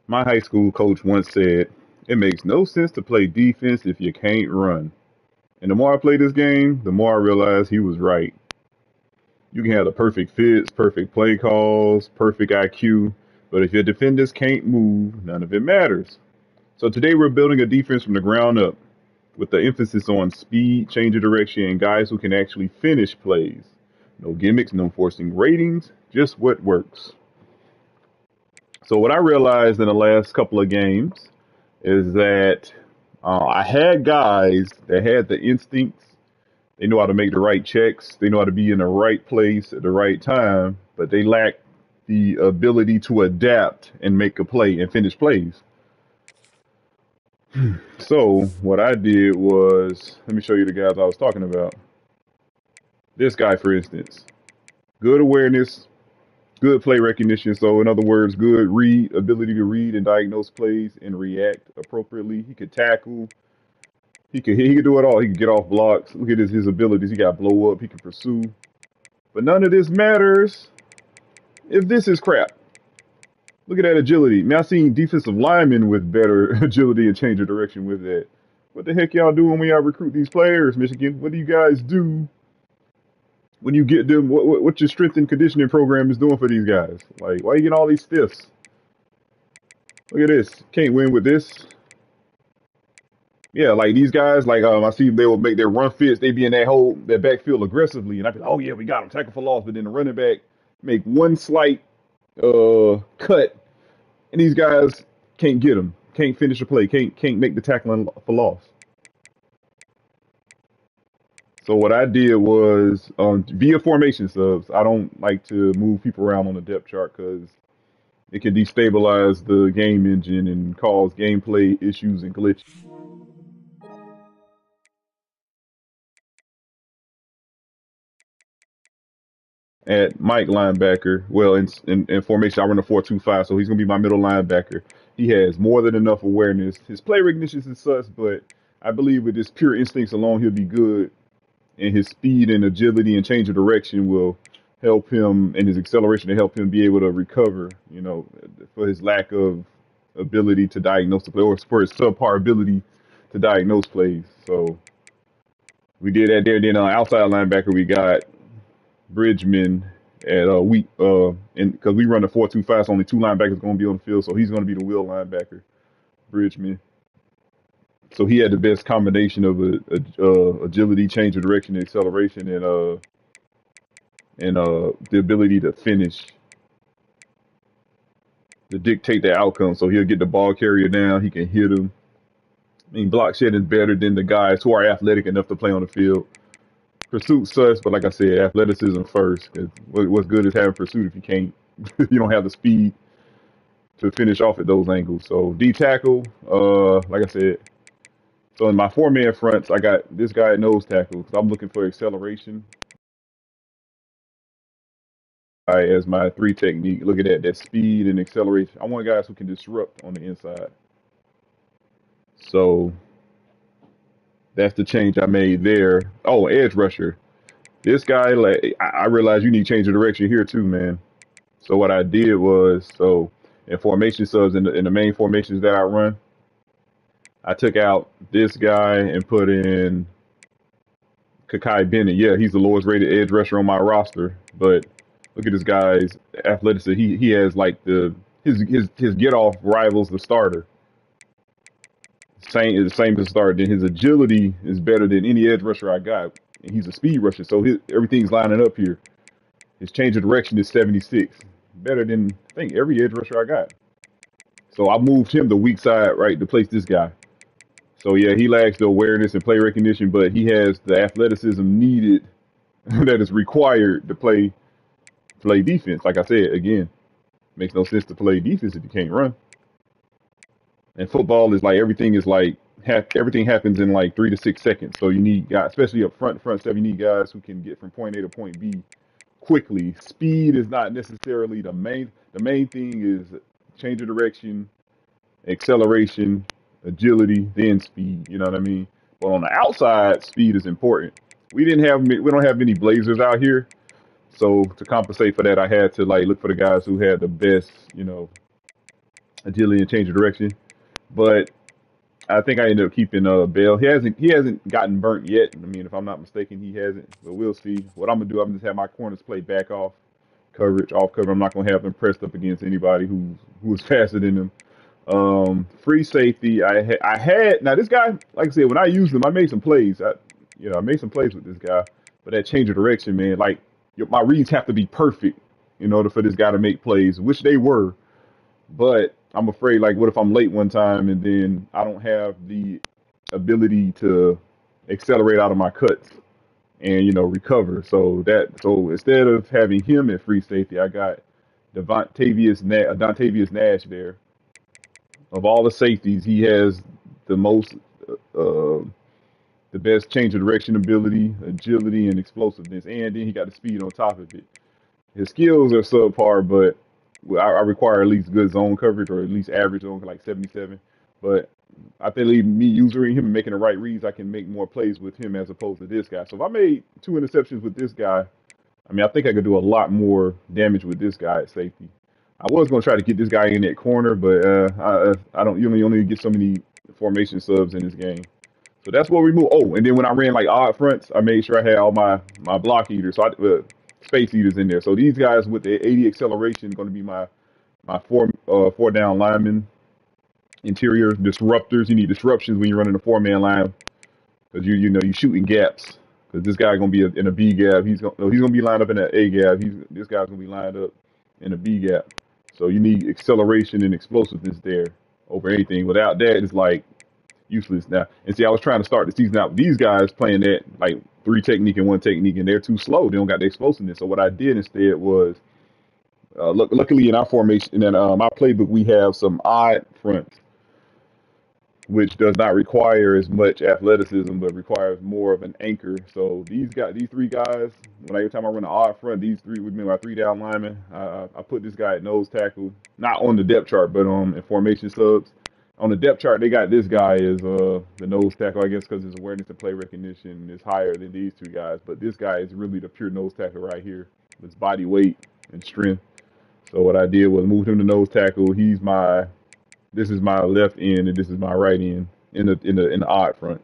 My high school coach once said, "It makes no sense to play defense if you can't run." And the more I play this game, the more I realize he was right. You can have the perfect fits, perfect play calls, perfect IQ, but if your defenders can't move, none of it matters. So today we're building a defense from the ground up with the emphasis on speed, change of direction, and guys who can actually finish plays. No gimmicks, no forcing ratings, just what works. So what I realized in the last couple of games is that I had guys that had the instincts. They know how to make the right checks. They know how to be in the right place at the right time, but they lack the ability to adapt and make a play and finish plays. So what I did was, let me show you the guys I was talking about. This guy, for instance, good awareness, good play recognition. So in other words, good read ability to read and diagnose plays and react appropriately. He could tackle. He could do it all. He could get off blocks. Look at his abilities. He got blow up. He can pursue. But none of this matters if this is crap. Look at that agility. Man, I've seen defensive linemen with better agility and change of direction with that. What the heck y'all doing when y'all recruit these players, Michigan? What do you guys do when you get them? What your strength and conditioning program is doing for these guys? Like, why you getting all these stiffs? Look at this. Can't win with this. Yeah, like these guys, like I see they will make their run fits. They be in that backfield aggressively, and I be like, oh yeah, we got them, tackle for loss. But then the running back make one slight cut, and these guys can't get them, can't finish a play, can't make the tackling for loss. So what I did was via formation subs. I don't like to move people around on the depth chart because it can destabilize the game engine and cause gameplay issues and glitches. At Mike linebacker. Well, in formation, I run a 4-2-5, so he's gonna be my middle linebacker. He has more than enough awareness. His play recognition is sus, but I believe with his pure instincts alone, he'll be good. And his speed and agility and change of direction will help him, and his acceleration to help him be able to recover. For his lack of ability to diagnose the play, or for his subpar ability to diagnose plays. So we did that there. Then outside linebacker, we got Bridgman at week and because we run a 4-2-5, so only two linebackers going to be on the field, so he's going to be the wheel linebacker, Bridgman. So he had the best combination of agility, change of direction, acceleration, and the ability to finish, to dictate the outcome. So he'll get the ball carrier down, he can hit him. I mean, block shedding is better than the guys who are athletic enough to play on the field. Pursuit sus, but like I said, athleticism first. 'Cause what's good is having pursuit if you can't, you don't have the speed to finish off at those angles. So D tackle, like I said. So in my four-man fronts, I got this guy at nose tackle because I'm looking for acceleration. As my three technique. Look at that speed and acceleration. I want guys who can disrupt on the inside. So that's the change I made there. Oh, edge rusher. This guy, like, I realized you need change of direction here too, man. So what I did was, so in formation subs in the main formations that I run, I took out this guy and put in Kakai Bennett. Yeah, he's the lowest rated edge rusher on my roster, but look at this guy's athleticism. He has like his get off rivals the starter. Same as the starter. Then his agility is better than any edge rusher I got. And he's a speed rusher, so everything's lining up here. His change of direction is 76, better than I think every edge rusher I got. So I moved him to weak side right to place this guy. So yeah, he lacks the awareness and play recognition, but he has the athleticism needed that is required to play defense. Like I said, again, makes no sense to play defense if you can't run. And football is like everything is like everything happens in like 3 to 6 seconds. So you need guys, especially up front seven, you need guys who can get from point A to point B quickly. Speed is not necessarily the main. The main thing is change of direction, acceleration, agility, then speed. You know what I mean? But on the outside, speed is important. We don't have many blazers out here, so to compensate for that, I had to like look for the guys who had the best, agility and change of direction. But I think I ended up keeping Bell. He hasn't gotten burnt yet. I mean, if I'm not mistaken, he hasn't. But we'll see. What I'm gonna do, I'm just have my corners play back off cover. I'm not gonna have them pressed up against anybody who's faster than them. Free safety. I had now this guy. Like I said, when I used him, I made some plays. I made some plays with this guy. But that change of direction, man. Like my reads have to be perfect in order for this guy to make plays, which they were. But I'm afraid, like, what if I'm late one time and then I don't have the ability to accelerate out of my cuts and recover? So instead of having him at free safety, I got Dontavius Nash there. Of all the safeties, he has the most, uh, the best change of direction ability, agility, and explosiveness, and then he got the speed on top of it. His skills are subpar, but I require at least good zone coverage or at least average zone, like 77. But I think me using him and making the right reads, I can make more plays with him as opposed to this guy. So if I made 2 interceptions with this guy, I mean, I think I could do a lot more damage with this guy at safety. I was going to try to get this guy in that corner, but I don't. You only get so many formation subs in this game. So that's what we move. Oh, and then when I ran like odd fronts, I made sure I had all my block eaters, space eaters in there. So these guys with the 80 acceleration going to be my four down linemen, interior disruptors. You need disruptions when you're running a 4-man line because you shooting gaps. Because this guy going to be in a B gap. He's gonna be lined up in an A gap. This guy's going to be lined up in a B gap. So you need acceleration and explosiveness there over anything. Without that, it's like useless now. And see, I was trying to start the season out with these guys playing that like 3 technique and 1 technique, and they're too slow. They don't got the explosiveness. So what I did instead was, luckily in our formation, in our playbook, we have some odd fronts, which does not require as much athleticism, but requires more of an anchor. So these 3 guys, every time I run an odd front, these 3 would be my 3 down linemen. I put this guy at nose tackle, not on the depth chart, but in formation subs. On the depth chart, they got this guy as the nose tackle, I guess, because his awareness and play recognition is higher than these 2 guys. But this guy is really the pure nose tackle right here, with body weight and strength. So what I did was move him to nose tackle. This is my left end, and this is my right end in the odd front.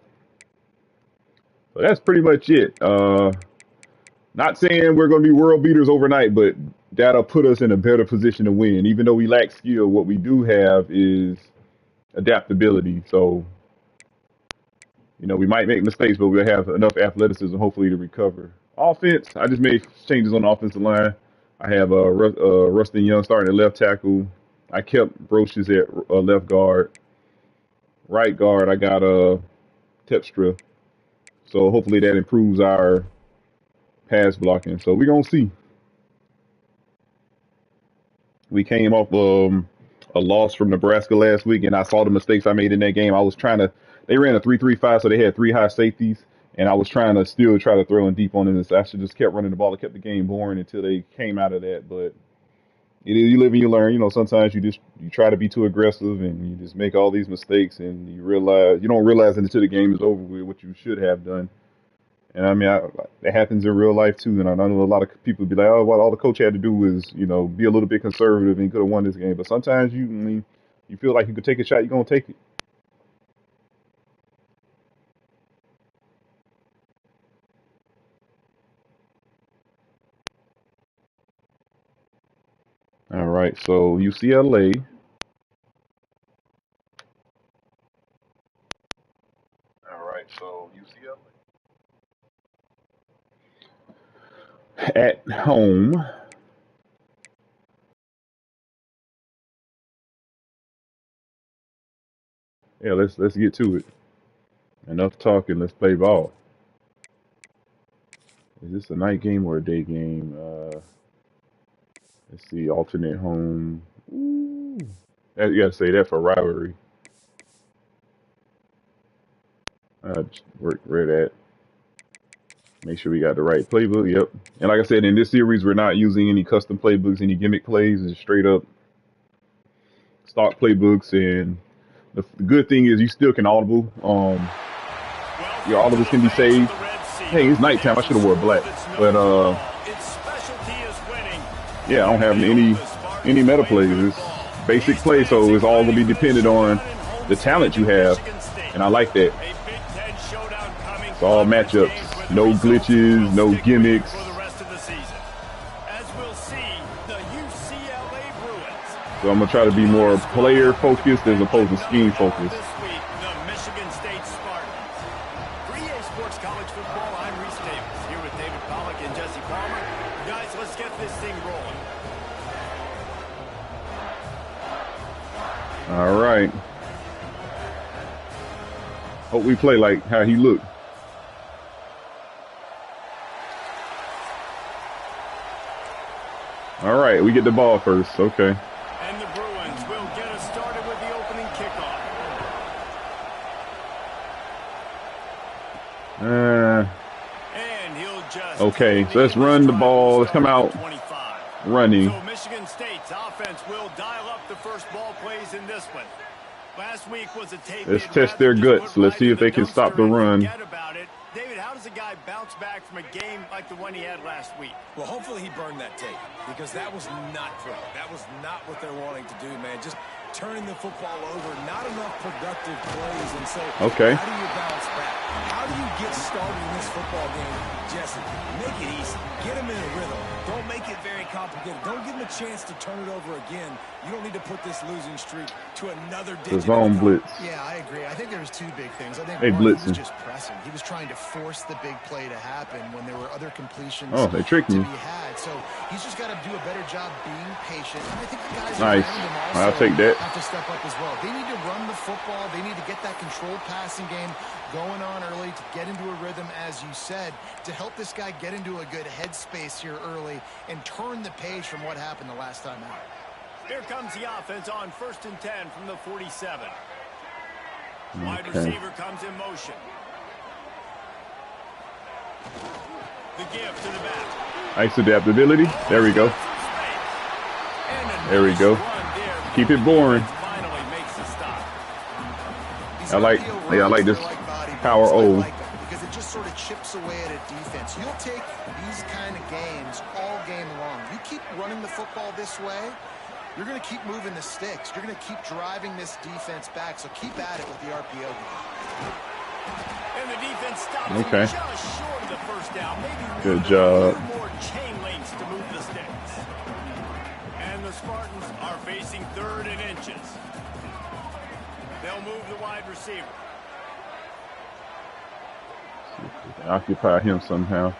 So that's pretty much it. Not saying we're going to be world beaters overnight, but that'll put us in a better position to win. Even though we lack skill, what we do have is adaptability. So, we might make mistakes, but we'll have enough athleticism, hopefully, to recover. Offense, I just made changes on the offensive line. I have Rustin Young starting at left tackle. I kept Brochus at left guard. Right guard, I got Tepstra. So hopefully that improves our pass blocking. So we're going to see. We came off a loss from Nebraska last week, and I saw the mistakes I made in that game. They ran a 3-3-5, so they had 3 high safeties, and I was trying to still try to throw in deep on it. I should just kept running the ball. It kept the game boring until they came out of that, but you live and you learn. Sometimes you try to be too aggressive and you just make all these mistakes, and you don't realize until the game is over with what you should have done. And I mean, that happens in real life too. And I know a lot of people be like, "Oh, well, all the coach had to do was, be a little bit conservative and he could have won this game." But sometimes you feel like you could take a shot, you're gonna take it. All right, so UCLA. All right, so UCLA at home. Yeah, let's get to it. Enough talking. Let's play ball. Is this a night game or a day game? Let's see. Alternate home. Ooh. You gotta say that for rivalry. Work where that. Make sure we got the right playbook. Yep. And like I said, in this series, we're not using any custom playbooks, any gimmick plays. It's straight up stock playbooks. And the good thing is you still can audible. Your audibles can be saved. Hey, it's nighttime. I should have wore black. But yeah, I don't have any meta plays. basic play, so it's all gonna be dependent on the talent you have, and I like that. It's all matchups, no glitches, no gimmicks. So I'm gonna try to be more player focused as opposed to scheme focused. All right. Hope we play like how he looked. All right, we get the ball first. Okay. And the Bruins will get us started with the opening kickoff. And he'll just okay, so let's run the ball. Let's come out running. So Michigan State's offense will dial up the first ball plays in this one. Last week was a tape. Let's test their guts. Let's see if they can stop the run. David, how does a guy bounce back from a game like the one he had last week? Well, hopefully he burned that tape, because that was not great. That was not what they're wanting to do, man. Just turning the football over, not enough productive plays. And so okay. How do you bounce back? How do you get started in this football game, Jesse? Make it easy. Get him in a rhythm. Don't make it very complicated. Don't give him a chance to turn it over again. You don't need to put this losing streak to another digit. The zone blitz. Yeah, I agree. I think there was two big things. I think one, he was just pressing. He was trying to force the big play to happen when there were other completions they tricked me. to be had. So he's just got to do a better job being patient. And I think the guys nice. around him also I'll take that. have to step up as well. They need to run the football. They need to get that controlled passing game going on early to get into a rhythm, as you said, to help this guy get into a good headspace here early and turn the page from what happened the last time out. Here comes the offense on 1st and 10 from the 47. Okay. Wide receiver comes in motion. The give to the back. Nice adaptability. There we go. There we go. Keep it boring. I like this power O. Because it just sort of chips away at a defense. You'll take these kind of games all game long. You keep running the football this way, you're going to keep moving the sticks. You're going to keep driving this defense back. So keep at it with the RPO game. And the defense stops okay. just short of the first down. Maybe good job. More chain links to move the sticks. And the Spartans are facing 3rd and inches. They'll move the wide receiver. Occupy him somehow.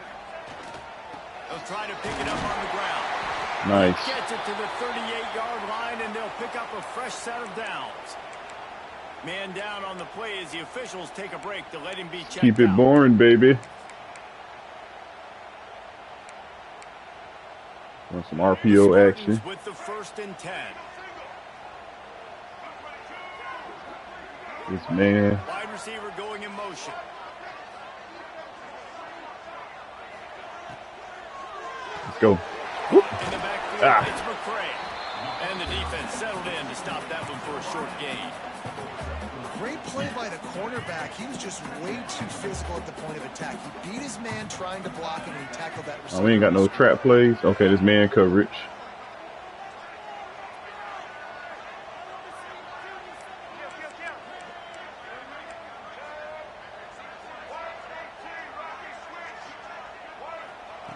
They'll try to pick it up on the ground. Nice. Gets it to the 38-yard line, and they'll pick up a fresh set of downs. Man down on the play as the officials take a break to let him be checked Keep it out. boring, baby. Want some RPO action. With the 1st and 10. This man. Wide receiver going in motion. Let's go. In the backfield, it's McCray. And the defense settled in to stop that one for a short gain. Great play by the cornerback. He was just way too physical at the point of attack. He beat his man trying to block him, and he tackled that receiver. Oh, we ain't got no trap plays. Okay, this man coverage.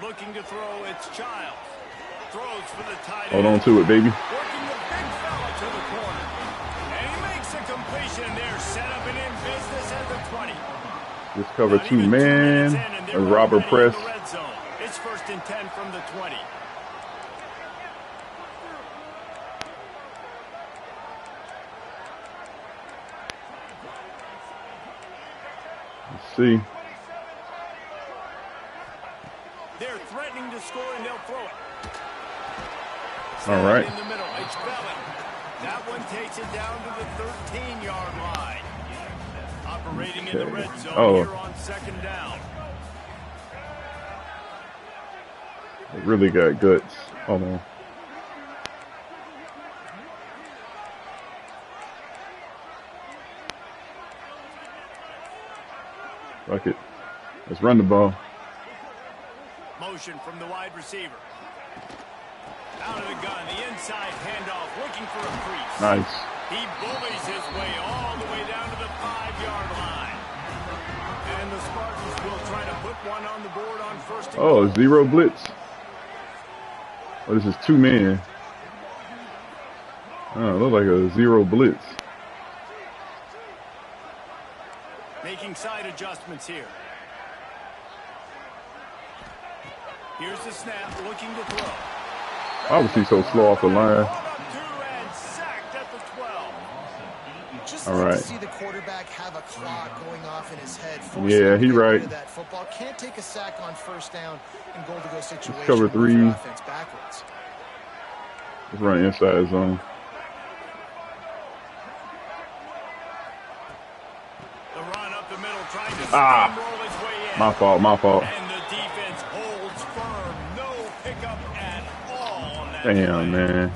Looking to throw, it's Childs. Throws for the tight end. Hold on to it, baby. Working the big fella to the corner. And he makes a completion there. Set up and in business at the 20. Just cover 2 man. A robber press. It's 1st and 10 from the 20. Let's see. They're threatening to score, and they'll throw it. All right. In the middle, it's Bellin. That one takes it down to the 13-yard line. Operating in the red zone here on 2nd down. They really got guts. Hold on. Fuck it. Let's run the ball. Motion from the wide receiver. Out of the gun, the inside handoff, looking for a crease. Nice. He bullies his way all the way down to the 5-yard line. And the Spartans will try to put one on the board on first and Oh, goal. zero blitz. Oh, this is 2 men. Oh, it looks like a zero blitz. Making side adjustments here. Here's the snap, looking to throw. Why was he so slow off the line? Brought up 2 and sacked at the 12. Just All like right. to see the quarterback have a clock going off in his head. Yeah, he right. That football can't take a sack on first down in goal-to-go situation. Cover move 3. your offense backwards. Let's run inside zone. The run up the middle, trying to Ah. steamroll his way in. My fault, my fault. And the defense holds firm. No pickup at all on that Damn, play. man.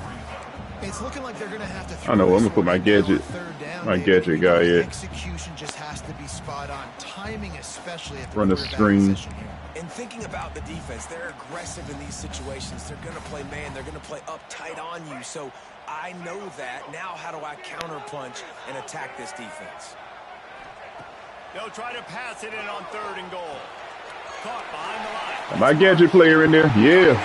It's looking like they're going to have to throw I know, I'm this gonna put my one down on gadget- third down, my David, gadget guy because here. Execution just has to be spot on. Timing especially at the Run the quarterback screen. position here. And thinking about the defense, they're aggressive in these situations. They're going to play man. They're going to play up tight on you. So I know that. Now how do I counterpunch and attack this defense? They'll try to pass it in on third and goal. Caught behind the line. My gadget player in there. Yeah. And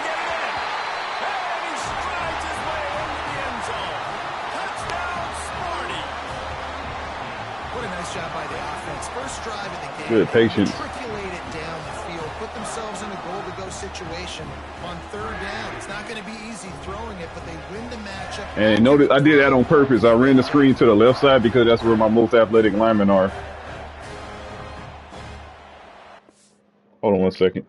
he strides his way into the end zone. Touchdown, Sparty. What a nice job by the offense. First drive of the game. Good patience. Matriculate it down the field. Put themselves in a goal-to-go situation on third down. It's not going to be easy throwing it, but they win the matchup. And notice I did that on purpose. I ran the screen to the left side because that's where my most athletic linemen are. Hold on 1 second.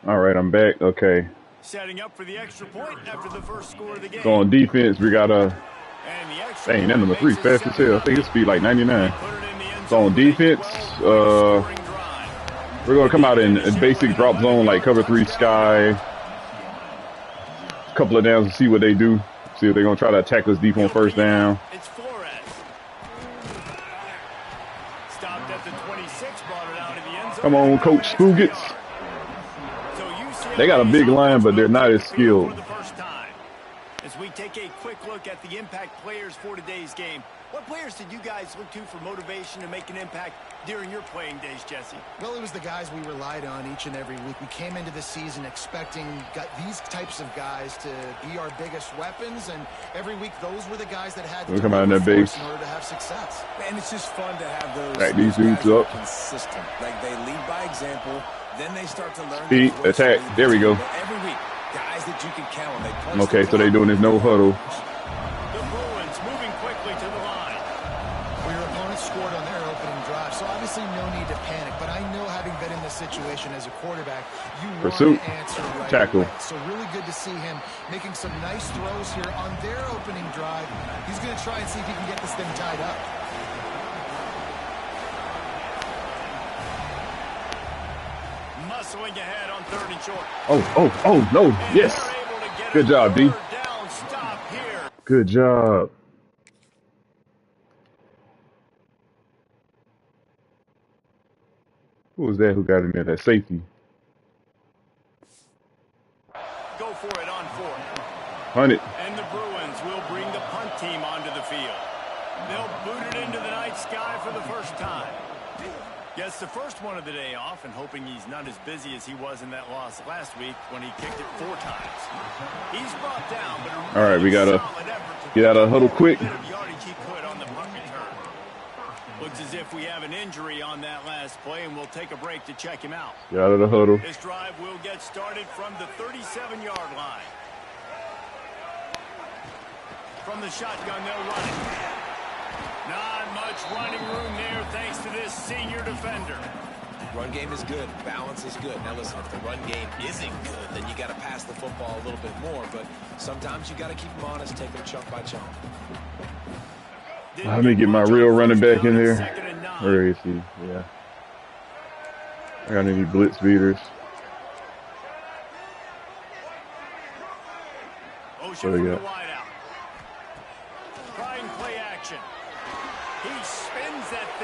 All right, I'm back. Okay. Setting up for the extra point after the first score of the game. So on defense, we got a. And the extra Dang, that number 3 point makes fast it as hell. I think his speed like 99. Put it in the end So on zone with a defense, 12-point scoring drive. We're gonna come out in basic drop zone like cover 3 sky. A couple of downs and see what they do. See if they're gonna try to attack us deep on first down. It's Flores. Stopped at the 26, brought it out of the end zone. Come on, Coach Spugits. So UCLA They got a big line, but they're not as skilled. For the first time. As we take a quick look at the impact players for today's game, what players did you guys look to for motivation to make an impact during your playing days, Jesse? Well, it was the guys we relied on each and every week. We came into the season expecting these types of guys to be our biggest weapons, and every week those were the guys that had to They come out in deliver their for base. us in order to have success. And it's just fun to have those, Back these those guys dudes up. who are consistent. Like they lead by example, then they start to learn. Speed, the voice attack. of the There we team. go. But every week, guys that you can count on. They punch Okay, the so they clock. doing this no huddle. The Bruins moving quickly to the line. Well, your opponent scored on their opening drive, so obviously no need to panic. But I know, having been in this situation as a quarterback, you Pursuit. want to answer right Tackle. away. So really good to see him making some nice throws here on their opening drive. He's going to try and see if he can get this thing tied up. Muscling ahead on third and short. Oh, no. And Yes. they're able to get Good a job, D. third down stop here. Good job. Who was that who got in there? That safety. Go for it on fourth. 100. And the Bruins will bring the punt team onto the field. They'll boot it into the night sky for the first time. Gets the first one of the day off and hoping he's not as busy as he was in that loss last week when he kicked it 4 times. He's brought down, but all right, we gotta get out of huddle quick. Looks as if we have an injury on that last play, and we'll take a break to check him out. Get out of the huddle. This drive will get started from the 37-yard line. From the shotgun, they'll run it. Not much running room there thanks to this senior defender. Run game is good. Balance is good. Now listen, if the run game isn't good, then you got to pass the football a little bit more. But sometimes you got to keep them honest, take them chunk by chunk. Let me get my real running back in there. Where is he? Yeah. I got any blitz beaters. What do we got?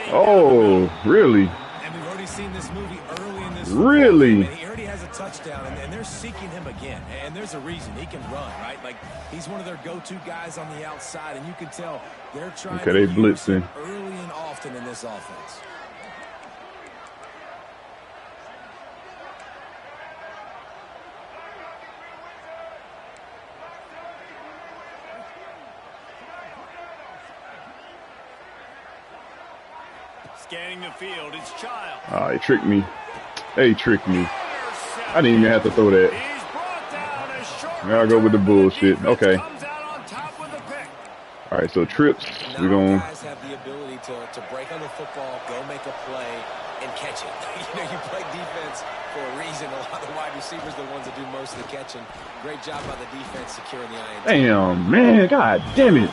Oh, really? And we've already seen this movie early in this. Really? He already has a touchdown, and they're seeking him again. And there's a reason. He can run, right? Like, he's one of their go-to guys on the outside, and you can tell they're trying to use him early and often in this offense. Scanning the field, it's Child. Oh, he tricked me. He tricked me. I didn't even have to throw that. Now I go with the bullshit. Okay. All right, so trips. We're going. Guys have the ability to break on the football, go make a play, and catch it. You know, you play defense for a reason. A lot of the wide receivers are the ones that do most of the catching. Great job by the defense securing the INT. Damn, man. God damn it.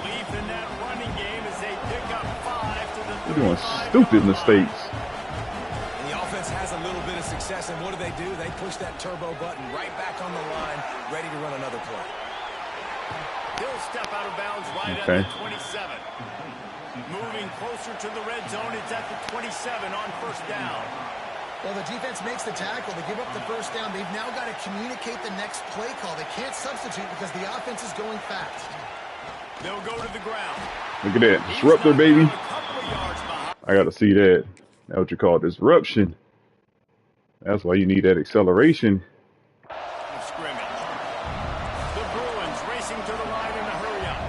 They're doing stupid mistakes. And the offense has a little bit of success, and what do? They push that turbo button right back on the line, ready to run another play. He'll step out of bounds right at the 27. Moving closer to the red zone, it's at the 27 on first down. Well, the defense makes the tackle. They give up the first down. They've now got to communicate the next play call. They can't substitute because the offense is going fast. They'll go to the ground. Look at that. Disruptor, baby. I got to see that. That's what you call disruption. That's why you need that acceleration. Scrimmage. The Bruins racing to the line in a hurry-up.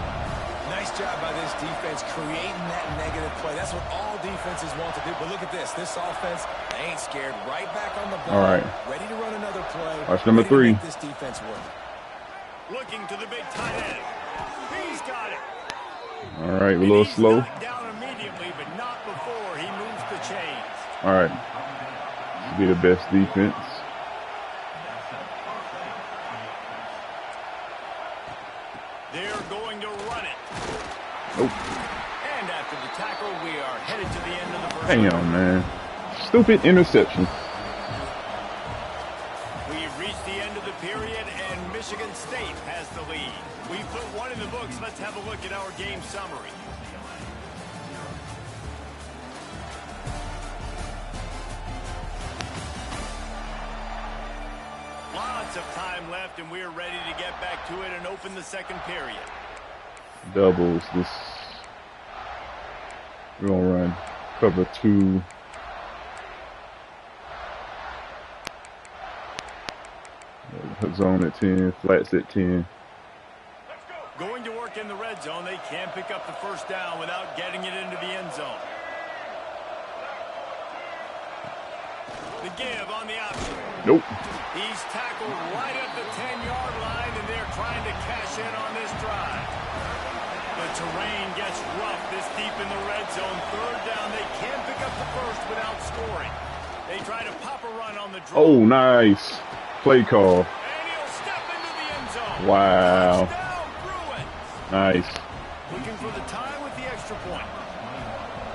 Nice job by this defense creating that negative play. That's what all defenses want to do. But look at this. This offense, they ain't scared. Right back on the ball. All right. Ready to run another play. Watch number 3. This defense work. Looking to the big tight end. He's got it. All right, a little slow. Down immediately, but not before he moves the chains. All right. Be the best defense. They're going to run it. Nope. And after the tackle, we are headed to the end of the first. Damn, man. Stupid interception. We've reached the end of the period, and Michigan State has the lead. We put one in the books. Let's have a look at our game summary. Lots of time left, and we're ready to get back to it and open the second period. Doubles. This. We're going to run cover 2. Zone at 10. Flats at 10. Going to work in the red zone. They can't pick up the first down without getting it into the end zone. The give on the option. Nope. He's tackled right at the 10-yard line, and they're trying to cash in on this drive. The terrain gets rough this deep in the red zone. Third down, they can't pick up the first without scoring. They try to pop a run on the draw. Oh, nice. Play call. And he'll step into the end zone. Wow. Touchdown, Bruins. Nice. Looking for the time with the extra point.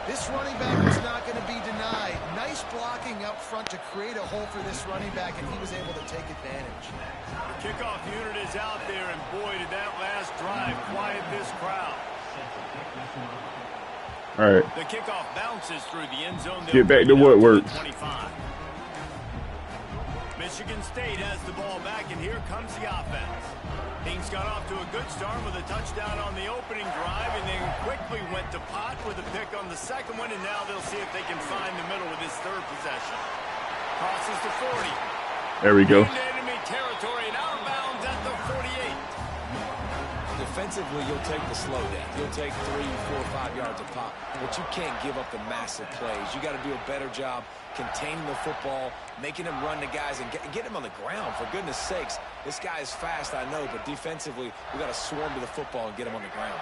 This running back is not going to be denied. Nice blocking up front to create a hole for this running back, and he was able to take advantage. The kickoff unit is out there, and boy, did that last drive quiet this crowd. All right. The kickoff bounces through the end zone. Get back to what works. Michigan State has the ball back, and here comes the offense. Things got off to a good start with a touchdown on the opening drive, and then quickly went to pot with a pick on the second one, and now they'll see if they can find the middle with this third possession. Crosses to 40. There we go. Into enemy territory and out of bounds at the 48. Defensively, you'll take the slow down. You'll take 3, 4, 5 yards a pop, but you can't give up the massive plays. You got to do a better job containing the football, making him run the guys, and get him on the ground. For goodness sakes, this guy is fast, I know, but defensively, we got to swarm to the football and get him on the ground.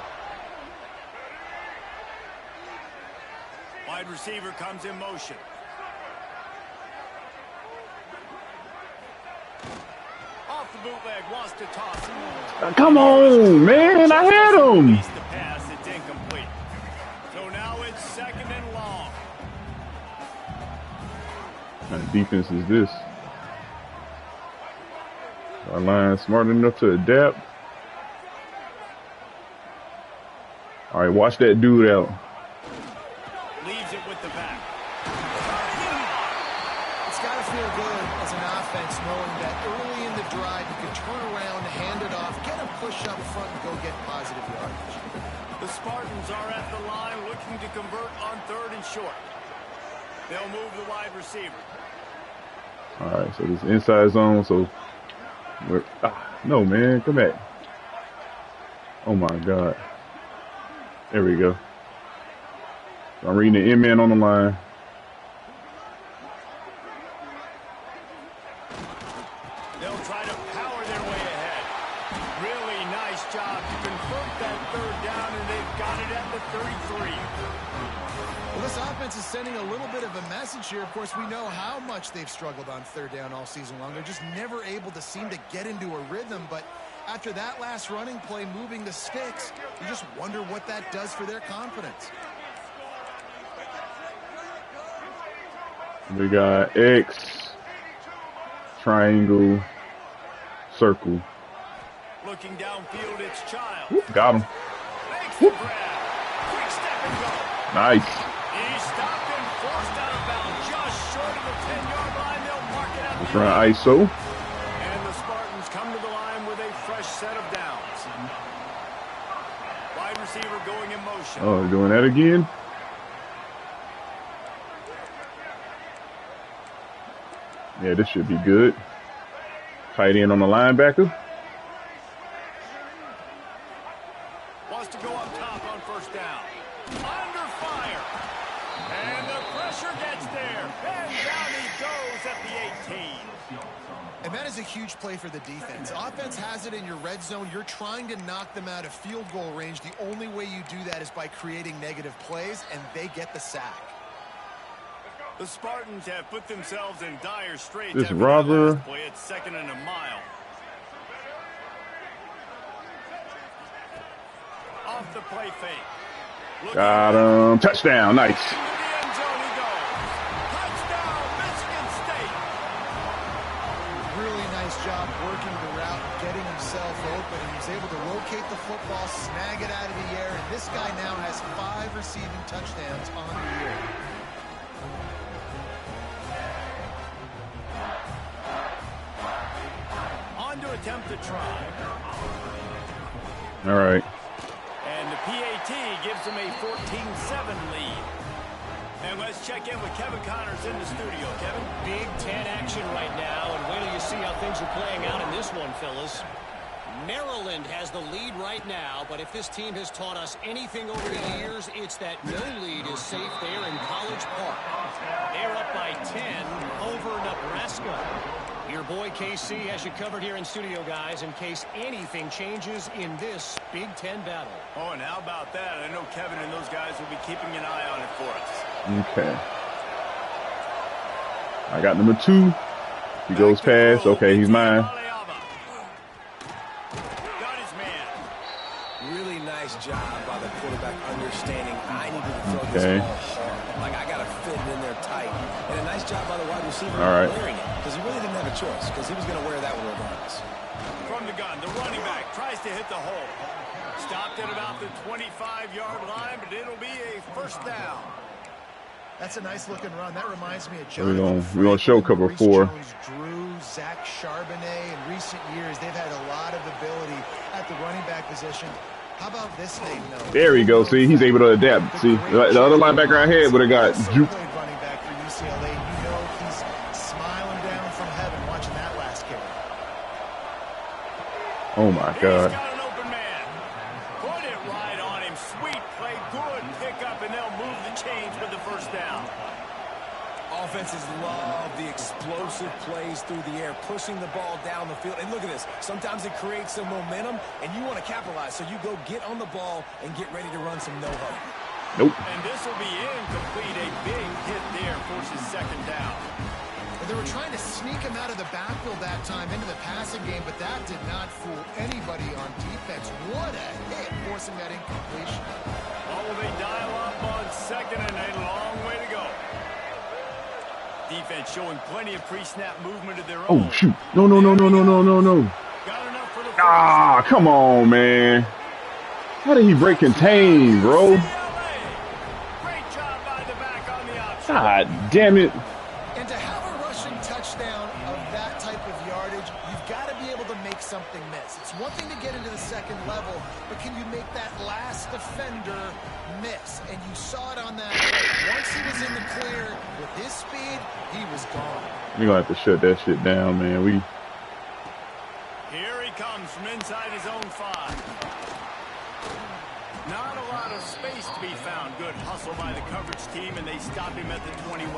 Wide receiver comes in motion. Off the bootleg, wants to toss it. Come on, man. I had him. Released the pass, it's incomplete. So now it's second and long. What kind of defense is this? Our line smart enough to adapt. All right, watch that dude out. Leaves it with the back. It's got to feel good as an offense knowing that early in the drive you can turn around, hand it off, get a push up front, and go get positive yardage. The Spartans are at the line looking to convert on third and short. They'll move the wide receiver. All right, so this inside zone. So, no, man, come back. Oh my God. There we go. So I'm reading the end man on the line. They'll try to power their way ahead. Really nice job to convert that third down, and they've got it at the 33. Well, this offense is sending a little bit of a message here. Of course, we know how much they've struggled on third down all season long. They're just never able to seem to get into a rhythm. But after that last running play, moving the sticks, you just wonder what that does for their confidence. We got X, triangle, circle. Looking downfield, it's Child. Whoop, got him. Makes the grab. Quick step and go. Nice. He stopped and forced out of bounds just short of the 10-yard line. They'll mark it out. Let's run ISO. And the Spartans come to the line with a fresh set of downs. Wide receiver going in motion. Oh, they're doing that again. Yeah, this should be good. Tight end on the linebacker. Wants to go up top on first down. Under fire. And the pressure gets there. And down he goes at the 18. And that is a huge play for the defense. Offense has it in your red zone. You're trying to knock them out of field goal range. The only way you do that is by creating negative plays, and they get the sack. The Spartans have put themselves in dire straits. This after robber. that last play. It's second and a mile. Off the play fake. Got him. Touchdown. Nice. Into the end zone he goes. Touchdown, Michigan State. Really nice job working the route, getting himself open, and he's able to locate the football, snag it out of the air, and this guy now has 5 receiving touchdowns on the year. On to attempt to try. All right. And the PAT gives them a 14-7 lead. And let's check in with Kevin Connors in the studio. Kevin? Big Ten action right now, and wait till you see how things are playing out in this one, fellas. Maryland has the lead right now, but if this team has taught us anything over the years, it's that no lead is safe there in College Park. They're up by 10 over Nebraska. Your boy KC has you covered here in studio, guys, in case anything changes in this Big Ten battle. Oh, and how about that? I know Kevin and those guys will be keeping an eye on it for us. Okay. I got number 2. He goes past. Okay, he's mine. Got his man. Really nice job by the quarterback understanding I need to throw Okay. this ball hard. Like, I got to fit it in there tight. And a nice job by the wide receiver All right. wearing it, because he really didn't have a choice, because he was going to wear that one regardless. From the gun, the running back tries to hit the hole. Stopped at about the 25-yard line, but it'll be a first down. That's a nice looking run. That reminds me of We're John. gonna show cover Maurice 4. Jones, Drew, Zach position. How about this name, though? There we go. See, he's able to adapt. See, the other linebacker I had would have got juke. Running back for UCLA. You know he's smiling down from heaven watching that last carry. Oh my God. He's got an open man. Put it right on him. Sweet play. Good pickup, and they'll move the chains with the first down. Offenses love the explosive plays through the air, pushing the ball down the field. And look at this. Sometimes it creates some momentum, and you want to capitalize. So you go get on the ball and get ready to run some no-huddle. Nope. And this will be incomplete. A big hit there forces second down. And they were trying to sneak him out of the backfield that time into the passing game, but that did not fool anybody on defense. What a hit, forcing that incompletion. Oh, they dial up on second, and a long way to go. Defense showing plenty of pre-snap movement of their own. Oh shoot. No, no, no, no, no, no, no, no. Got enough for the Ah, come on, man. How did he break contain, bro? Great job by the back on the option. God damn it. And to have a rushing touchdown of that type of yardage, you've got to be able to make something miss. It's one thing to get into the second level, but can you make that last defender miss? And you saw it on that play. Once he was in the clear with his speed, he was gone. We're going to have to shut that shit down, man. Here he comes from inside his own 5. Not a lot of space to be found. Good hustle by the coverage team, and they stop him at the 21.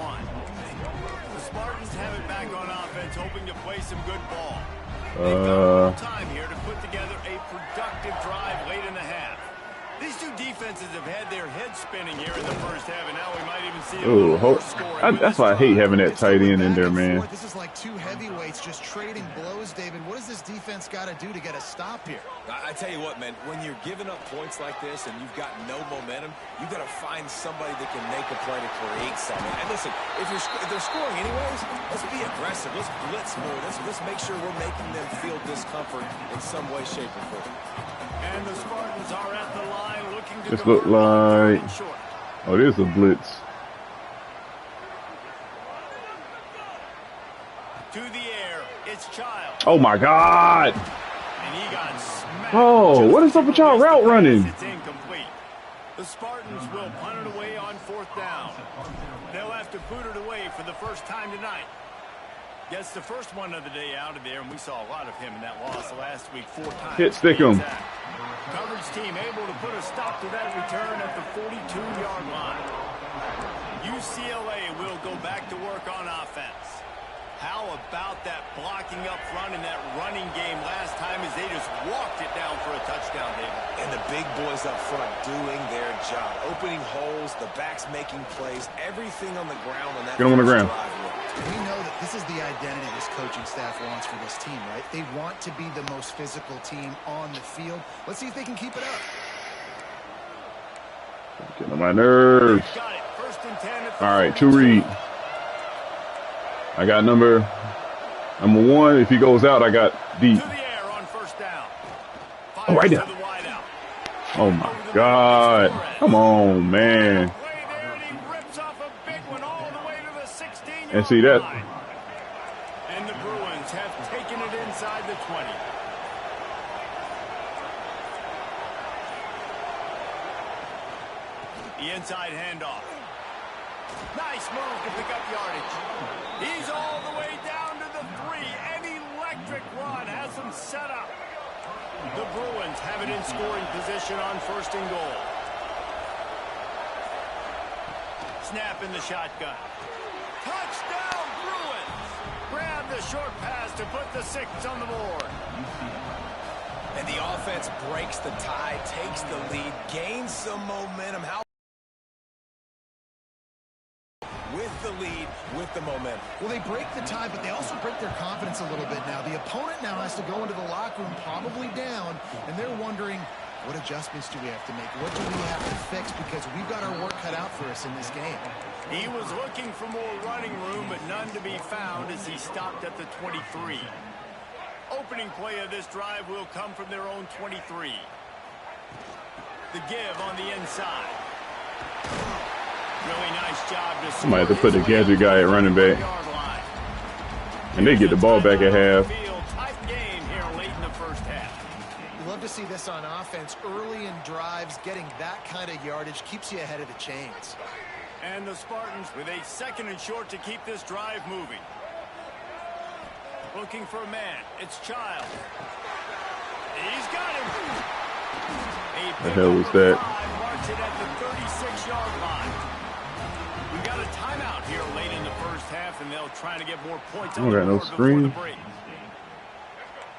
The Spartans have it back on offense, hoping to play some good ball. They've got a little time here to put together a productive drive late in the half. These two defenses have had their heads spinning here in the first half, and now we might even see a little more scoring. That's why I hate having that tight end in there, man. This is like two heavyweights just trading blows, David. What does this defense got to do to get a stop here? I tell you what, man, when you're giving up points like this and you've got no momentum, you've got to find somebody that can make a play to create something. And listen, if they're scoring anyways, let's be aggressive. Let's blitz more. Let's make sure we're making them feel discomfort in some way, shape, or form. And the Spartans are at the line looking to This look like... Oh, there's a blitz. To the air, it's Child. Oh my God. And he got smacked. Oh, what is up with y'all route running? It's incomplete. The Spartans will punt it away on 4th down. They'll have to boot it away for the first time tonight. Gets the first one of the day out of there, and we saw a lot of him in that loss last week. 4 times. Hit stick him. Coverage team able to put a stop to that return at the 42-yard line. UCLA will go back to work on offense. How about that blocking up front in that running game last time as they just walked it down for a touchdown, David? And the big boys up front doing their job. Opening holes, the backs making plays, everything on the ground on that. Get him on the ground. We know that this is the identity this coaching staff wants for this team, right? They want to be the most physical team on the field. Let's see if they can keep it up. Getting on my nerves. Got it. 1st and 10 at the All right, 2 read. I got number 1. If he goes out, I got D. To the air on 1st down. Oh, right there. Oh my God. Come on, man. And see that. And the Bruins have taken it inside the 20. The inside handoff. Nice move to pick up yardage. He's all the way down to the 3. An electric run has him set up. The Bruins have it in scoring position on 1st and goal. Snap in the shotgun. Touchdown, Bruins! Grab the short pass to put the 6 on the board. And the offense breaks the tie, takes the lead, gains some momentum. With the lead, with the momentum. Well, they break the tie, but they also break their confidence a little bit now. The opponent now has to go into the locker room probably down, and they're wondering, what adjustments do we have to make? What do we have to fix? Because we've got our work cut out for us in this game. He was looking for more running room, but none to be found as he stopped at the 23. Opening play of this drive will come from their own 23. The give on the inside. Really nice job to I might have to put the gadget guy at running back. And they get the ball back at half. Tight game here late in the first half. You love love to see this on offense. Early in drives, getting that kind of yardage keeps you ahead of the chains. And the Spartans with a 2nd and short to keep this drive moving. Looking for a man. It's Child. He's got him. The hell was that? Marks it at the 36-yard line. We got a timeout here late in the first half, and they'll try to get more points on the board before the break.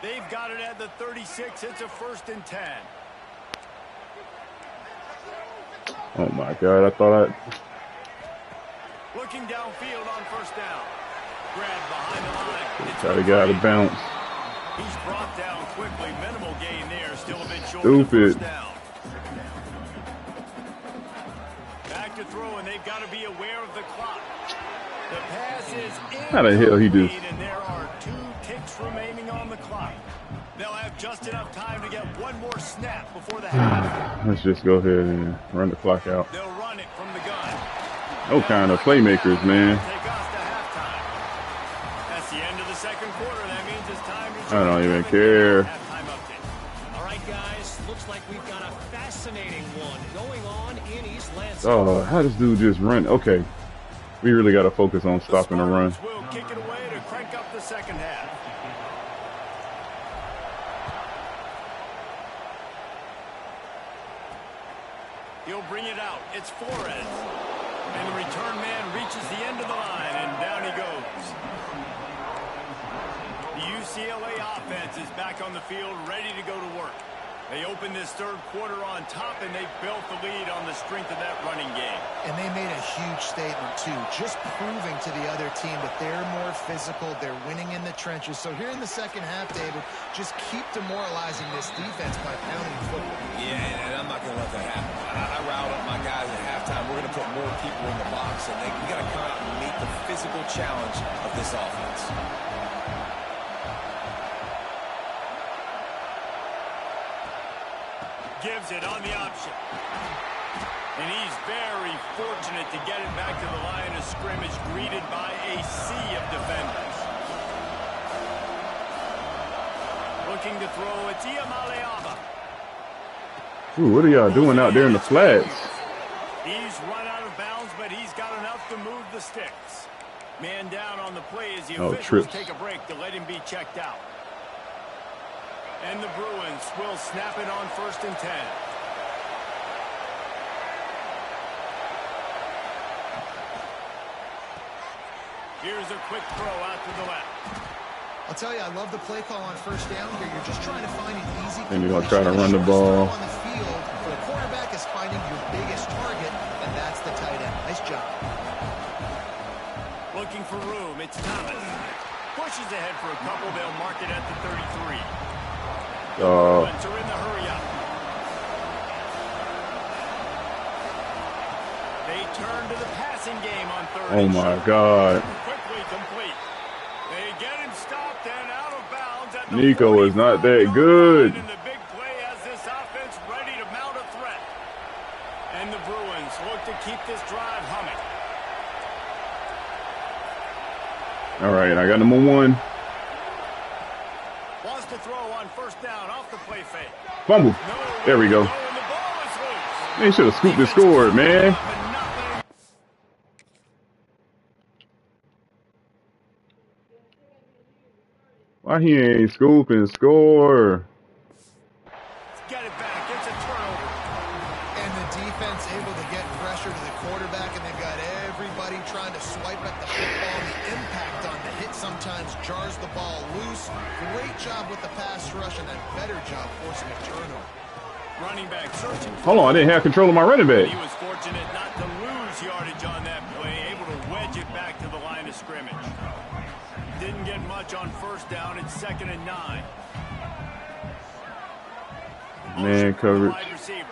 They've got it at the 36. It's a 1st and 10. Oh my God! I thought I. Looking downfield on 1st down. Grab behind the line. Try to get out of bounds. He's brought down quickly. Minimal gain there. Still a bit short Stupid. of the 1st down. Back to throw, and they've got to be aware of the clock. The pass is How the hell he just? and there are 2 ticks remaining on the clock. They'll have just enough time to get one more snap before the half. Let's just go ahead and run the clock out. They'll run it from the gun. No kind of playmakers, man. Take us to halftime. That's the end of the 2nd quarter. That means it's time to I don't even care. halftime update. All right, guys. Looks like we've got a fascinating one going on in East Lansing. Oh, how does dude just run? Okay, we really got to focus on stopping the run. Spartans will kick it away to crank up the 2nd half. He'll bring it out. It's Flores. And the return man reaches the end of the line, and down he goes. The UCLA offense is back on the field, ready to go to work. They opened this 3rd quarter on top, and they built the lead on the strength of that running game. And they made a huge statement, too, just proving to the other team that they're more physical, they're winning in the trenches. So here in the 2nd half, David, just keep demoralizing this defense by pounding the football. Yeah, and I'm not going to let that happen. I riled up my guys at halftime. We're going to put more people in the box, and we got to come out and meet the physical challenge of this offense. Gives it on the option. And he's very fortunate to get it back to the line of scrimmage, greeted by a sea of defenders. Looking to throw, it's Iamaleava. Ooh, what are y'all doing out there in the flats? He's run out of bounds, but he's got enough to move the sticks. Man down on the play as the officials take a break to let him be checked out. And the Bruins will snap it on 1st and 10. Here's a quick throw out to the left. I'll tell you, I love the play call on 1st down here. You're just trying to find an easy And you're going to try to run the ball. on the field. The quarterback is finding your biggest target, and that's the tight end. Nice job. Looking for room. It's Thomas. Pushes ahead for a couple. They'll mark it at the 33. Bruins are in the hurry-up. They turn to the passing game on 3rd. Oh my God. Quickly complete. They get him stopped and out of bounds at the Nico is not that good. And the big play has this offense ready to mount a threat. And the Bruins look to keep this drive humming. All right, I got number 1. Wants to throw on 1st down off the play fake. Fumble. There we go. They should have scooped and scored, man. Why he ain't scoop and score? Get it back. It's a turnover. And the defense able to get pressure to the quarterback, and they've got everybody trying to swipe at the football. The impact on the hit sometimes jars the ball loose. Great job with the pass rush, and a better job forcing a turnover. Running back searching. Hold on, I didn't have control of my running back. He was fortunate not to lose yardage on that play, able to wedge it back to the line of scrimmage. Didn't get much on 1st down. It's 2nd and 9. Man coverage. Wide receiver.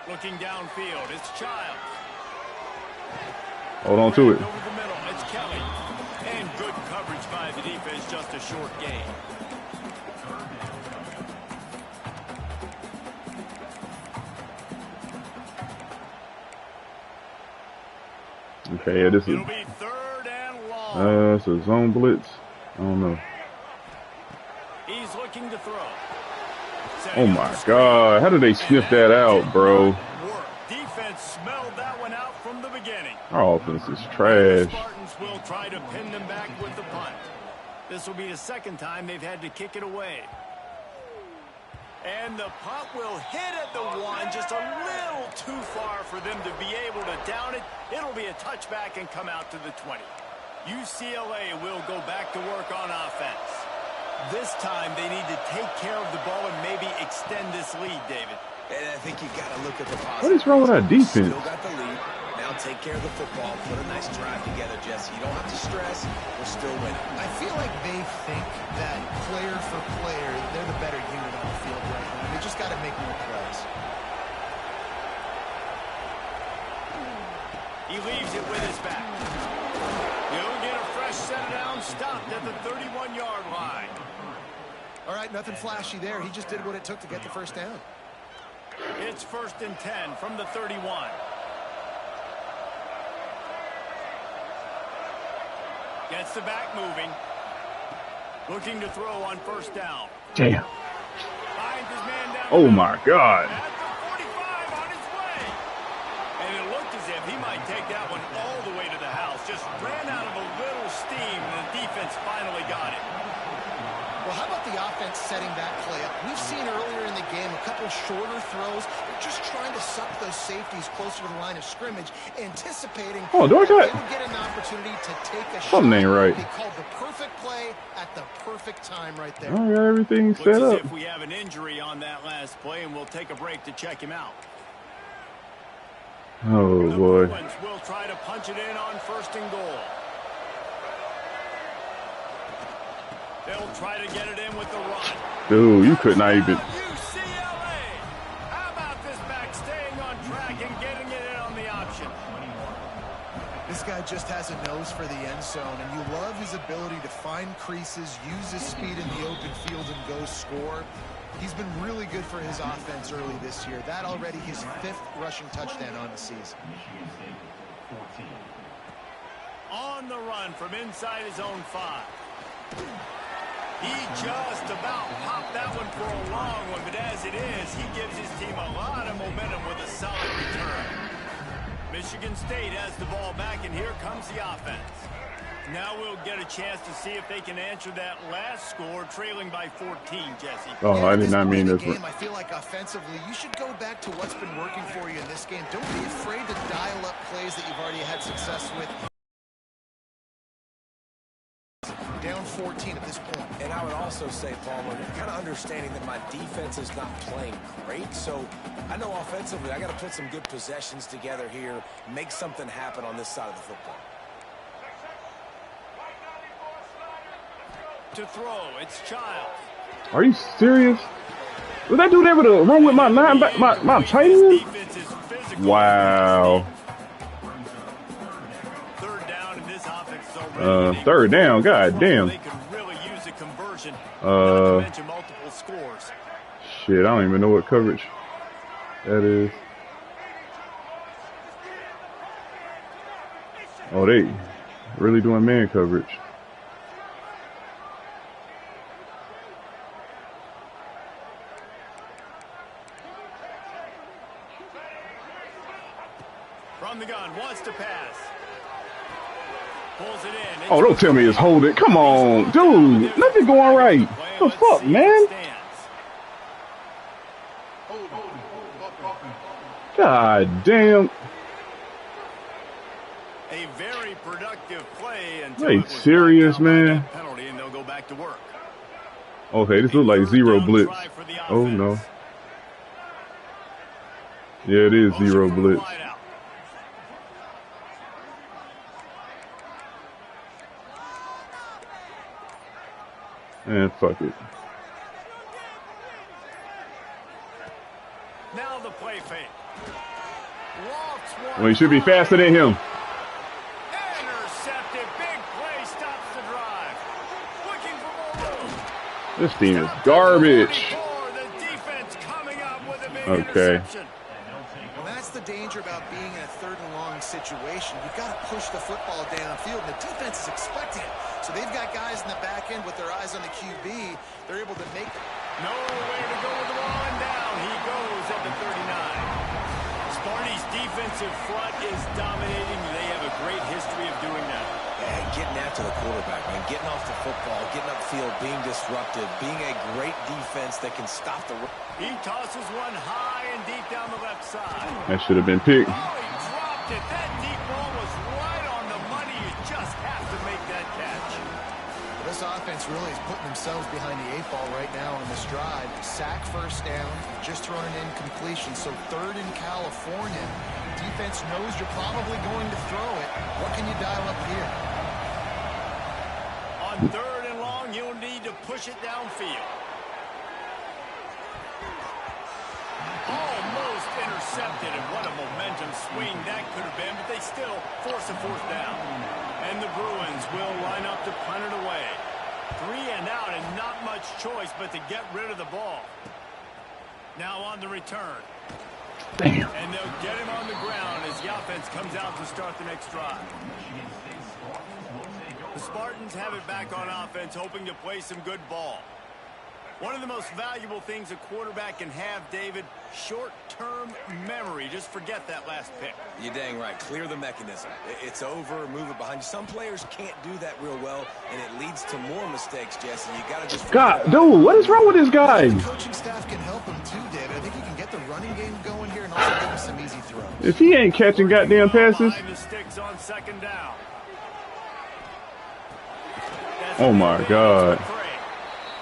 Looking downfield, it's Childs. Hold on to it. Over the middle, it's Kelly. And good coverage by the defense, just a short gain. Okay, yeah, this is It'll be 3rd and long. it's a zone blitz. I don't know. He's looking to throw. Oh my God, how did they sniff that out, bro? Work. Defense smelled that one out from the beginning. Our offense is The trash. Spartans will try to pin them back with the punt. This will be the 2nd time they've had to kick it away. And the punt will hit at the 1, just a little too far for them to be able to down it. It'll be a touchback and come out to the 20. UCLA will go back to work on offense. This time they need to take care of the ball and maybe extend this lead, David. And I think you've got to look at the positive. What is wrong with our defense? Still got the lead. Now take care of the football. Put a nice drive together, Jesse. You don't have to stress. We're still winning. I feel like they think that player for player, they're the better unit on the field right now. They just got to make more plays. He leaves it with his back. He'll get a fresh set down, stopped at the 31-yard line. All right, nothing flashy there. He just did what it took to get the first down. It's 1st and 10 from the 31. Gets the back moving. Looking to throw on 1st down. Damn. Finds his man down. Oh my God. At the 45 on his way. And it looked as if he might take that one all the way to the house. Just ran out of a little steam, and the defense finally got it. Well, how about the offense setting that play up? We've seen earlier in the game a couple shorter throws. They're just trying to suck those safeties closer to the line of scrimmage, anticipating Oh, do I that they got would get an opportunity to take a something shot. ain't right? They called the perfect play at the perfect time right there. I got everything Looks set as up. if we have an injury on that last play, and we'll take a break to check him out. Oh The boy. Bruins will try to punch it in on 1st and goal. They'll try to get it in with the run. Dude, you could not even. UCLA. How about this back staying on track and getting it in on the option? This guy just has a nose for the end zone, and you love his ability to find creases, use his speed in the open field, and go score. He's been really good for his offense early this year. That already his 5th rushing touchdown on the season. On the run from inside his own 5. He just about popped that one for a long one, but as it is, he gives his team a lot of momentum with a solid return. Michigan State has the ball back, and here comes the offense. Now we'll get a chance to see if they can answer that last score, trailing by 14, Jesse. Oh, I did not mean this. this. I feel like offensively, you should go back to what's been working for you in this game. Don't be afraid to dial up plays that you've already had success with. Down 14 at this point. And I would also say, Palmer, kind of understanding that my defense is not playing great. So I know offensively I got to put some good possessions together here, make something happen on this side of the football. To throw, it's Child. Are you serious? Was that dude able to run with my my tight end? Defense is physical. Wow. 3rd down, and this offense is already 3rd down. God damn. They could really use a conversion. Not to mention multiple scores. Shit, I don't even know what coverage that is. Oh, they really doing man coverage. From the gun, wants to pass. Pulls it in. Oh, don't tell me it's hold it. Come on, dude. Nothing going right. What the fuck, man? God damn. A very productive play until Hey, it was serious, knocked out by man? that penalty, and they'll go back to work. Okay, this looks like zero blitz. Oh no. Yeah, it is zero blitz. And fuck it. Now the play fake. Well, you should be faster than him. Intercepted. Big play stops the drive. Looking for more room. This team is garbage. The defense coming up with a big Okay. interception. Well, that's the danger about being in a 3rd and long situation. You've got to push the football downfield, and the defense is expecting it. So they've got guys in the back end with their eyes on the QB. They're able to make... No way to go with the ball, and down he goes at the 39. Sparty's defensive front is dominating. They have a great history of doing that. Yeah, getting after the quarterback, man. Getting off the football, getting upfield, being disruptive, being a great defense that can stop the... He tosses one high and deep down the left side. That should have been picked. Oh, he dropped it. That deep ball was right on the money. You just have to make that catch. This offense really is putting themselves behind the 8 ball right now on this drive. Sack, first down, just thrown an incompletion. So 3rd in California. Defense knows you're probably going to throw it. What can you dial up here? On 3rd and long, you'll need to push it downfield. Almost intercepted, and what a momentum swing that could have been, but they still force a 4th down. And the Bruins will line up to punt it away. 3 and out, and not much choice but to get rid of the ball. Now on the return. Damn. And they'll get him on the ground as the offense comes out to start the next drive. The Spartans have it back on offense, hoping to play some good ball. One of the most valuable things a quarterback can have, David, short-term memory. Just forget that last pick. You're dang right. Clear the mechanism. It's over, move it behind you. Some players can't do that real well, and it leads to more mistakes, Jesse. You got to just... God, dude, what is wrong with this guy? The coaching staff can help him too, David. I think he can get the running game going here and also give him some easy throws. If he ain't catching goddamn passes... Behind the sticks on 2nd down. Oh, my God.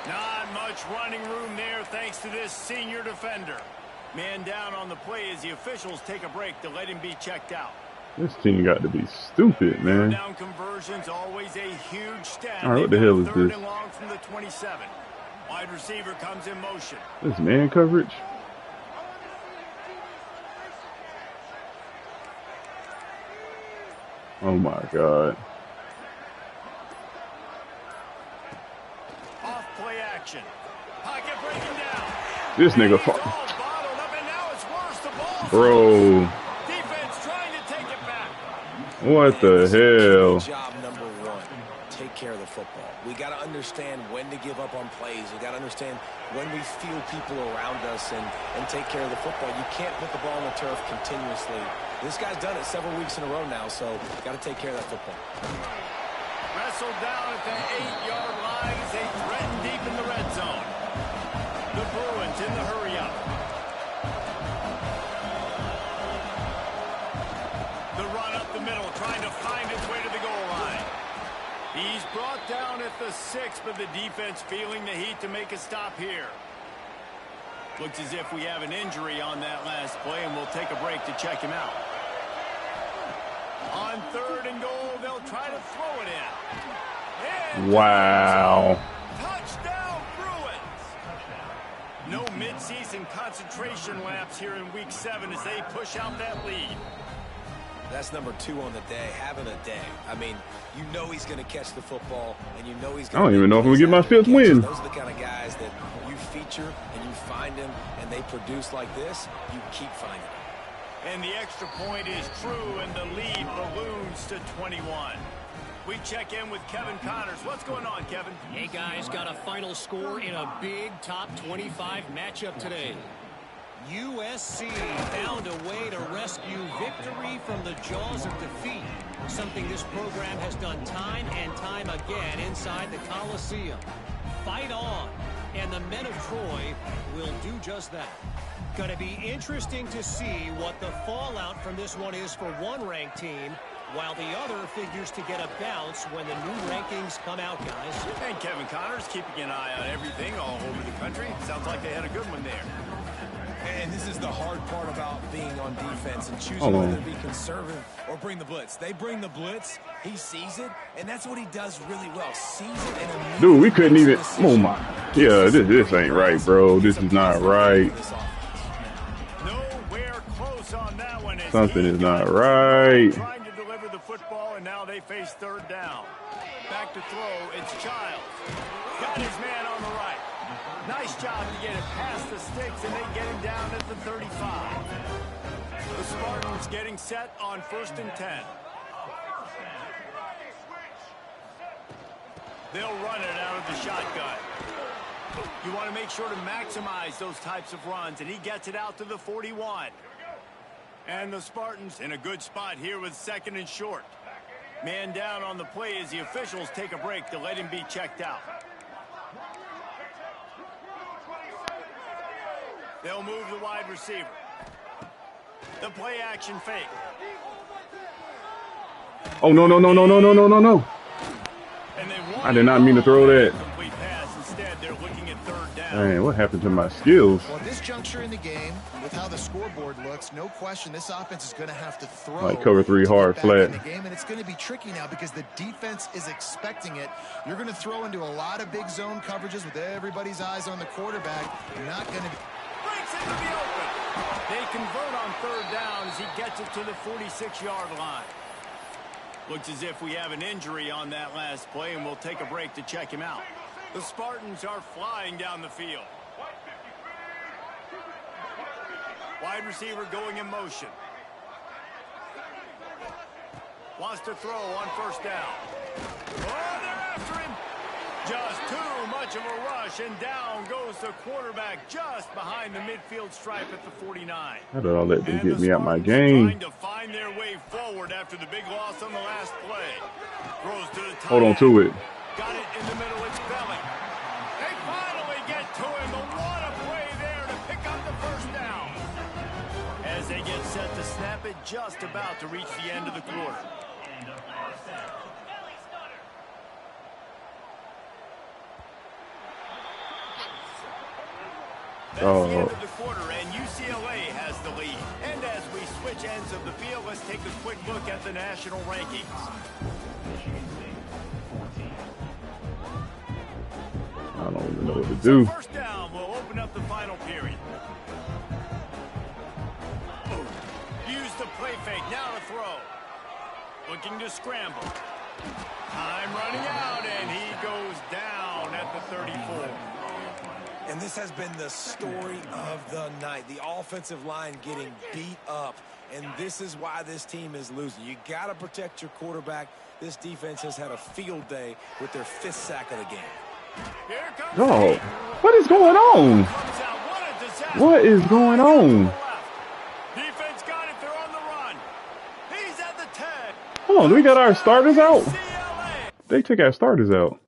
Not much running room there thanks to this senior defender. Man down on the play as the officials take a break to let him be checked out. This team got to be stupid, man. Down conversions, always a huge stat. All right, what the hell is 3rd this? and long from the 27. Wide receiver comes in motion. This man coverage. Oh, my God. Off play action. Pocket breaking down. This nigga... He's all bottled up, and now it's worse. The ball's Bro. defense trying to take it back. What the hell? Job number 1, take care of the football. We got to understand when to give up on plays. We got to understand when we feel people around us and take care of the football. You can't put the ball on the turf continuously. This guy's done it several weeks in a row now, so got to take care of that football. Wrestled down at the 8-yard line as they threaten deep in the red zone. The Bruins in the hurry-up. The run up the middle, trying to find its way to the goal line. He's brought down at the 6, but the defense feeling the heat to make a stop here. Looks as if we have an injury on that last play, and we'll take a break to check him out. On 3rd and goal, they'll try to throw it in. Wow. Touchdown, Bruins! No midseason concentration laps here in Week 7 as they push out that lead. That's number 2 on the day, having a day. I mean, you know he's going to catch the football, and you know he's going to... I don't even know if I'm going to get my 5th win. Those are the kind of guys that you feature and you find them, and they produce like this, you keep finding them. And the extra point is true, and the lead balloons to 21. We check in with Kevin Connors. What's going on, Kevin? Hey, guys, got a final score in a big top 25 matchup today. USC found a way to rescue victory from the jaws of defeat, something this program has done time and time again inside the Coliseum. Fight on, and the men of Troy will do just that. Going to be interesting to see what the fallout from this one is for one ranked team, while the other figures to get a bounce when the new rankings come out, guys. And Kevin Connors keeping an eye on everything all over the country. Sounds like they had a good one there. And this is the hard part about being on defense and choosing whether to be conservative or bring the blitz. They bring the blitz, he sees it, and that's what he does really well. Sees it and Dude, we couldn't even... Oh, my... Yeah, this ain't right, bro. This is not right. Nowhere close on that one. Something is not right. Trying to deliver the football, and now they face 3rd down. Back to throw, it's Childs. Got his man on the right. Nice job to get it past the sticks, and they get him down at the 35. The getting set on 1st and 10. They'll run it out of the shotgun. You want to make sure to maximize those types of runs, and he gets it out to the 41. And the Spartans in a good spot here with 2nd and short. Man down on the play as the officials take a break to let him be checked out. They'll move the wide receiver. The play action fake. Oh, no, no, no, no, no, no, no, no, no. I did not mean to throw that. Instead, they're looking at 3rd down. Man, what happened to my skills? Well, this juncture in the game, with how the scoreboard looks, no question this offense is going to have to throw. Like cover 3 hard, flat. In the game, and it's going to be tricky now because the defense is expecting it. You're going to throw into a lot of big zone coverages with everybody's eyes on the quarterback. You're not going to be... Breaks into the open. They convert on 3rd down as he gets it to the 46-yard line. Looks as if we have an injury on that last play, and we'll take a break to check him out. The Spartans are flying down the field. Wide receiver going in motion. Wants to throw on 1st down. Oh, they're after him. Just too much of a rush, and down goes the quarterback just behind the midfield stripe at the 49. How did all that get me out my game? Trying to find their way forward after the big loss on the last play. Throws to the Hold on to it. Got it in the middle, it's Belly. They finally get to him, but what a play there to pick up the 1st down. As they get set to snap it, just about to reach the end of the quarter. That's the end of the quarter, and UCLA has the lead. And as we switch ends of the field, let's take a quick look at the national rankings. I don't even know what to do. So 1st down will open up the final period. Use the play fake, now to throw. Looking to scramble. Time running out, and he goes down at the 34. And this has been the story of the night. The offensive line getting beat up. And this is why this team is losing. You got to protect your quarterback. This defense has had a field day with their 5th sack of the game. Here comes Oh, what is going on? What is going on? Defense got it. They're on the run. He's at the 10. Hold on, we got our starters out? They took our starters out.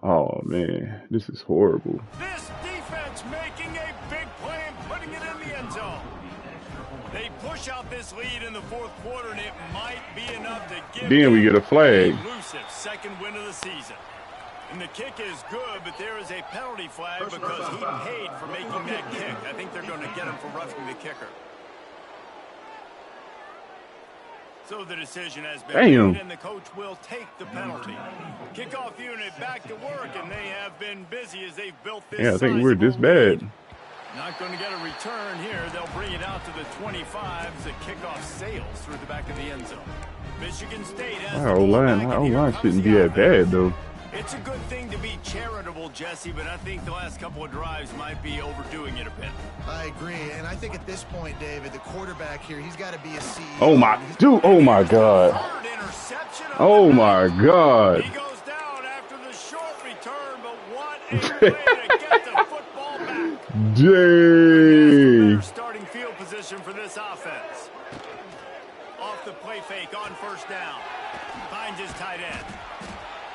Oh, man, this is horrible. This defense making a big play and putting it in the end zone. They push out this lead in the 4th quarter, and it might be enough to give Then we get a flag. Elusive 2nd win of the season. And the kick is good, but there is a penalty flag because he paid for making that kick. I think they're going to get him for roughing the kicker. So the decision has been made, and the coach will take the penalty. Kickoff unit back to work, and they have been busy as they've built this. Yeah, I think we're this bad. Not going to get a return here. They'll bring it out to the 25 as the kickoff sails through the back of the end zone. Michigan State has Our O-line shouldn't be that bad, though. It's a good thing to be charitable, Jesse, but I think the last couple of drives might be overdoing it a bit. I agree, and I think at this point, David, the quarterback here, he's got to be a CEO. Oh, my, dude, oh, my God. Oh, my God. He goes down after the short return, but what a way to get the football back. Dang. Starting field position for this offense. Off the play fake on 1st down. Finds his tight end.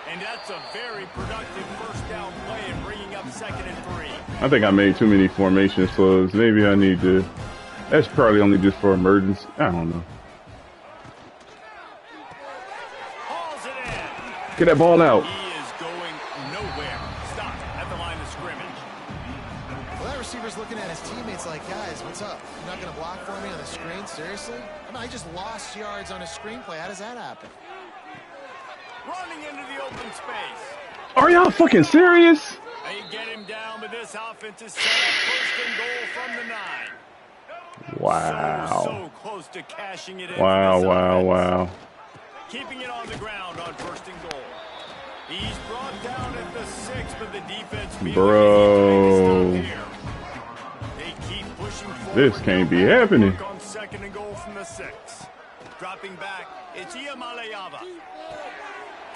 And that's a very productive 1st down play and bringing up 2nd and 3. I think I made too many formation slugs. Maybe I need to. That's probably only just for emergency. I don't know. Hauls it in. Get that ball out. He is going nowhere. Stop at the line of scrimmage. Well, that receiver's looking at his teammates like, guys, what's up? You're not going to block for me on the screen? Seriously? I mean, I just lost yards on a screenplay. How does that happen? Running into the open space. Are y'all fucking serious? They get him down, but this offense is set up 1st and goal from the 9. Wow. So close to cashing it in. Wow. Keeping it on the ground on 1st and goal. He's brought down at the 6, but the defense feels Bro. they keep pushing forward. This can't be happening. On 2nd and goal from the 6. Dropping back, it's Iamaleava.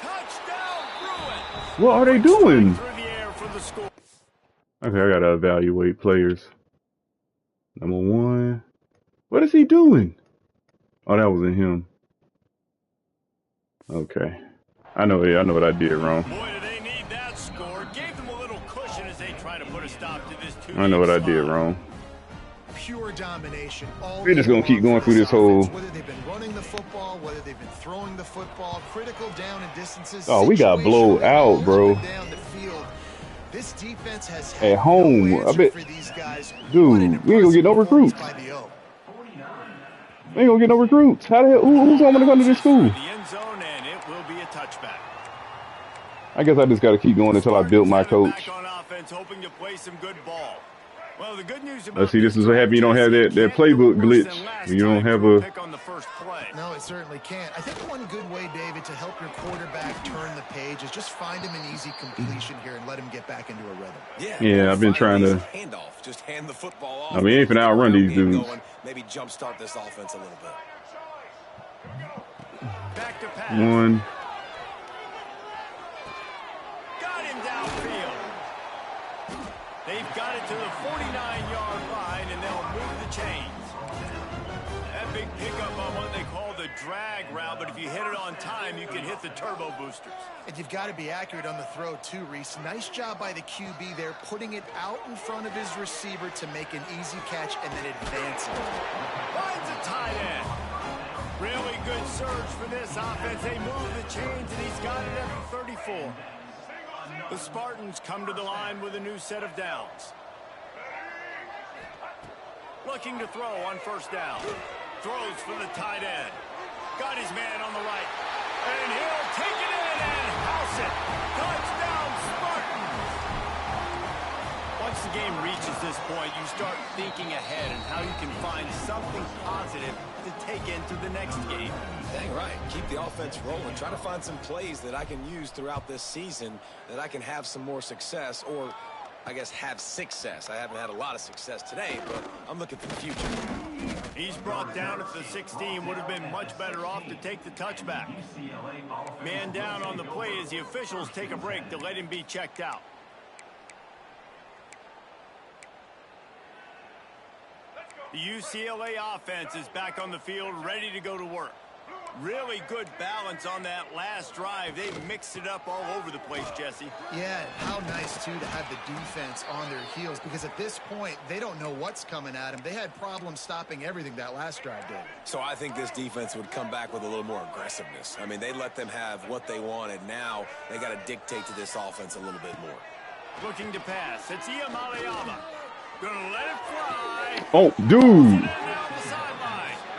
Touchdown, Bruins. What are they doing? Through the air for the score. Okay, I gotta evaluate players. Number 1. What is he doing? Oh, that wasn't him. Okay. I know what I did wrong. Boy, do they need that score. Gave them a little cushion as they try to put a stop to this 2. I know what I did wrong. Pure domination. We're just gonna keep going through this whole. Whether they've been running the football, whether they've been throwing the football, critical down and distances. Oh, we got blowed out, bro. Down the field. This defense has At home, I bet. for these guys. Dude, we ain't gonna get no recruits. We ain't gonna get no recruits. How the hell? Who's going to come to this school? The end zone, and it will be a touchback. I guess I just got to keep going until I build my coach. Back on offense, hoping to play some good ball. Well, the good news about Let's see, this is what happens. You don't have that playbook glitch. You don't have a. pick on the first play. No, it certainly can't. I think one good way, David, to help your quarterback turn the page is just find him an easy completion here and let him get back into a rhythm. Yeah, I've been trying to. Handoff. Just hand the football off. I mean, ain't finna outrun these dudes. Maybe jumpstart this offense a little bit. Back to pass. 1. Got him downfield. They've got it to the 49-yard line, and they'll move the chains. That big pickup on what they call the drag route, but if you hit it on time, you can hit the turbo boosters. And you've got to be accurate on the throw, too, Reese. Nice job by the QB there, putting it out in front of his receiver to make an easy catch and then advancing. Finds a tight end. Really good surge for this offense. They move the chains, and he's got it at the 34. The Spartans come to the line with a new set of downs. Looking to throw on first down. Throws for the tight end. Got his man on the right. And he'll take it in and house it. Touchdown, Spartans. Once the game reaches this point, you start thinking ahead and how you can find something positive to take into the next game. Dang right. Keep the offense rolling. Try to find some plays that I can use throughout this season that I can have some more success, or I guess have success. I haven't had a lot of success today, but I'm looking for the future. He's brought down at the 16. Would have been much better off to take the touchback. Man down on the play as the officials take a break to let him be checked out. The UCLA offense is back on the field, ready to go to work. Really good balance on that last drive. They mixed it up all over the place, Jesse. Yeah, how nice, too, to have the defense on their heels, because at this point, they don't know what's coming at them. They had problems stopping everything that last drive did. So I think this defense would come back with a little more aggressiveness. I mean, they let them have what they wanted. Now they got to dictate to this offense a little bit more. Looking to pass. It's Iamaleava. Gonna let it fly. Oh, dude.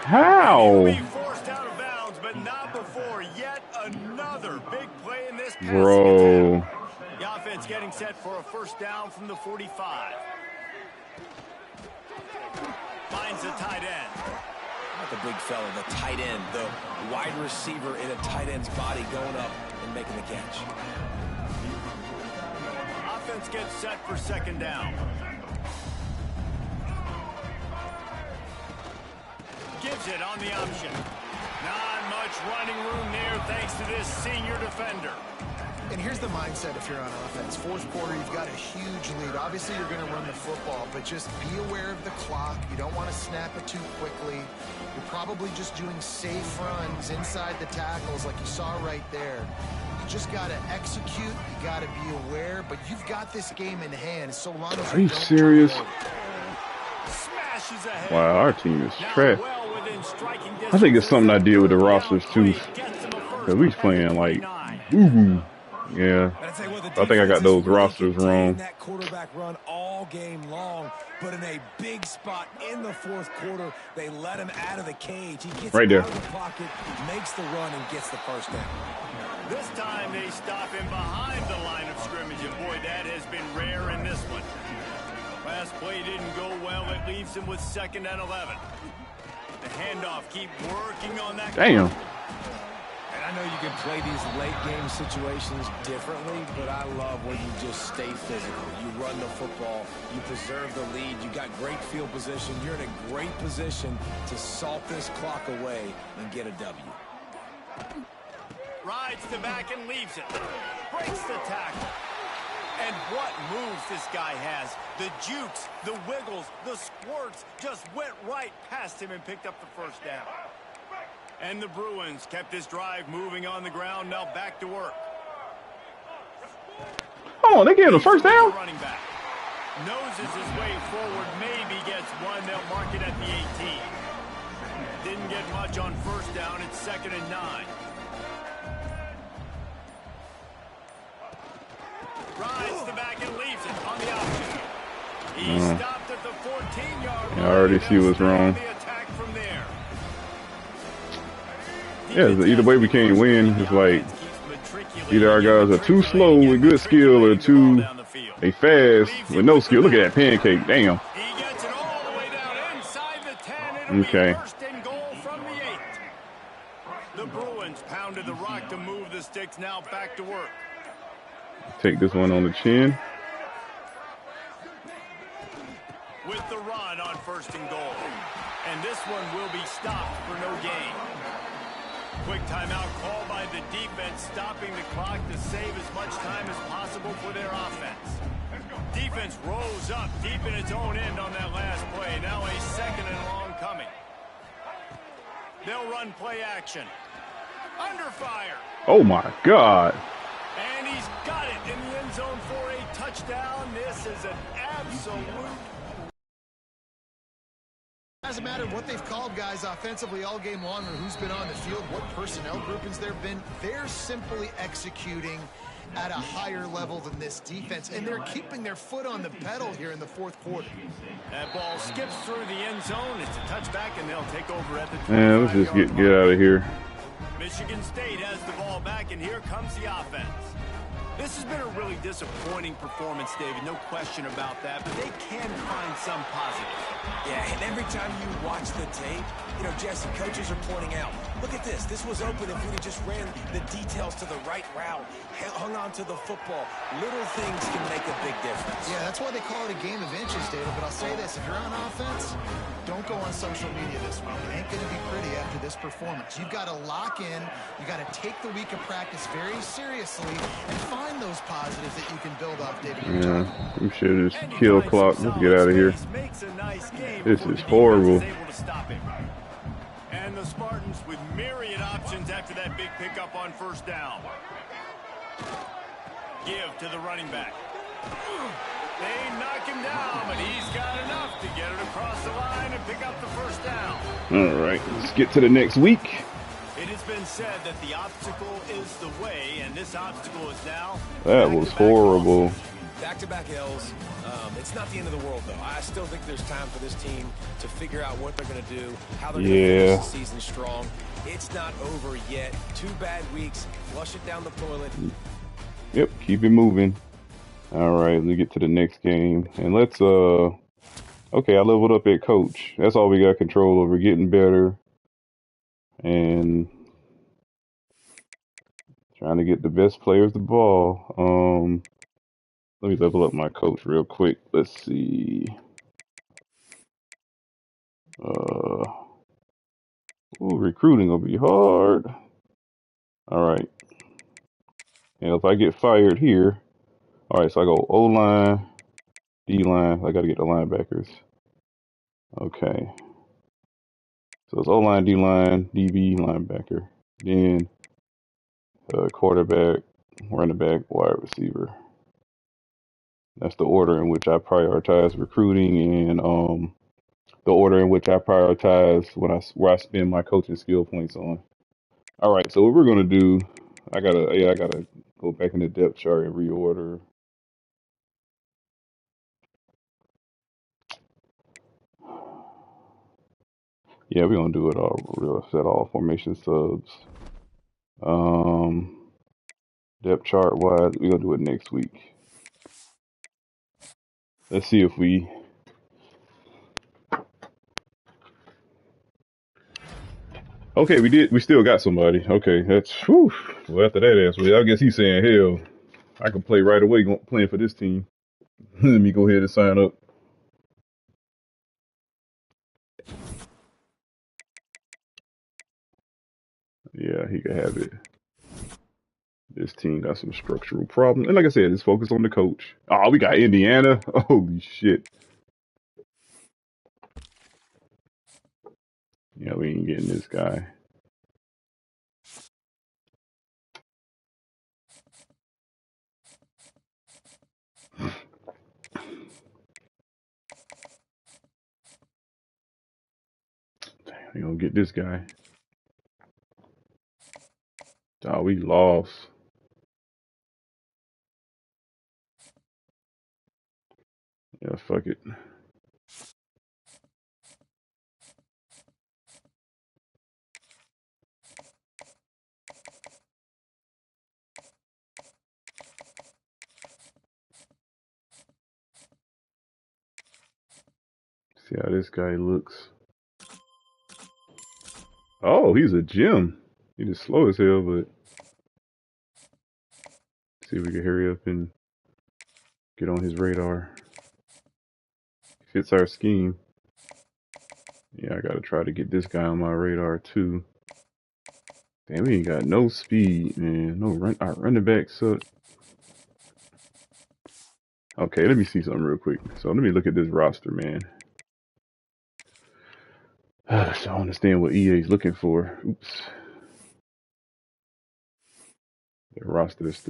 How? Forced out of bounds, but not before yet another big play in this passing Bro. attack. The offense getting set for a first down from the 45. Finds the tight end. Not the big fella, the tight end, the wide receiver in a tight end's body going up and making the catch. Offense gets set for second down. Gives it on the option. Not much running room there thanks to this senior defender. And here's the mindset if you're on offense. Fourth quarter, you've got a huge lead. Obviously, you're going to run the football, but just be aware of the clock. You don't want to snap it too quickly. You're probably just doing safe runs inside the tackles like you saw right there. You just got to execute. You got to be aware, but you've got this game in hand. So long as Are you serious? Smashes ahead. Wow, our team is trash. Well within striking I think it's something I did with the rosters too. Cause we playing like boo-boo. Yeah. I think I got those rosters wrong. That quarterback run all game long, but in a big spot in the fourth quarter, they let him out of the cage. He gets Right there. out of the pocket, makes the run, and gets the first down. This time they stop him behind the line of scrimmage, and boy, that has been rare in this one. Last play didn't go well. It leaves him with 2nd and 11. The handoff, keep working on that. Damn. And I I know you can play these late game situations differently, but I love when you just stay physical. You run the football, you preserve the lead, you got great field position. You're in a great position to salt this clock away and get a W. Rides the back and leaves it. Breaks the tackle. And what moves this guy has. The jukes, the wiggles, the squirts just went right past him and picked up the first down. And the Bruins kept this drive moving on the ground. Now back to work. Oh, they gave him the first down? Running back. Noses his way forward. Maybe gets one. They'll mark it at the 18. Didn't get much on first down. It's 2nd and 9. Rides the back and leaves it on the option. He stopped at the 14-yard line. I already see what's wrong. The attack from there. Yeah, either way we can't win. It's like either our guys are too slow with good skill or they fast with no skill. Look at that pancake. Damn. He gets it all the way down inside the 10. It'll Okay. be 1st and goal from the 8. The Bruins pounded the rock to move the sticks. Now back to work. Take this one on the chin. With the run on 1st and goal. And this one will be stopped for no gain. Quick timeout call by the defense, stopping the clock to save as much time as possible for their offense. Defense rose up deep in its own end on that last play. Now a 2nd and long coming. They'll run play action. Under fire. Oh my God. And he's got it in the end zone for a touchdown. This is an absolute... Doesn't matter what they've called guys offensively all game long or who's been on the field, what personnel groupings there have been. They're simply executing at a higher level than this defense, and they're keeping their foot on the pedal here in the 4th quarter. That ball skips through the end zone. It's a touchback, and they'll take over at the 25-yard Yeah, let's just get out of here. Michigan State has the ball back, and here comes the offense. This has been a really disappointing performance, David. No question about that, but they can find some positive. Yeah, and every time you watch the tape, you know, Jesse, coaches are pointing out, look at this. This was open if we just ran the details to the right route, hung on to the football. Little things can make a big difference. Yeah, that's why they call it a game of inches, David. But I'll say this, if you're on offense, don't go on social media this week. It ain't going to be pretty after this performance. You've got to lock in. You've got to take the week of practice very seriously and find those positives that you can build off, David. Yeah, we should just kill clock. Let's get out of here. This is horrible. And the Spartans with myriad options after that big pickup on 1st down. Give to the running back. They knock him down, but he's got enough to get it across the line and pick up the 1st down. All right, let's get to the next week. It has been said that the obstacle is the way, and this obstacle is now... That was horrible. Back-to-back L's. It's not the end of the world, though. I still think there's time for this team to figure out what they're going to do, how they're going to finish the season strong. It's not over yet. 2 bad weeks. Flush it down the toilet. Yep, keep it moving. All right, let's get to the next game. And let's, okay, I leveled up at coach. That's all we got control over, getting better. And trying to get the best players the ball. Let me level up my coach real quick. Let's see. Recruiting will be hard. All right. And if I get fired here, all right, so I go O-line, D-line. I got to get the linebackers. Okay. So it's O-line, D-line, DB, linebacker. Then quarterback, running back, wide receiver. That's the order in which I prioritize recruiting and the order in which I prioritize where I spend my coaching skill points on. All right, so what we're gonna do, I gotta go back in the depth chart and reorder. Yeah, we're gonna do it all. We'll set all formation subs. Depth chart wise, we're gonna do it next week. Let's see if we. Okay, we still got somebody. Okay, that's whew. Well, after that ass, well, I guess he's saying, hell, I can play right away playing for this team. Let me go ahead and sign up. Yeah, he can have it. This team got some structural problems. And like I said, it's focused on the coach. Oh, we got Indiana. Holy shit. Yeah, we ain't getting this guy. We gonna get this guy. Oh, we lost. Yeah, fuck it. See how this guy looks. Oh, he's a gem. He just slow as hell, but see if we can hurry up and get on his radar. Fits our scheme. Yeah, I gotta try to get this guy on my radar too. Damn, we ain't got no speed, man. No run. Our running back suck. Okay, let me see something real quick. So let me look at this roster, man. So I don't understand what EA's looking for. Oops. The roster is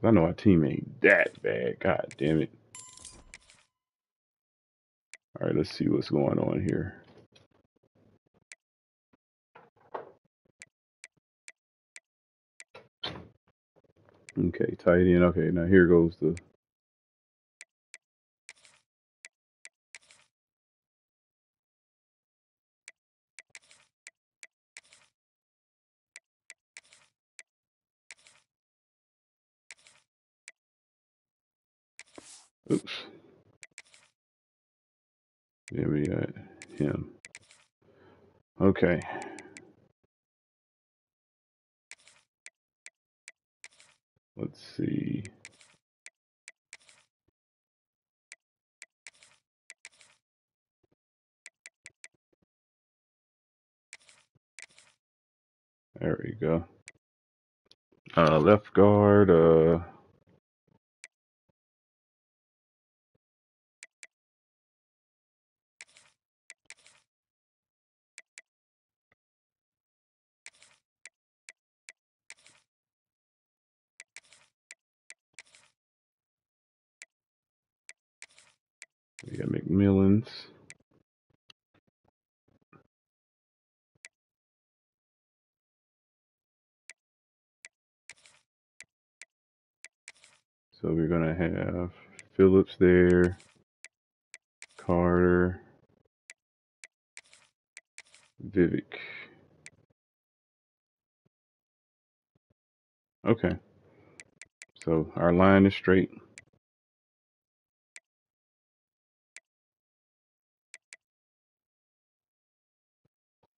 I know our team ain't that bad. God damn it. All right, let's see what's going on here. Okay, tight end. Okay, now here goes the. Oops. Yeah, we got him. Okay. Let's see. There we go. Left guard. We got McMillans. So we're gonna have Phillips there, Carter, Vivek. Okay. So our line is straight.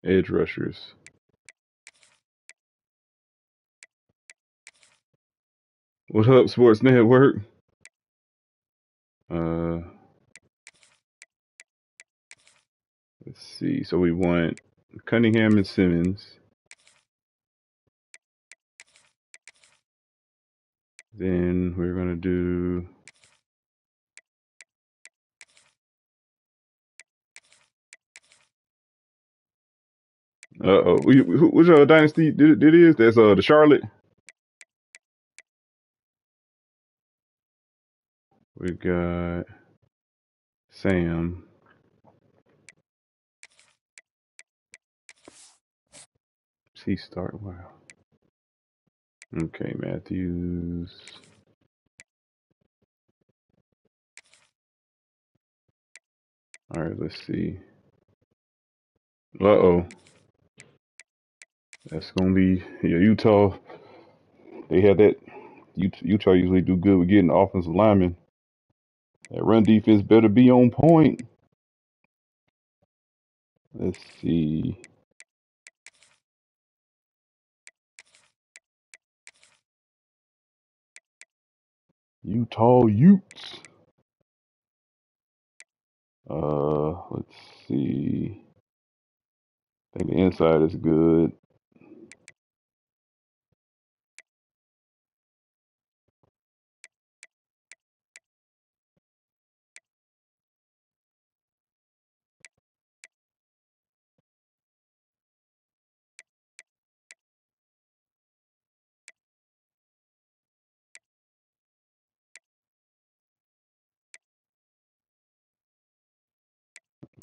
Edge rushers. What up, Sports Network? Uh, let's see. So we want Cunningham and Simmons. Then we're gonna do. Oh, which dynasty did it is? That's the Charlotte. We got Sam. He start. Wow. Okay, Matthews. All right, let's see. Uh-oh. That's gonna be Utah. They had that. Utah usually do good with getting offensive linemen. That run defense better be on point. Let's see. Utah Utes. Let's see. I think the inside is good.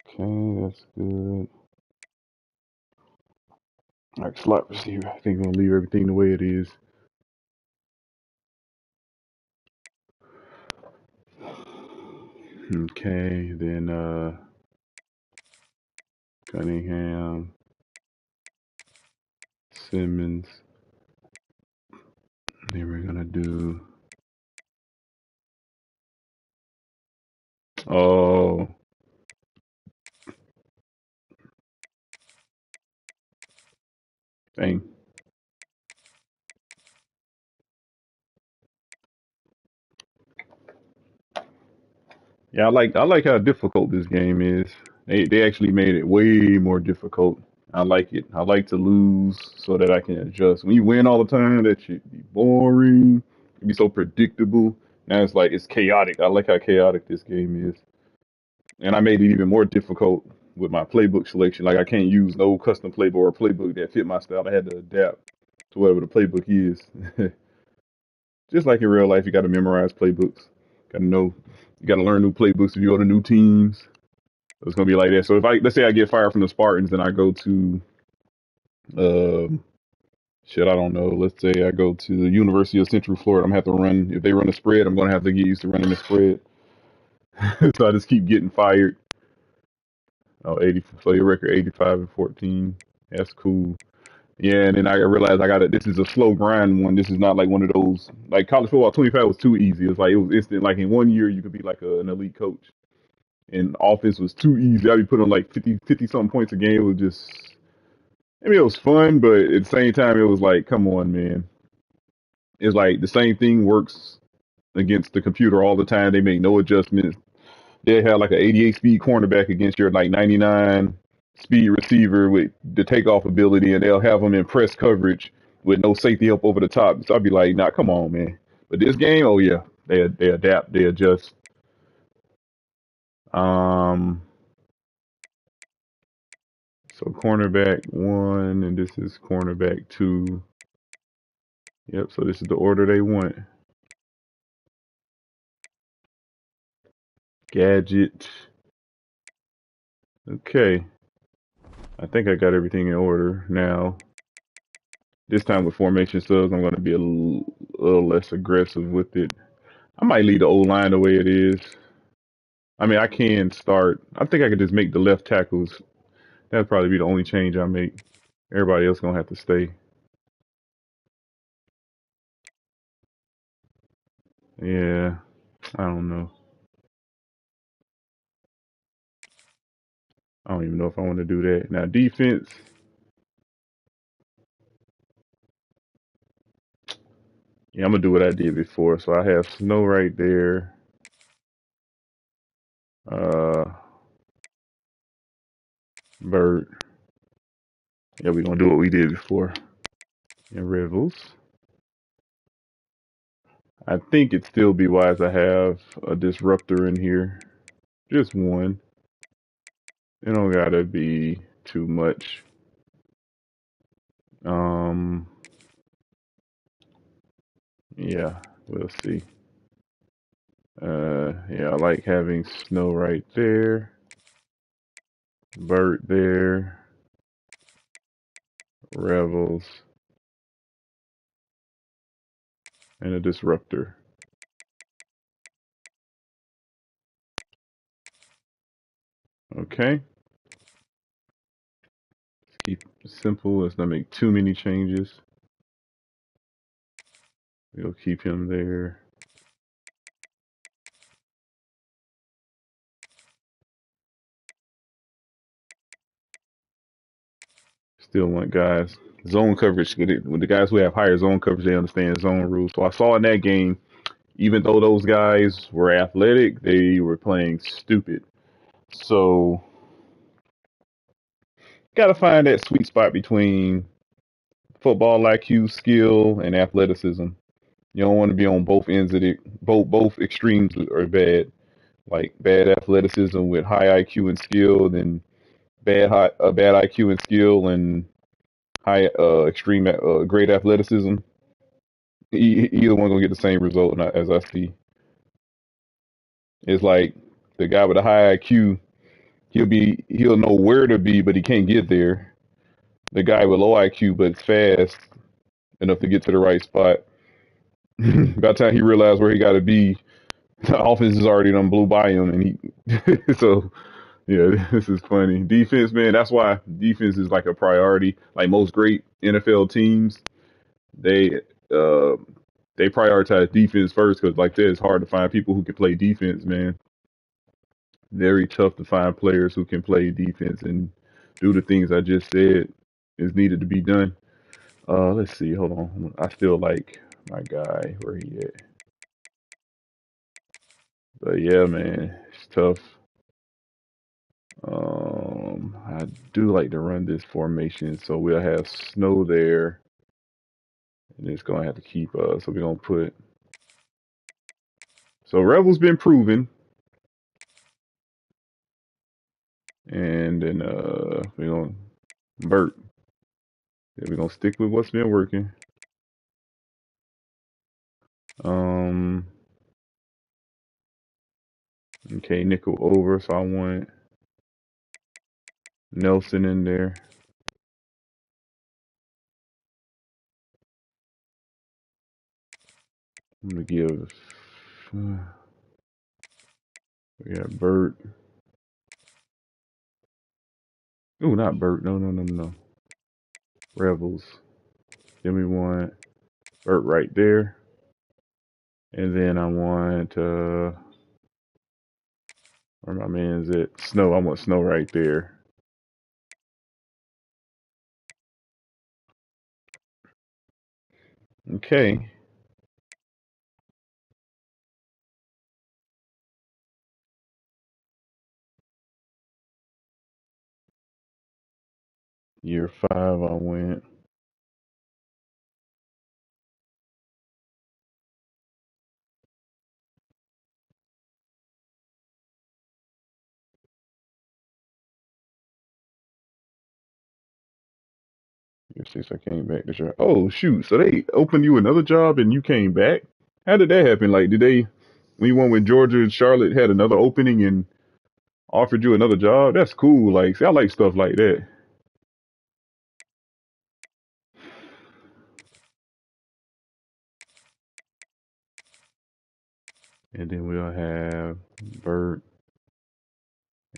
Okay, that's good. All right, slot receiver. I think I'm gonna leave everything the way it is. Okay, then Cunningham, Simmons. Then we're gonna do. Oh, dang. Yeah, I like how difficult this game is. They actually made it way more difficult. I like it. I like to lose so that I can adjust. When you win all the time, that should be boring. It'd be so predictable. Now it's like it's chaotic. I like how chaotic this game is. And I made it even more difficult with my playbook selection. Like I can't use no custom playbook or playbook that fit my style. I had to adapt to whatever the playbook is. Just like in real life, you got to memorize playbooks. Got to know. You got to learn new playbooks if you go to new teams. It's gonna be like that. So if let's say I get fired from the Spartans, and I go to uh, shit, I don't know. Let's say I go to the University of Central Florida. I'm gonna have to run. If they run a spread, I'm gonna have to get used to running the spread. So I just keep getting fired. Oh, 80. So your record 85-14. That's cool. Yeah, and then I realized I got it. This is a slow grind one. This is not like one of those like college football 25 was too easy. It's like it was instant. Like in 1 year you could be like an elite coach. And offense was too easy. I'd be putting on like 50 something points a game. It was just I mean it was fun, but at the same time it was like, come on, man. It's like the same thing works against the computer all the time. They make no adjustments. They have like an 88 speed cornerback against your like 99 speed receiver with the takeoff ability, and they'll have them in press coverage with no safety help over the top. So I'd be like, nah, come on, man. But this game, oh yeah, they adapt, they adjust. Um, so cornerback one, and this is cornerback two. Yep. So this is the order they want. Gadget. Okay. I think I got everything in order now. This time with formation subs, I'm going to be a little less aggressive with it. I might leave the O line the way it is. I mean, I can start. I think I could just make the left tackles. That'd probably be the only change I make. Everybody else gonna have to stay. Yeah, I don't know. I don't even know if I want to do that. Now defense. Yeah, I'm gonna do what I did before. So I have Snow right there. Uh, Bird. Yeah, we're gonna do what we did before. And Rivals. I think it'd still be wise to have a disruptor in here. Just one. It don't gotta be too much. Um, yeah, we'll see. Yeah, I like having Snow right there, Bert there, Revels, and a disruptor. Okay. Let's keep it simple. Let's not make too many changes. We'll keep him there. Still want guys. Zone coverage. With the guys who have higher zone coverage, they understand zone rules. So I saw in that game, Even though those guys were athletic, they were playing stupid. So, got to find that sweet spot between football IQ, skill, and athleticism. You don't want to be on both ends of it. Both extremes are bad. Like bad athleticism with high IQ and skill, then bad IQ and skill and high extreme great athleticism. Either one gonna get the same result, as I see. It's like the guy with a high IQ, he'll know where to be, but he can't get there. The guy with low IQ but fast enough to get to the right spot. By the time he realized where he got to be, the offense is already done blew by him, and he so yeah, this is funny. Defense, man, that's why defense is like a priority. Like most great NFL teams, they uh they prioritize defense first because like that, it's hard to find people who can play defense, man. Very tough to find players who can play defense and do the things I just said is needed to be done. Let's see. Hold on. I still like my guy. Where he at? But yeah, man, it's tough. I do like to run this formation, so we'll have Snow there, and it's gonna have to keep. So we're gonna put. So Rebel's been proven, and then we're gonna Bert. Yeah, we're gonna stick with what's been working. Okay, nickel over, so I want Nelson in there. I'm gonna give. We got Bert. Ooh, not Bert. No. Rebels. Then we want Bert right there. And then I want where my man's at? Snow. I want Snow right there. Okay. Year 5 I went. Year 6 I came back to Charlotte. Oh shoot. So they opened you another job and you came back? How did that happen? Like did they when you went with Georgia and Charlotte had another opening and offered you another job? That's cool. Like see I like stuff like that. And then we'll have Bert.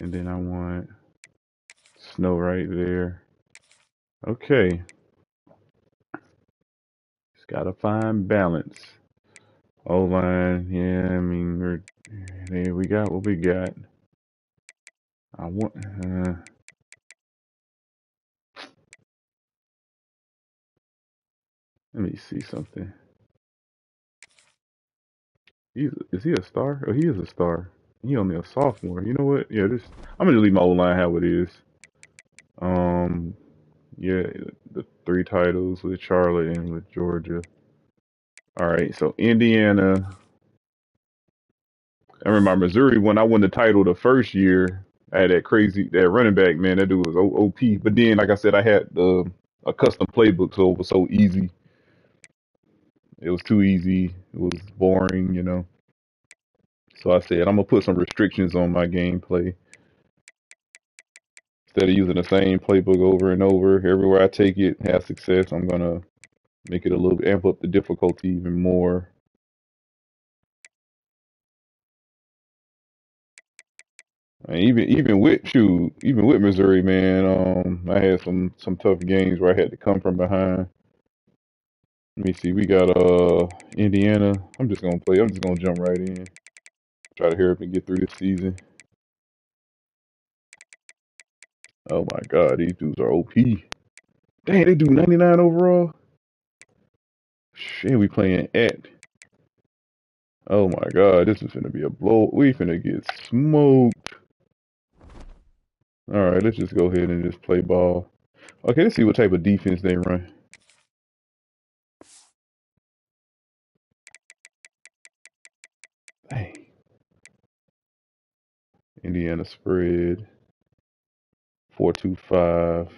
And then I want Snow right there. Okay. Just gotta find balance. O line, yeah, I mean we got what we got. I want let me see something. Is he a star? Oh, he is a star. He only a sophomore. You know what? Yeah, I'm gonna leave my O line how it is. Yeah, the 3 titles with Charlotte and with Georgia. All right, so Indiana. I remember Missouri when I won the title the first year. I had that running back man. That dude was OP. But then, like I said, I had a custom playbook, so it was so easy. It was too easy. It was boring, you know. So I said I'm gonna put some restrictions on my gameplay. Instead of using the same playbook over and over, everywhere I take it, have success, I'm gonna make it a little amp up the difficulty even more. And even with Missouri, man, I had some tough games where I had to come from behind. Let me see, we got Indiana. I'm just gonna jump right in. Try to hurry up and get through this season. Oh my god, these dudes are OP. Dang, they do 99 overall. Shit, we playing at Oh my God, this is gonna be a blow. We finna get smoked. All right, let's just go ahead and just play ball. Okay, let's see what type of defense they run. Dang. Indiana spread 4-2-5.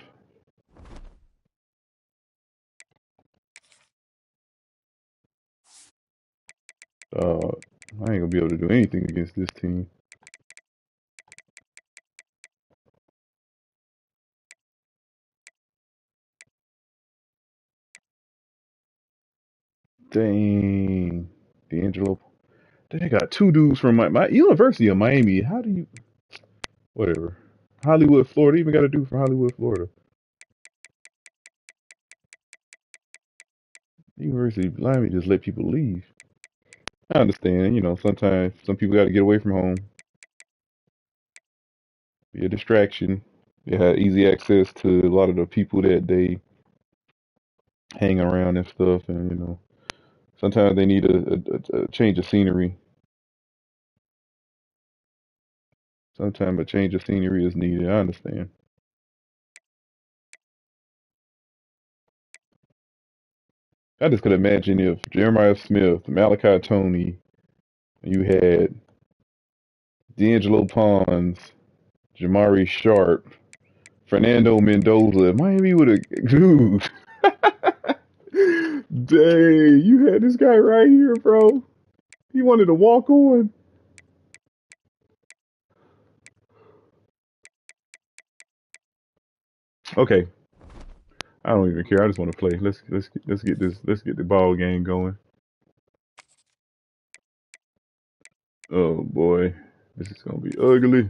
I ain't gonna be able to do anything against this team. Dang. D'Angelo. They got two dudes from my University of Miami. How do you... Whatever. Hollywood, Florida. Even got a dude from Hollywood, Florida. University of Miami just let people leave. I understand, you know, sometimes some people got to get away from home. Be a distraction. They have easy access to a lot of the people that they hang around and stuff, and you know, sometimes they need a change of scenery. Sometimes a change of scenery is needed. I understand. I just could imagine if Jeremiah Smith, Malachi Tony, you had D'Angelo Pons, Jamari Sharp, Fernando Mendoza. Miami would have, dude. Dang, you had this guy right here, bro. He wanted to walk on. Okay, I don't even care. I just want to play. Let's get this. Let's get the ball game going. Oh boy, this is gonna be ugly.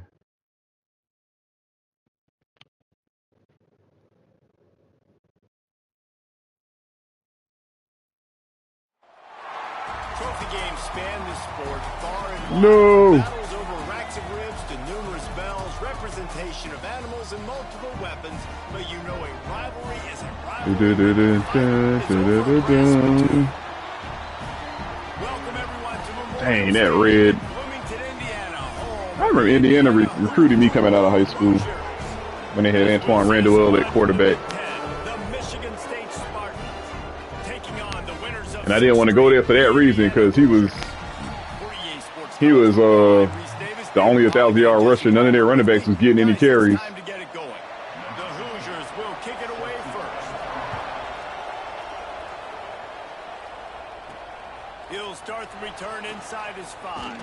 Trophy games span the sport far and wide. No. Battles over racks of ribs to numerous bells, representation of animals and multiple weapons. But you know a rivalry is a rivalry. Welcome everyone to Memorial Dang, that Stadium, red. Bloomington, Indiana, home I remember Indiana recruited me coming out of high school when they had Antoine Randall at quarterback. The Michigan State Spartans taking on the winners of And I didn't want to go there for that reason because he was the only 1,000-yard rusher. None of their running backs was getting any carries. Time to get it going. The Hoosiers will kick it away first. He'll start the return inside his 5.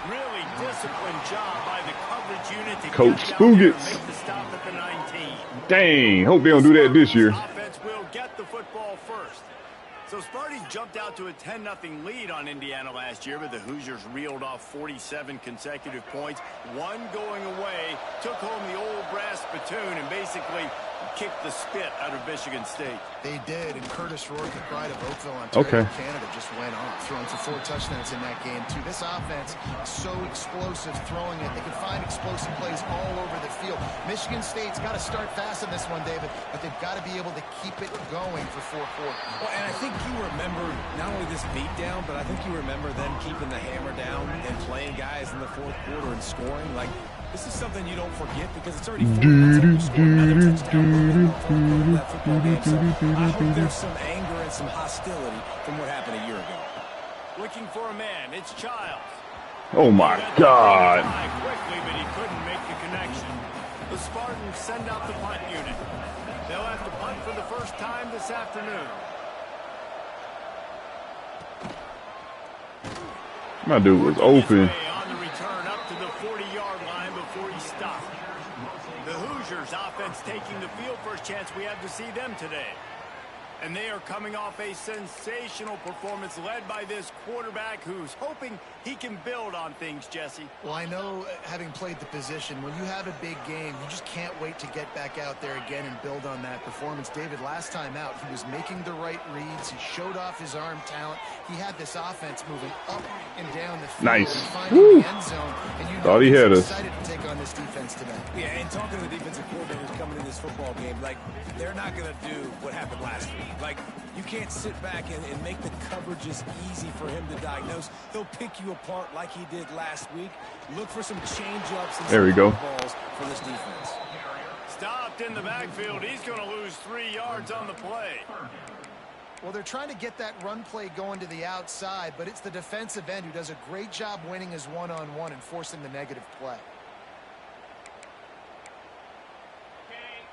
Really disciplined job by the coverage unit to Coach get down there and Spugits. make the stop at the 19. Dang, hope they don't do that this year. Offense will get the football first. So Sparty's jumped out to a 10-0 lead on Indiana last year, but the Hoosiers reeled off 47 consecutive points. One going away, took home the old brass spittoon and basically kicked the spit out of Michigan State. They did, and Curtis Rourke, the pride of Oakville, Ontario, Okay. Canada, just went off, throwing for 4 touchdowns in that game, too. This offense is so explosive throwing it. They can find explosive plays all over the field. Michigan State's got to start fast in this one, David, but they've got to be able to keep it going for 4 quarters. Well, and I think you remember not only this beatdown, but I think you remember them keeping the hammer down and playing guys in the 4th quarter and scoring. Like, this is something you don't forget because it's already 4 minutes and you scored another touchdown in the 4th quarter of that football game. So I hope there's some anger and some hostility from what happened a year ago. Looking for a man, it's Childs. Oh my God. Quickly, but he couldn't make the connection. The Spartans send out the punt unit. They'll have to punt for the first time this afternoon. My dude was open. On the return up to the 40-yard line before he stopped. The Hoosiers offense taking the field. First chance we have to see them today. And they are coming off a sensational performance led by this quarterback who's hoping he can build on things, Jesse. Well, I know, having played the position, when you have a big game, you just can't wait to get back out there again and build on that performance. David, last time out, he was making the right reads. He showed off his arm talent. He had this offense moving up and down the field. Nice. And finding Woo. the end zone. And you know Thought he had he's us. excited to take on this defense today. Yeah, and talking to the defensive coordinators coming in this football game, like, they're not going to do what happened last week. Like, you can't sit back and make the coverages easy for him to diagnose. He'll pick you apart like he did last week. Look for some change-ups and there we go. balls for this defense. Stopped in the backfield. He's going to lose 3 yards on the play. Well, they're trying to get that run play going to the outside, but it's the defensive end who does a great job winning his one-on-one and forcing the negative play.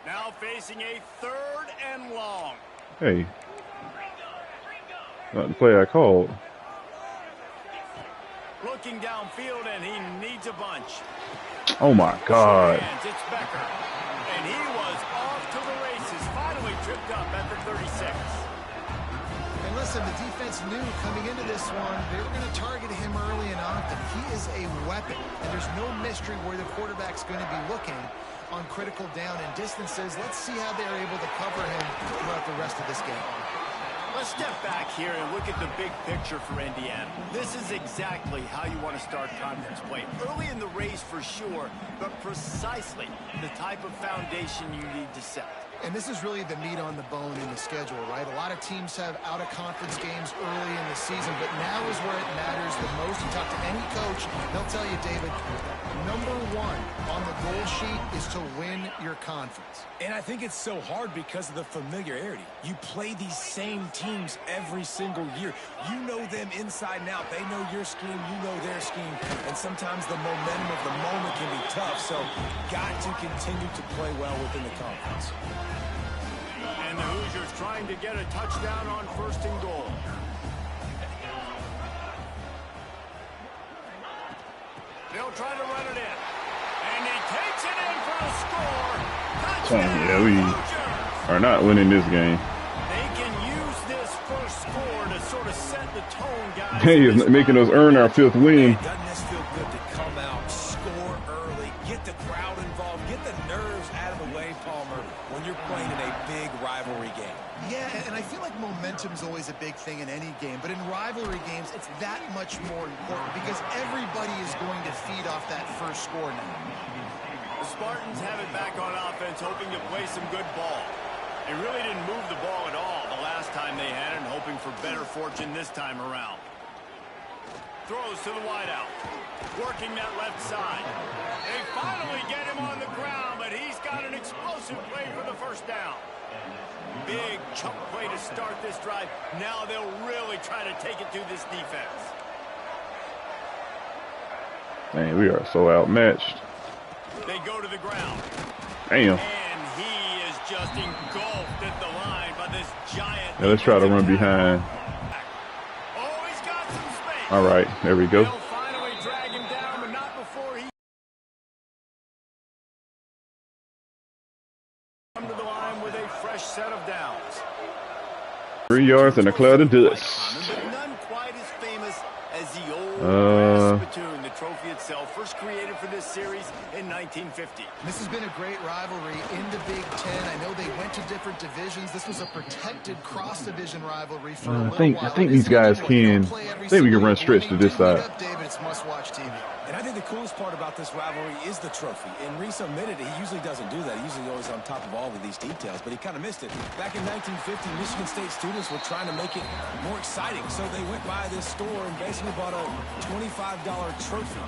Now facing a 3rd and long. Hey. Not the play I called. Looking downfield, and he needs a bunch. Oh, my God. It's Becker. And he was off to the races. Finally tripped up at the 36. And listen, the defense knew coming into this one, they were going to target him early and often. He is a weapon, and there's no mystery where the quarterback's going to be looking on critical down and distances. Let's see how they're able to cover him throughout the rest of this game. Let's step back here and look at the big picture for Indiana. This is exactly how you want to start conference play. Early in the race for sure, but precisely the type of foundation you need to set. And this is really the meat on the bone in the schedule, right? A lot of teams have out-of-conference games early in the season, but now is where it matters the most. You talk to any coach, they'll tell you, David, number one on the goal sheet is to win your conference. And I think it's so hard because of the familiarity. You play these same teams every single year. You know them inside and out. They know your scheme, you know their scheme, and sometimes the momentum of the moment can be tough, so got to continue to play well within the conference. And the Hoosiers trying to get a touchdown on 1st and goal. They'll try to run it in. And he takes it in for a score. Touchdown, Yeah, we Hoosiers. are not winning this game. They can use this first score to sort of set the tone, guys. He is making us earn our 5th win. Doesn't this feel good to come out, score early, get the crowd involved, get the nerves out of the way, Palmer, when you're playing in a big rivalry game? Yeah, and I feel like momentum is always a big thing in any game, but in rivalry games, it's that much more important because everybody is going to feed off that first score now. The Spartans have it back on offense, hoping to play some good ball. They really didn't move the ball at all the last time they had it, and hoping for better fortune this time around. Throws to the wideout, working that left side. They finally get him on the ground, but he's got an explosive play for the first down. Big chunk play to start this drive. Now they'll really try to take it to this defense. Man, we are so outmatched. They go to the ground. Damn. And he is just engulfed at the line by this giant. Now let's try to run behind. Oh, he's got some space. All right, there we go. They'll finally drag him down, but not before he come to the line with a fresh set of downs. 3 yards and a cloud of dust. But none quite as famous as the old brass spittoon, the trophy itself, first created for this series in 1950. This has been a great rivalry in the Big Ten. I know they went to different divisions. This was a protected cross-division rivalry for a little while. I think these guys can. I think we can run stretch to this side. David, it's must-watch TV. And I think the coolest part about this rivalry is the trophy. And Reese admitted he usually doesn't do that. He's usually always on top of all of these details, but he kind of missed it. Back in 1950, Michigan State students were trying to make it more exciting, so they went by this store and basically bought a $25 trophy,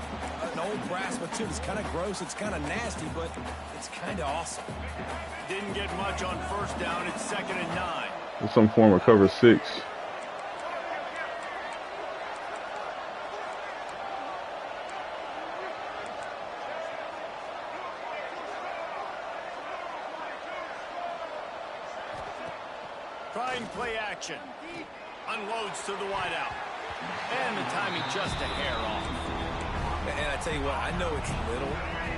an old brass spittoon. It's kind of gross, it's kind of nasty, but it's kind of awesome. Didn't get much on first down. It's 2nd and 9. With some form of cover 6. Trying play action. Unloads to the wideout. And the timing just a hair off. And I tell you what, I know it's little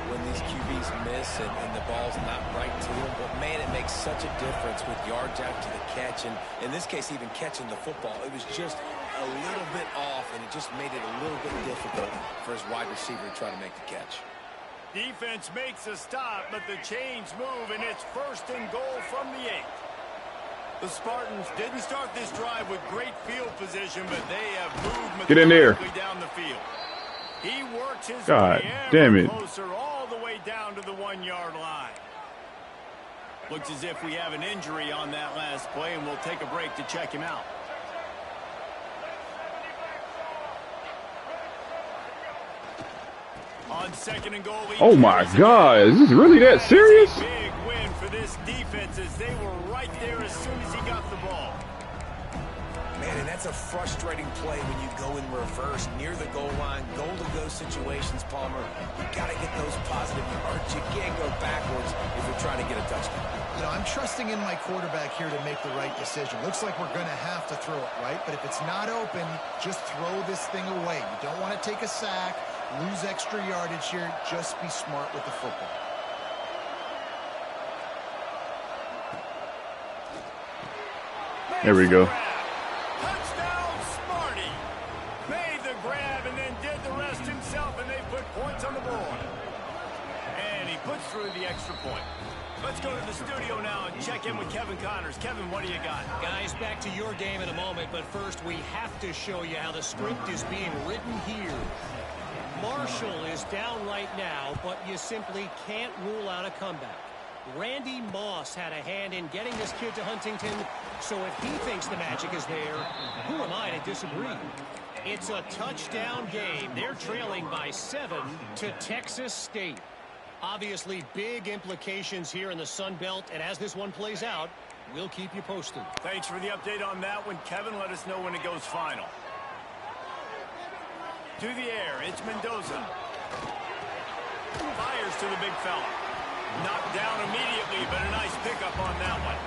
when these QBs miss and the ball's not right to them, but man, it makes such a difference with yards after the catch, and in this case, even catching the football. It was just a little bit off, and it just made it a little bit difficult for his wide receiver to try to make the catch. Defense makes a stop, but the chains move, and it's 1st and goal from the 8. The Spartans didn't start this drive with great field position, but they have moved Get in there. down the field. He works his God way damn ever it. closer all the way down to the 1-yard line. Looks as if we have an injury on that last play, and we'll take a break to check him out. On second and goal. Oh my God, is this really that serious? Big win for this defense as they were right there as soon as he got the ball. Man, and that's a frustrating play when you go in reverse near the goal line, goal-to-go situations, Palmer. You got to get those positive yards. You can't go backwards if you're trying to get a touchdown. You know, I'm trusting in my quarterback here to make the right decision. Looks like we're going to have to throw it, right? But if it's not open, just throw this thing away. You don't want to take a sack, lose extra yardage here. Just be smart with the football. There we go. Touchdown, Smarty. Made the grab and then did the rest himself, and they put points on the board. And he puts through the extra point. Let's go to the studio now and check in with Kevin Connors. Kevin, what do you got? Guys, back to your game in a moment, but first we have to show you how the script is being written here. Marshall is down right now, but you simply can't rule out a comeback. Randy Moss had a hand in getting this kid to Huntington, so if he thinks the magic is there, who am I to disagree? It's a touchdown game. They're trailing by 7 to Texas State. Obviously, big implications here in the Sun Belt, and as this one plays out, we'll keep you posted. Thanks for the update on that one, Kevin. Let us know when it goes final. To the air, it's Mendoza. Fires to the big fella. Knocked down immediately, but a nice pickup on that one.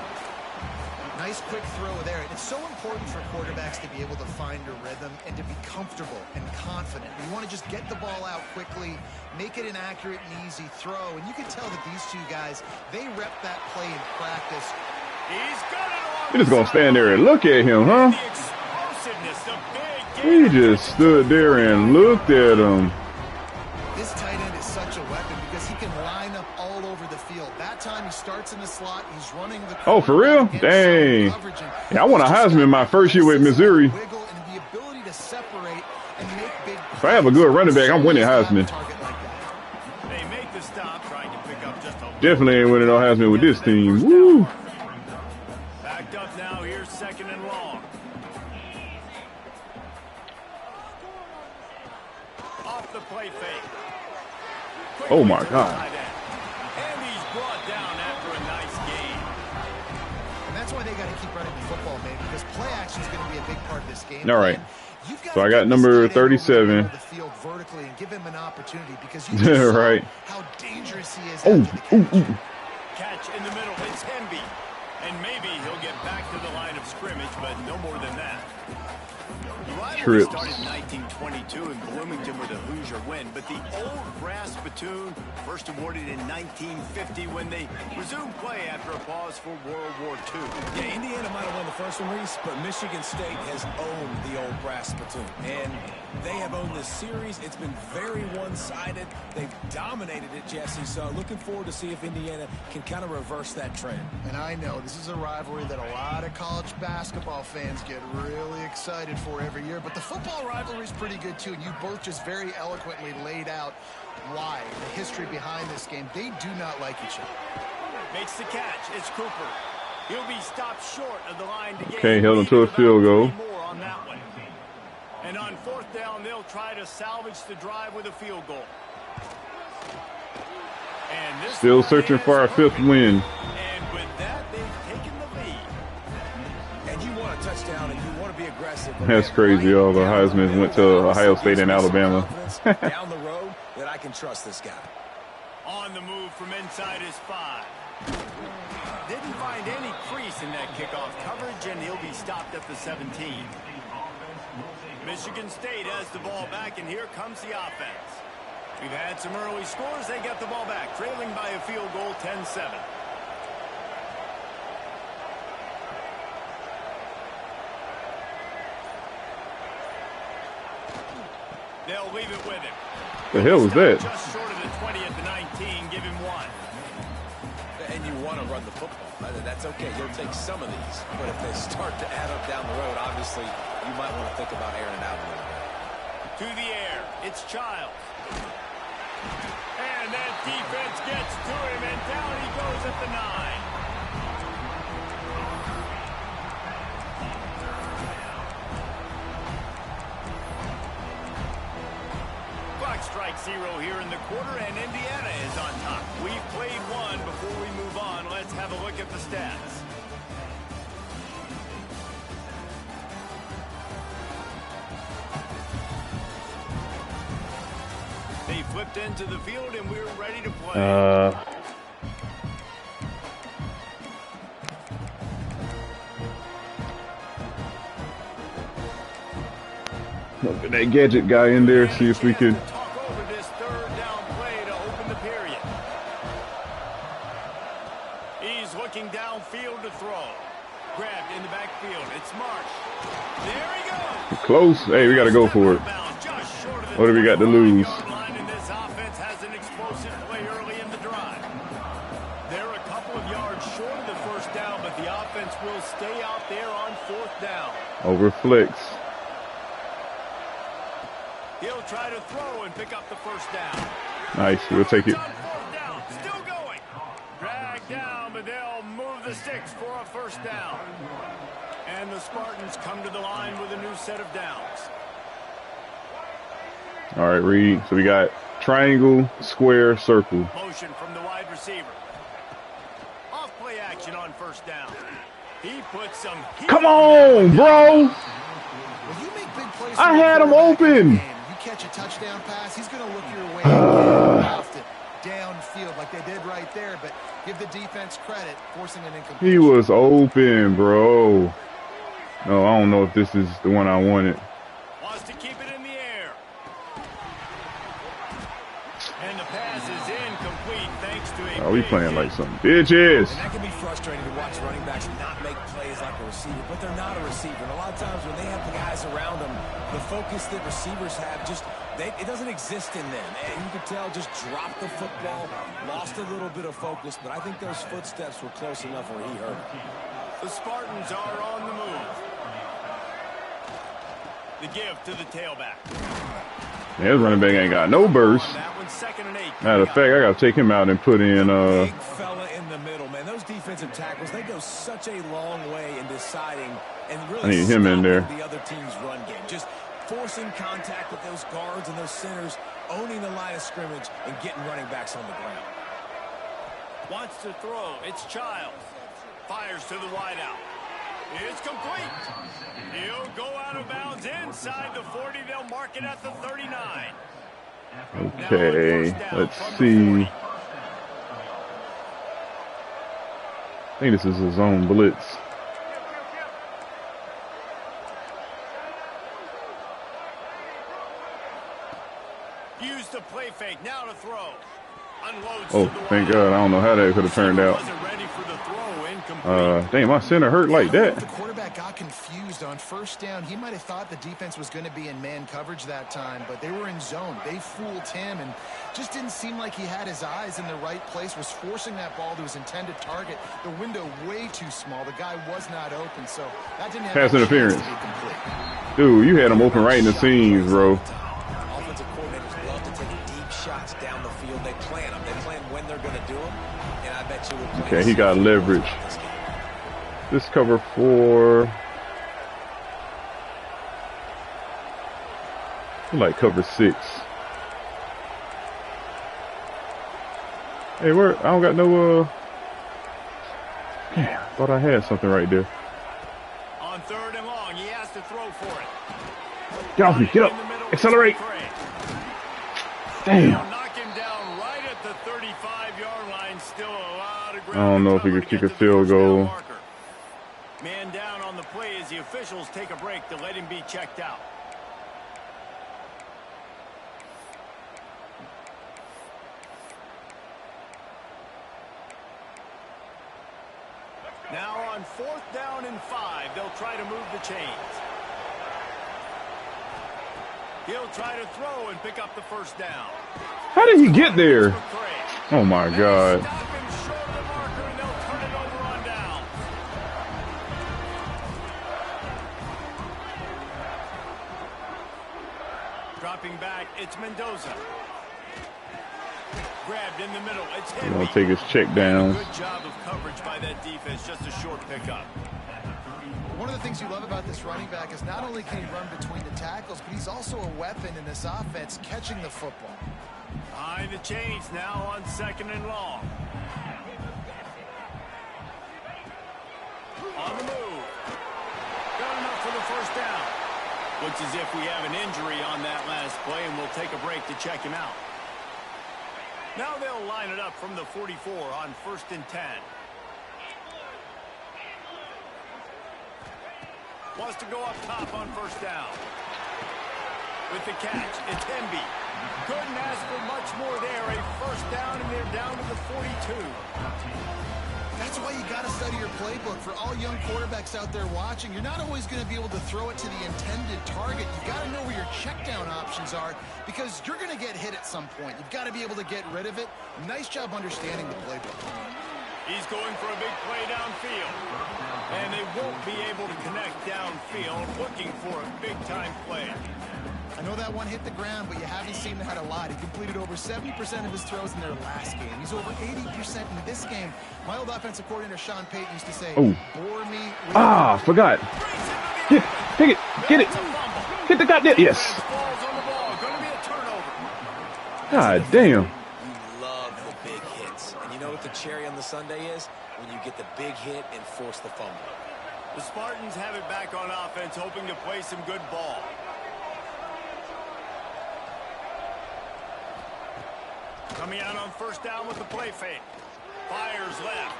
Nice quick throw there. And it's so important for quarterbacks to be able to find a rhythm and to be comfortable and confident. You want to just get the ball out quickly, make it an accurate and easy throw. And you can tell that these two guys, they rep that play in practice. He's got it on. You're just going to stand there and look at him, huh? The explosiveness, the big He game. just stood there and looked at him. This tight end is such a weapon because he can line up all over the field. That time he starts in the slot, he's running the Oh, for real? Dang. Yeah, I won a Heisman my first year with Missouri. Wiggle and the ability to separate and make big If I have a good running back, I'm winning Heisman. They make the stop, trying to pick up just a Definitely ain't winning no Heisman with this team. Woo! Backed up now, here's second and long. Off the play fake. Oh, my Quickly to the God. tight end. And he's brought down after a nice gain. And that's why they got to keep running the football, man, because play action is going to be a big part of this game. All right. You've got So to I got get number this tight end over 37. the field vertically and give him an opportunity because you just saw Right. how dangerous he is Oh, after the catch. ooh, ooh. Catch in the middle, it's Hemby. And maybe he'll get back to the line of scrimmage, but no more than that. The rivalry Trips. started in 1922 in Bloomington with a Hoosier win, but the old brass spittoon first awarded in 1950 when they resumed play after a pause for World War II. Yeah, Indiana might have won the first one, Reese, but Michigan State has owned the old brass spittoon. And they have owned this series. It's been very one-sided. They've dominated it, Jesse, so looking forward to see if Indiana can kind of reverse that trend. And I know this is a rivalry that a lot of college basketball fans get really excited for every year, but the football rivalry is pretty good too, and you both just very eloquently laid out why, the history behind this game. They do not like each other. Makes the catch. It's Cooper. He'll be stopped short of the line to gain. Okay, held him to a field goal. More on that one. And on fourth down, they'll try to salvage the drive with a field goal. And this Still one searching is for our fifth perfect. win. And with that, they've taken the lead. And you want a touchdown, and you want to be aggressive. but That's man, crazy. All the down the Heisman middle, went to Ohio State and gives me some Alabama. confidence down the road that I can trust this guy. On the move from inside his 5. Didn't find any crease in that kickoff coverage, and he'll be stopped at the 17. Michigan State has the ball back, and here comes the offense. We've had some early scores. They get the ball back, trailing by a field goal, 10-7. They'll leave it with him. The hell was that? Just short of the 20 at the 19. Give him 1. And you want to run the football. That's okay. You'll take some of these. But if they start to add up down the road, obviously, you might want to think about airing it out a little bit. To the air. It's Childs. And that defense gets to him, and down he goes at the 9. 0 here in the quarter, and Indiana is on top. We've played one. Before we move on, let's have a look at the stats. They flipped into the field, and we're ready to play. Look at that gadget guy in there. See if we can. Talk over this third down play to open the period. He's looking downfield to throw. Grabbed in the backfield. It's Marsh. There he goes. Close. Hey, we got to go for it. What do we got to lose? And this offense has an explosive play early in the drive. They're a couple of yards short of the first down, but the offense will stay out there on fourth down. Over flex. He'll try to throw and pick up the first down. Nice. We'll take it. Down, still going. Dragged down, but they'll move the sticks for a first down. And the Spartans come to the line with a new set of downs. All right, Reed. So we got triangle, square, circle. Motion from the wide receiver. Off play action on first down. He puts some heat. Come on, bro. When you make big plays, I had him open. Catch a touchdown pass, he's going to look your way and draft it downfield like they did right there, but give the defense credit, forcing an incompletion. He was open, bro. No, I don't know if this is the one I wanted. Wants to keep it in the air. And the pass is incomplete thanks to a we playing like some bitches. And that can be frustrating to watch running backs not make plays like a receiver, but they're not a receiver. And a lot of times when they have the guys around them, the focus that receivers have it doesn't exist in them. And you could tell just dropped the football, lost a little bit of focus, but I think those footsteps were close enough where he hurt him. The Spartans are on the move. The give to the tailback. Yeah, his running back ain't got no burst. That one's 2nd and 8. Matter of fact, I got to take him out and put in. Big fella in the middle, man. Those defensive tackles, they go such a long way in deciding and really I need him in there. The other team's run game. Just forcing contact with those guards and those centers, owning the line of scrimmage, and getting running backs on the ground. Wants to throw. It's Childs. Fires to the wideout. It's complete. He'll go out of bounds inside the 40. They'll mark it at the 39. Okay, let's see. I think this is a zone blitz. Use the play fake. Now to throw. Unloads Oh, to the thank wideout. God. I don't know how that could have turned out. Wasn't ready for the throw. Incomplete. Damn, my center hurt like that. The quarterback got confused on first down. He might have thought the defense was going to be in man coverage that time, but they were in zone. They fooled him and just didn't seem like he had his eyes in the right place, was forcing that ball to his intended target. The window way too small. The guy was not open, so that didn't have Pass a chance interference. to be complete. Dude, you had him open right in the seams, bro. Offensive coordinators love to take deep shots down the field. They plan them. They plan when they're going to do them. And I bet you will plan. Okay, he got leverage. This cover 4. I like cover 6. Hey, where? I don't got no, Damn, thought I had something right there. On 3rd and long, he has to throw for it. Get off me, get up, accelerate. Damn. Knock him down right at the 35-yard line. Still a lot of ground. I don't know if he could kick a field goal. Man down on the play as the officials take a break to let him be checked out. Now on 4th down and 5, they'll try to move the chains. He'll try to throw and pick up the first down. How did he get there? Oh my God. Stop him short of the marker and they'll turn it over on down. Dropping back, it's Mendoza. Grabbed in the middle, it's He's him. gonna take his check down. Good job of coverage by that defense, just a short pickup. One of the things you love about this running back is not only can he run between the tackles, but he's also a weapon in this offense catching the football. Behind the chains now on 2nd and long. On the move. Got enough for the first down. Looks as if we have an injury on that last play, and we'll take a break to check him out. Now they'll line it up from the 44 on 1st and 10. Wants to go up top on 1st down. With the catch, it's Hemby. Couldn't ask for much more there. A 1st down, and they're down to the 42. That's why you got to study your playbook. For all young quarterbacks out there watching, you're not always going to be able to throw it to the intended target. You've got to know where your check down options are because you're going to get hit at some point. You've got to be able to get rid of it. Nice job understanding the playbook. He's going for a big play downfield. And they won't be able to connect downfield, looking for a big-time play. I know that one hit the ground, but you haven't seen that a lot. He completed over 70% of his throws in their last game. He's over 80% in this game. My old offensive coordinator, Sean Payton, used to say, bore me with Forgot. Take it. Get it. Hit the goddamn. Yes. God damn. You love the big hits. And you know what the cherry on the sundae is? When you get the big hit and force the fumble. The Spartans have it back on offense, hoping to play some good ball. Coming out on 1st down with the play fake. Fires left.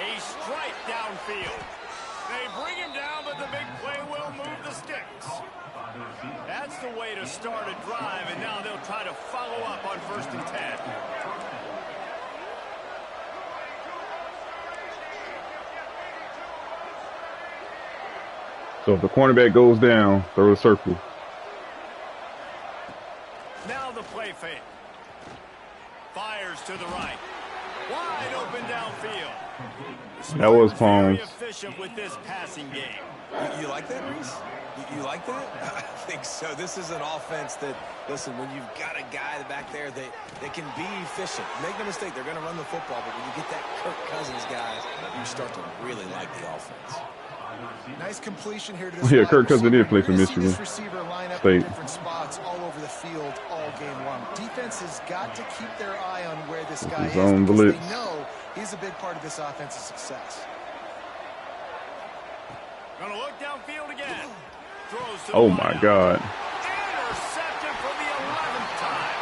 A strike downfield. They bring him down, but the big play will move the sticks. That's the way to start a drive, and now they'll try to follow up on 1st and 10. So if the cornerback goes down, throw a circle. Now the play fake. Fires to the right. Wide open downfield. That was Palms. Very efficient with this passing game. You like that, Reese? You like that? I think so. This is an offense that, listen, when you've got a guy back there that can be efficient. Make no mistake, they're going to run the football, but when you get that Kirk Cousins guys, you start to really like the offense. Nice completion here to this. Yeah, Kirk Cousins did play for Michigan This receiver line up State. in different spots all over the field all game long. Defense has got to keep their eye on where this guy is Zone because blitz. they know he's a big part of this offense's success. Gonna look downfield again. Throws to Oh the my wideout. God. Intercepted for the 11th time.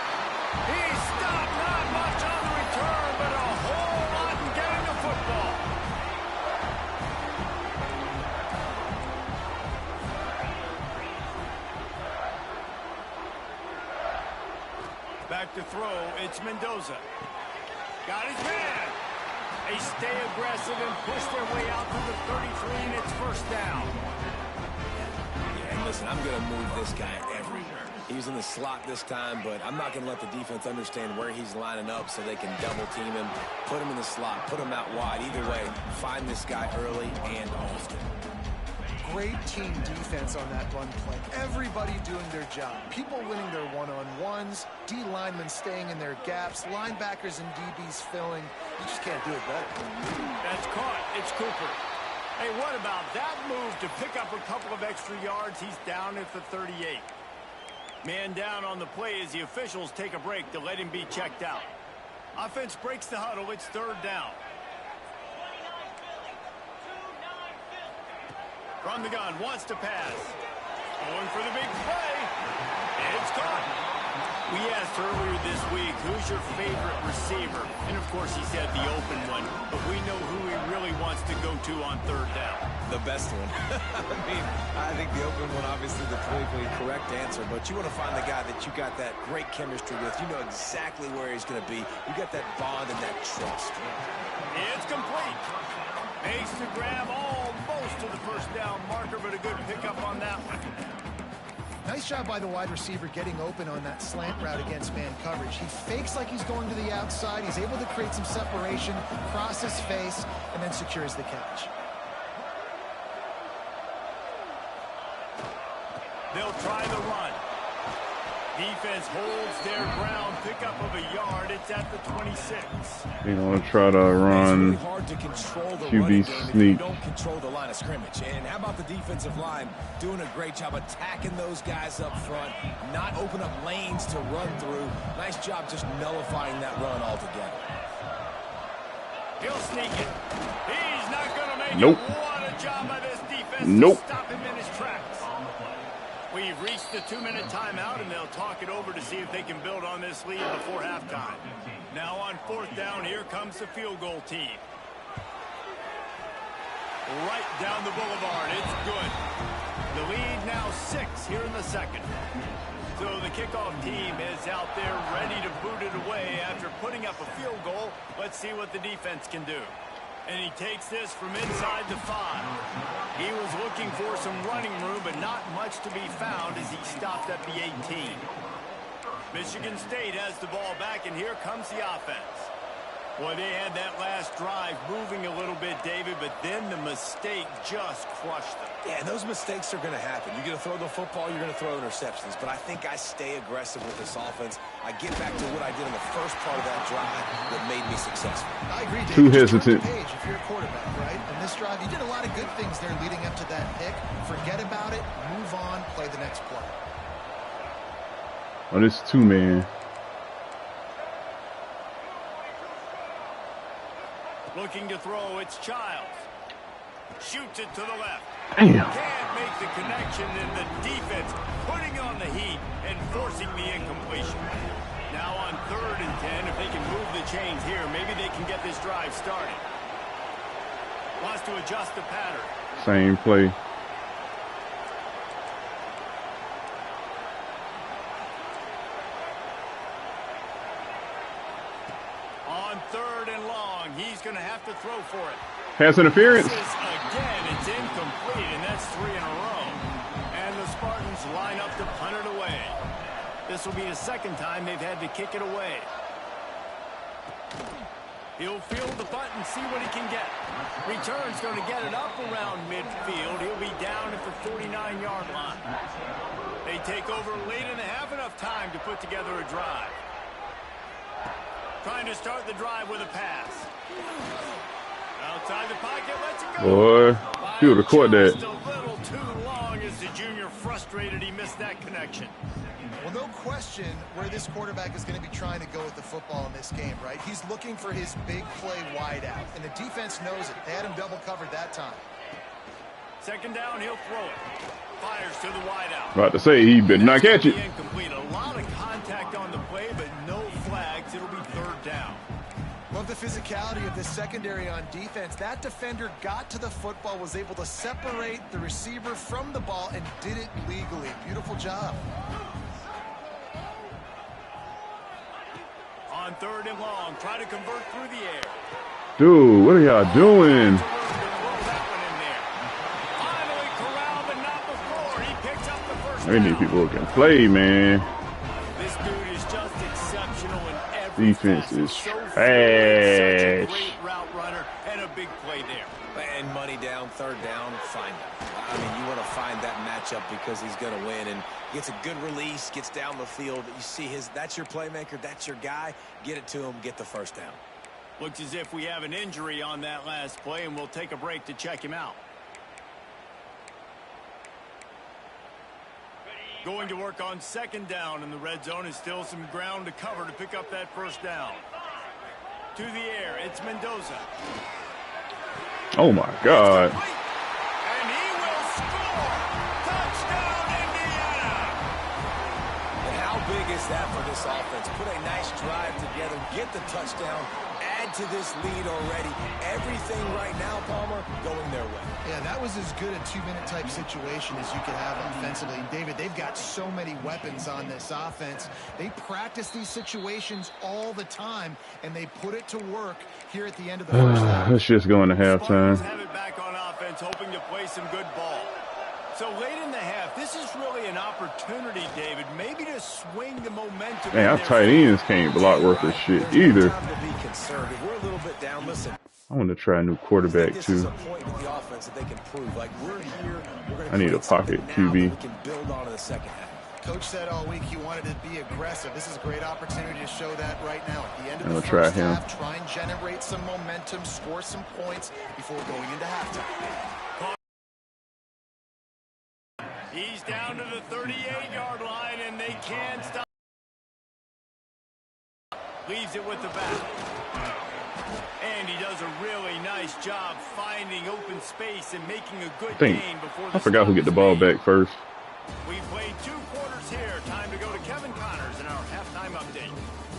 He stopped not much on the return, but a whole lot in getting the football. Back to throw, it's Mendoza. Got his man. They stay aggressive and push their way out to the 33, and it's 1st down. Yeah, and listen, I'm going to move this guy everywhere. He's in the slot this time, but I'm not going to let the defense understand where he's lining up so they can double team him, put him in the slot, put him out wide. Either way, find this guy early and often. Great team defense on that run play. Everybody doing their job. People winning their one-on-ones, D linemen staying in their gaps, linebackers and DBs filling. You just can't do it better. That's caught. It's Cooper. Hey, what about that move to pick up a couple of extra yards? He's down at the 38. Man down on the play as the officials take a break to let him be checked out. Offense breaks the huddle. It's 3rd down. From the gun, wants to pass. Going for the big play. It's caught. We asked earlier this week, who's your favorite receiver? And, of course, he said the open one. But we know who he really wants to go to on 3rd down. The best one. I think the open one, obviously the politically correct answer, but you want to find the guy that you got that great chemistry with. You know exactly where he's going to be. You got that bond and that trust. It's complete. Makes the grab almost to the 1st down marker, but a good pickup on that one. Nice job by the wide receiver getting open on that slant route against man coverage. He fakes like he's going to the outside. He's able to create some separation, cross his face, and then secures the catch. They'll try the run. Defense holds their ground, pickup of a yard. It's at the 26. You want to try to run It's really hard to control the QB running game if you sneak. don't control the line of scrimmage. And how about the defensive line doing a great job attacking those guys up front, not open up lanes to run through. Nice job just nullifying that run altogether. He'll sneak it. He's not going to make Nope. it. What a job by this defense Nope. to stop him in his tracks. We've reached the 2-minute timeout, and they'll talk it over to see if they can build on this lead before halftime. Now on 4th down, here comes the field goal team. Right down the boulevard. It's good. The lead now 6 here in the second. So the kickoff team is out there ready to boot it away after putting up a field goal. Let's see what the defense can do. And he takes this from inside the 5. He was looking for some running room, but not much to be found as he stopped at the 18. Michigan State has the ball back, and here comes the offense. Well, they had that last drive moving a little bit, David, but then the mistake just crushed them. Yeah, and those mistakes are going to happen. You're going to throw the football, you're going to throw interceptions. But I think I stay aggressive with this offense. I get back to what I did in the first part of that drive that made me successful. I agree, Dave. Too Just turn hesitant. the page if you're a quarterback, right? In this drive, you did a lot of good things there leading up to that pick. Forget about it, move on, play the next play. Oh, this 2-man. Looking to throw, it's Childs. Shoots it to the left. Damn. Can't make the connection, and the defense putting on the heat and forcing the incompletion. Now on 3rd and 10, if they can move the chains here, maybe they can get this drive started. Wants to adjust the pattern. Same play. On 3rd and long, he's going to have to throw for it. Pass interference. Again, it's incomplete, and that's 3 in a row. And the Spartans line up to punt it away. This will be the second time they've had to kick it away. He'll field the punt and see what he can get. Return's going to get it up around midfield. He'll be down at the 49-yard line. They take over late in the half, enough time to put together a drive. Trying to start the drive with a pass. Outside the pocket, lets it go. Boy, he would have caught that. Just a little too long as the junior frustrated he missed that connection. Well, no question where this quarterback is going to be trying to go with the football in this game, right? He's looking for his big play wide out, and the defense knows it. They had him double covered that time. 2nd down, he'll throw it. Fires to the wide out. About to say he better not catch it. Incomplete. A lot of contact on the play, but no flags. It'll be 3rd down. Love the physicality of this secondary on defense. That defender got to the football, was able to separate the receiver from the ball, and did it legally. Beautiful job. On 3rd and long, try to convert through the air. Dude, what are y'all doing? Finally corralled, but not before. He picks up the first We need down. people who can play, man. This dude is just exceptional in every Defense facet. is So fluid, such a trash. great route runner, and a big play there. And money down, 3rd down, find him. I mean, you want to find that matchup because he's going to win and gets a good release, gets down the field. You see that's your playmaker, that's your guy. Get it to him, get the 1st down. Looks as if we have an injury on that last play, and we'll take a break to check him out. Going to work on 2nd down in the red zone, and still some ground to cover to pick up that 1st down. To the air, it's Mendoza. Oh my God. And he will score! Touchdown, Indiana! And how big is that for this offense? Put a nice drive together, get the touchdown, add to this lead already. Everything right now, Palmer, going their way. Yeah, that was as good a 2-minute type situation as you could have offensively. And David, they've got so many weapons on this offense. They practice these situations all the time, and they put it to work here at the end of the first half. Let's just go into halftime. Spartans have it back on offense, hoping to play some good ball. So late in the half, this is really an opportunity, David, maybe to swing the momentum. Man, our tight ends can't block worth of shit either. Time to be conservative. We're a little bit down. Listen, I want to try a new quarterback this is too. a point with the offense that they can prove. Like, we're here. We're gonna I need a create something pocket now QB. that we can build on in the second half. Coach said all week he wanted to be aggressive. This is a great opportunity to show that right now. At the end of the first half, try and generate some momentum, score some points before going into halftime. He's down to the 38-yard line, and they can't stop. Leaves it with the back. And he does a really nice job finding open space and making a good gain before the I forgot who get the ball back first. We played 2 quarters here. Time to go to Kevin Connors in our halftime update.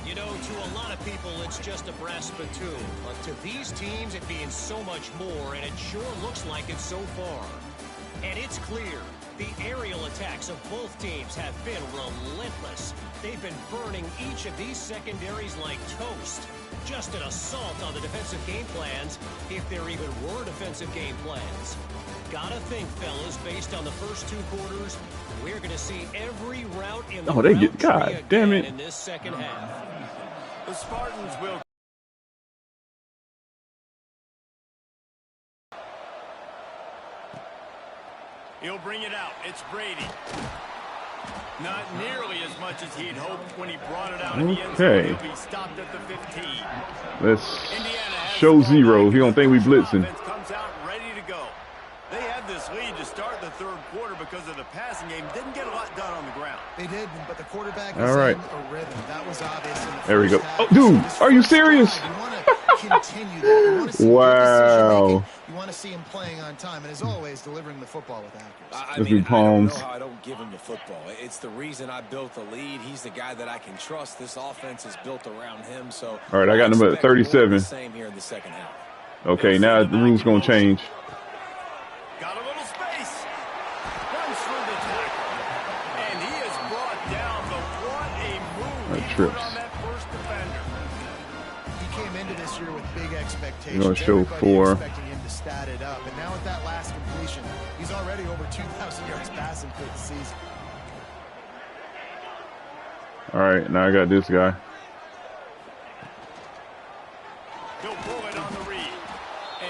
You know, to a lot of people, it's just a brass spittoon. But to these teams, it means so much more, and it sure looks like it so far. And it's clear, the aerial attacks of both teams have been relentless. They've been burning each of these secondaries like toast. Just an assault on the defensive game plans, if there even were defensive game plans. Gotta think, fellas, based on the first 2 quarters, we're going to see every route in the they get, God damn it, in this second half. The Spartans will. He'll bring it out. It's Brady. Not nearly as much as he'd hoped when he brought it out in the end zone. He'll be stopped at the 15. Let's show zero. He don't think we blitzing. Comes out ready to go. They had this lead to start the 3rd quarter because of the passing game. Didn't get a lot done on the ground. They did, but the quarterback is in a rhythm. That was obvious in the there we go. half. Oh, dude, are you serious? You want to continue that. You want to see wow. You want to see him playing on time, and as always, delivering the football with accuracy. I mean, I don't know how I don't give him the football. It's the reason I built the lead. He's the guy that I can trust. This offense is built around him. So all right, I got number 37. Same here in the second half. Okay, now the rules gonna change. Got a little space. Runs through the tackle, and he is brought down. But what a move he put on that first defender. He came into this year with big expectations. You're gonna show 4. Expecting him to stat it up, and now with that last completion, he's already over 2,000 yards passing for the season. All right, now I got this guy. He'll pull it on the read,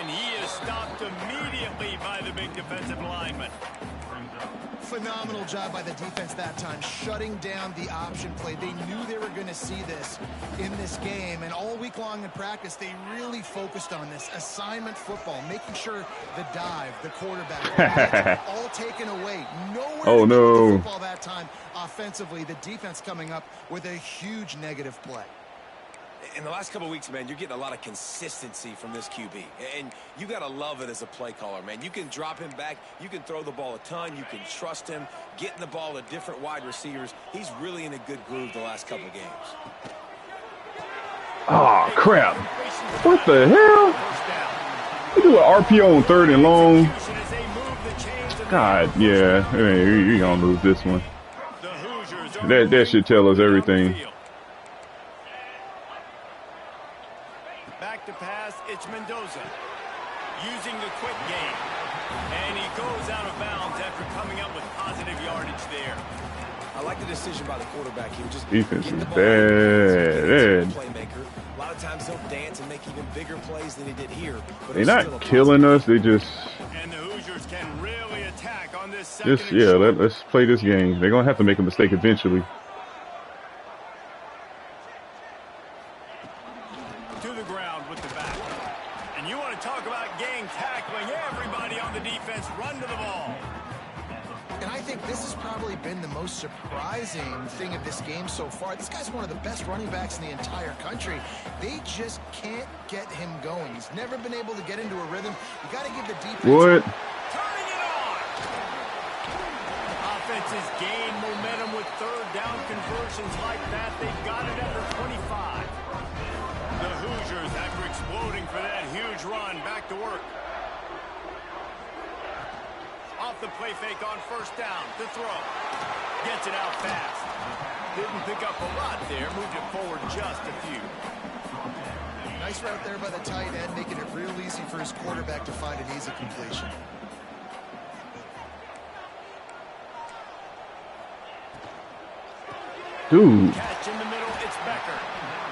and he is stopped immediately by the big defensive lineman. Phenomenal job by the defense that time, shutting down the option play. They knew they were going to see this in this game, and all week long in practice, they really focused on this assignment football, making sure the dive, the quarterback, all taken away. Nowhere to get the football that time offensively. The defense coming up with a huge negative play. In the last couple of weeks, man, you're getting a lot of consistency from this QB. And you got to love it as a play caller, man. You can drop him back. You can throw the ball a ton. You can trust him. Getting the ball to different wide receivers. He's really in a good groove the last couple of games. Oh, crap. What the hell? You do an RPO on 3rd and long. God, yeah. Hey, you're going to lose this one. That should tell us everything. Back to pass, it's Mendoza. Using the quick game. And he goes out of bounds after coming up with positive yardage there. I like the decision by the quarterback. He would just defense get is the ball bad. Playmaker. A lot of times he'll dance and make even bigger plays than he did here. They're not killing us. They just. And the Hoosiers can really attack on this second. Let's play this game. They're gonna have to make a mistake eventually. To the ground with the back. And you want to talk about gang tackling. Everybody on the defense run to the ball. And I think this has probably been the most surprising thing of this game so far. This guy's one of the best running backs in the entire country. They just can't get him going. He's never been able to get into a rhythm. You got to give the defense. What? Turning it on. Offenses gain momentum with 3rd down conversions like that. They've got it under 25. The Hoosiers, after exploding for that huge run, back to work. Off the play fake on 1st down. The throw. Gets it out fast. Didn't pick up a lot there. Moved it forward just a few. Nice route there by the tight end, making it real easy for his quarterback to find an easy completion. Dude. Catch in the middle. It's Becker.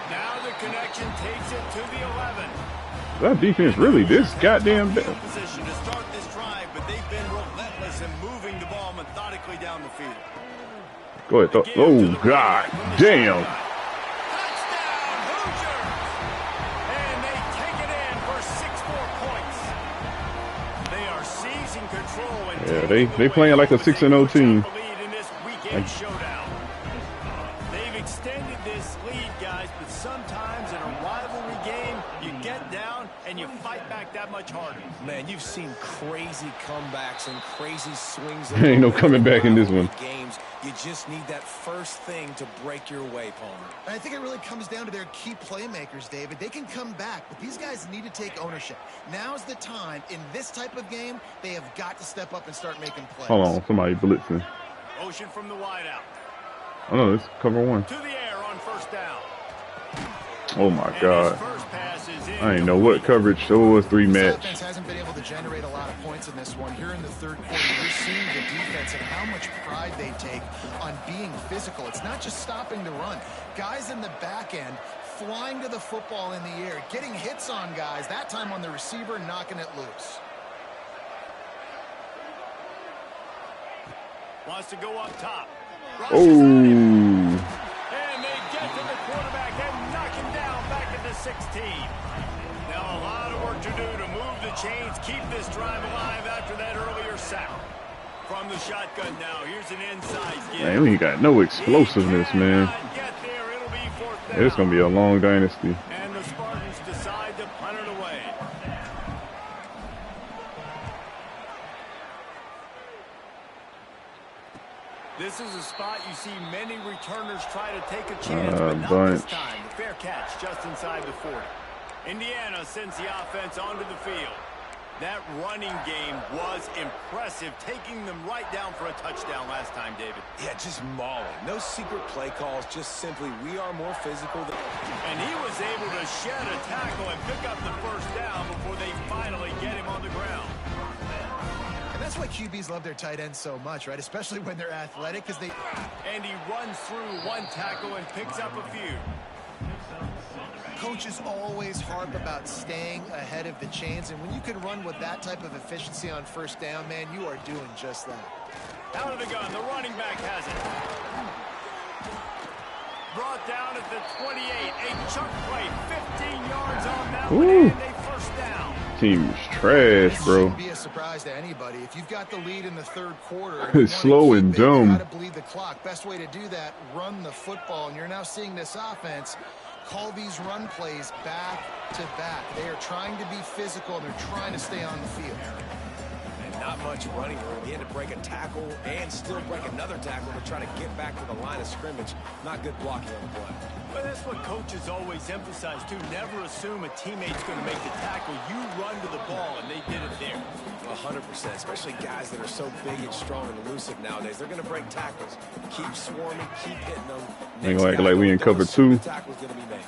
Now the connection takes it to the 11. That defense really this goddamn bad. Position to start this drive, but they've been relentless in moving the ball methodically down the field. Go ahead. Oh, God damn. Touchdown, Hoosiers! And they take it in for 6 more points. They are seizing control and Yeah, they playing like a 6-0 team. lead in this weekend showdown. They've extended this lead, guys, but sometimes in a rivalry game, you get down and you fight back that much harder. Man, you've seen crazy comebacks and crazy swings. Ain't no coming back in this one. Games, you just need that first thing to break your way, Palmer. And I think it really comes down to their key playmakers, David. They can come back, but these guys need to take ownership. Now's the time. In this type of game, they have got to step up and start making plays. Hold on, somebody blitzing. Ocean from the wideout. Oh no, it's cover one. To the air on first down. Oh my And his God. first pass is I ain't know what coverage. So it was 3 This match. offense hasn't been able to generate a lot of points in this one. Here in the third quarter, you're seeing the defense and how much pride they take on being physical. It's not just stopping the run. Guys in the back end flying to the football in the air, getting hits on guys, that time on the receiver, knocking it loose. Wants to go up top. Oh. And they get to the quarterback and knock him down back at the 16. Now a lot of work to do to move the chains, keep this drive alive after that earlier sack. From the shotgun now, here's an inside give. Man, we ain't got no explosiveness, man. Get there, it'll be fourth down. Yeah, it's gonna be a long dynasty. And the Spartans decide to punt it away. This is a spot you see many returners try to take a chance, but not this bunch. time. The fair catch just inside the 40. Indiana sends the offense onto the field. That running game was impressive, taking them right down for a touchdown last time, David. Yeah, just mauling. No secret play calls, just simply we are more physical than... And he was able to shed a tackle and pick up the first down before they finally get him on the ground. And that's why QBs love their tight ends so much, right? Especially when they're athletic, because they... And he runs through one tackle and picks up a few. Coaches always harp about staying ahead of the chains, and when you can run with that type of efficiency on first down, man, you are doing just that. Out of the gun, the running back has it. Brought down at the 28, a chunk play, 15 yards on that one, and a first down. Team is trash, bro. Shouldn't be a surprise to anybody. If you've got the lead in the third quarter, It's slow and dumb. You got to bleed the clock. Best way to do that, run the football. And you're now seeing this offense call these run plays back to back. They are trying to be physical. They're trying to stay on the field. And not much running room. He had to break a tackle and still break another tackle to try to get back to the line of scrimmage. Not good blocking on the play. But that's what coaches always emphasize, too. Never assume a teammate's going to make the tackle. You run to the ball, and they did it there. 100%, especially guys that are so big and strong and elusive nowadays. They're going to break tackles. Keep swarming, keep hitting them. Ain't gonna act like we in cover 2. Tackle's going to be made.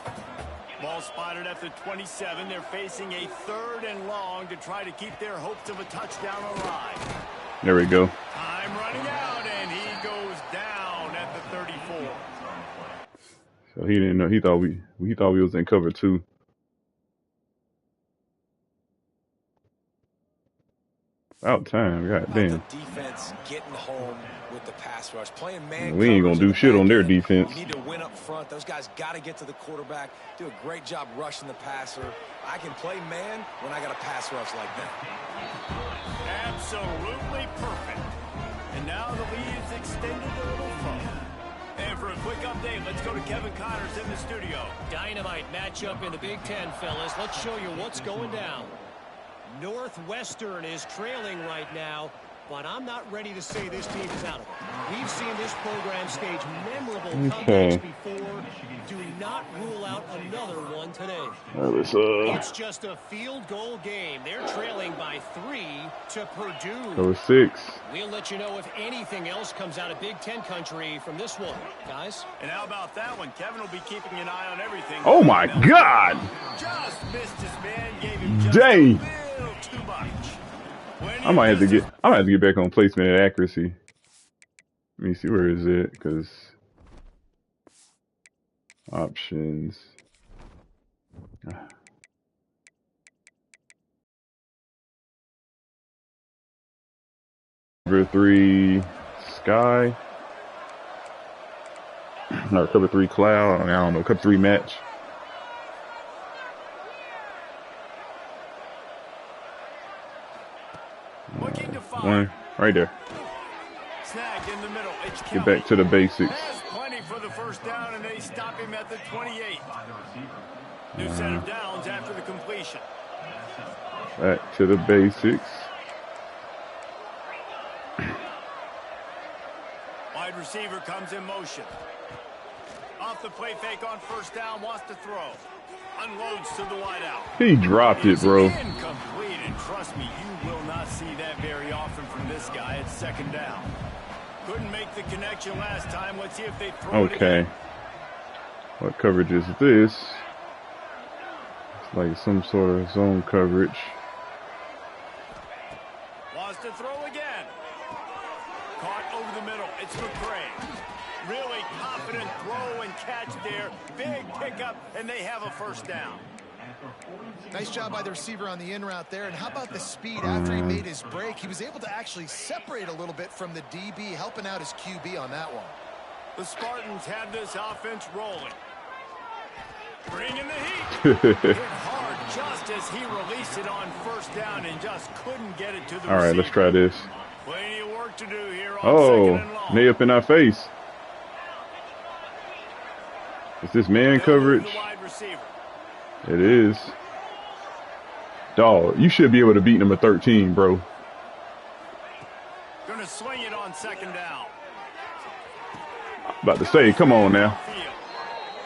Ball spotted at the 27. They're facing a 3rd and long to try to keep their hopes of a touchdown alive. There we go. Time running out, and he goes down at the 34. So he didn't know. He thought we was in cover 2. About time. God damn. The defense getting home with the pass rush, playing man. We ain't gonna do shit on their defense. You need to win up front. Those guys got to get to the quarterback. Do a great job rushing the passer. I can play man when I got a pass rush like that. Absolutely perfect. And now the lead is extended a little further. And for a quick update, let's go to Kevin Connors in the studio. Dynamite matchup in the Big Ten, fellas. Let's show you what's going down. Northwestern is trailing right now, but I'm not ready to say this team is out of it. We've seen this program stage memorable comebacks before. Do not rule out another one today. It's just a field goal game. They're trailing by 3 to Purdue. Cover 6. We'll let you know if anything else comes out of Big Ten country from this one, guys. And how about that one? Kevin will be keeping an eye on everything. Oh my God! Just missed his man, gave him just Dang. a little too much. I might have to get back on placement and accuracy. Let me see, where is it? Because options. Number 3, Sky. Or cover 3 cloud. I don't know. Cover 3 match. One right there. Snagged in the middle. It's Get back to the basics. has plenty for the first down, and they stop him at the 28. New set of downs after the completion. Back to the basics. Wide receiver comes in motion. Off the play fake on first down, wants to throw. Unloads to the wideout. He dropped it, bro. Incomplete, and trust me, you will not see that very often from this guy. It's second down. Couldn't make the connection last time. Let's see if they throw it again. What coverage is this? It's like some sort of zone coverage. Wants to throw again. Caught over the middle. It's McCray. Really confident throw and catch there. Big pickup, and they have a first down. Nice job by the receiver on the in route there. And how about the speed after he made his break? He was able to actually separate a little bit from the DB, helping out his QB on that one. The Spartans have this offense rolling. Bringing the heat. Hit hard just as he released it on first down and just couldn't get it to the receiver. All right, let's try this. Plenty of work to do here on Oh, second and long. knee up in our face. Is this man coverage? The wide receiver. It is. Dog, you should be able to beat number 13, bro. Gonna swing it on second down. About to say, come on now.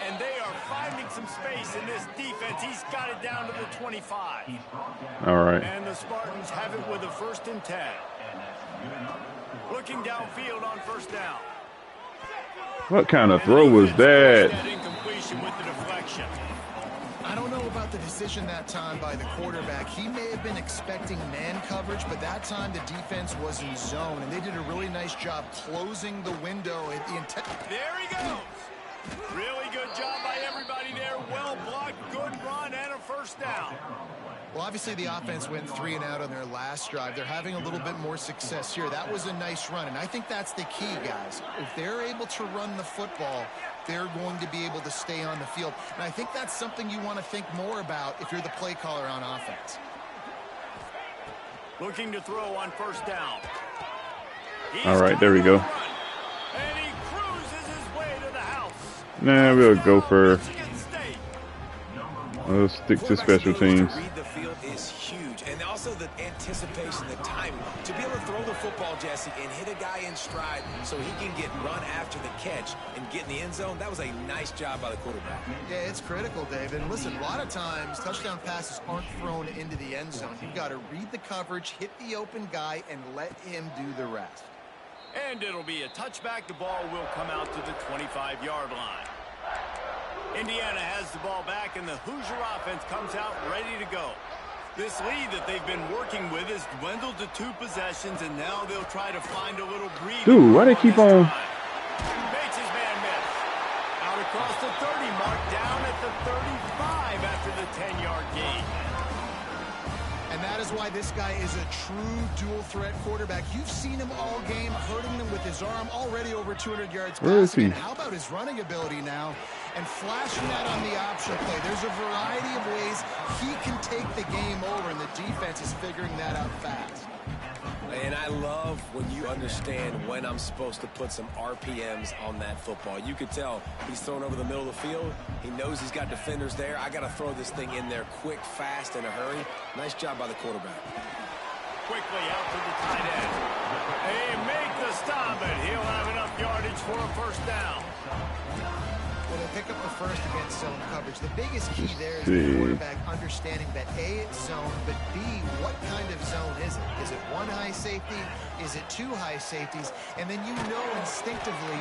And they are finding some space in this defense. He's got it down to the 25. All right. And the Spartans have it with a 1st and 10. Looking downfield on first down. What kind of throw was that? Incompletion with the deflection. I don't know about the decision that time by the quarterback. He may have been expecting man coverage, but that time the defense was in zone, and they did a really nice job closing the window at the intent. There he goes. Really good job by everybody there. Well blocked, good run, and a first down. Well, obviously the offense went 3 and out on their last drive. They're having a little bit more success here. That was a nice run, and I think that's the key, guys. If they're able to run the football, they're going to be able to stay on the field. And I think that's something you want to think more about if you're the play caller on offense. Looking to throw on first down. All right, there we go. And he cruises his way to the house. Nah, we'll go for... We'll stick to special teams. To read the field is huge, and also the anticipation, the timing. To be able to throw the football, Jesse, and hit a guy in stride so he can get run after the catch and get in the end zone, that was a nice job by the quarterback. Yeah, it's critical, David. And listen, a lot of times touchdown passes aren't thrown into the end zone. You've got to read the coverage, hit the open guy, and let him do the rest. And it'll be a touchback. The ball will come out to the 25-yard line. Indiana has the ball back, and the Hoosier offense comes out ready to go. This lead that they've been working with has dwindled to 2 possessions, and now they'll try to find a little breathing. Dude, why they keep on... Makes his man miss. Out across the 30 mark, down at the 35 after the 10-yard gain. And that is why this guy is a true dual-threat quarterback. You've seen him all game, hurting them with his arm, already over 200 yards passing. And how about his running ability now? And flashing that on the option play. There's a variety of ways he can take the game over, and the defense is figuring that out fast. And I love when you understand when I'm supposed to put some RPMs on that football. You could tell he's thrown over the middle of the field. He knows he's got defenders there. I got to throw this thing in there quick, fast, in a hurry. Nice job by the quarterback. Quickly out to the tight end. They make the stop, and he'll have enough yardage for a first down. Well, they pick up the first against zone coverage. The biggest key there is the quarterback understanding that A, it's zone, but B, what kind of zone is it? Is it 1 high safety? Is it 2 high safeties? And then you know instinctively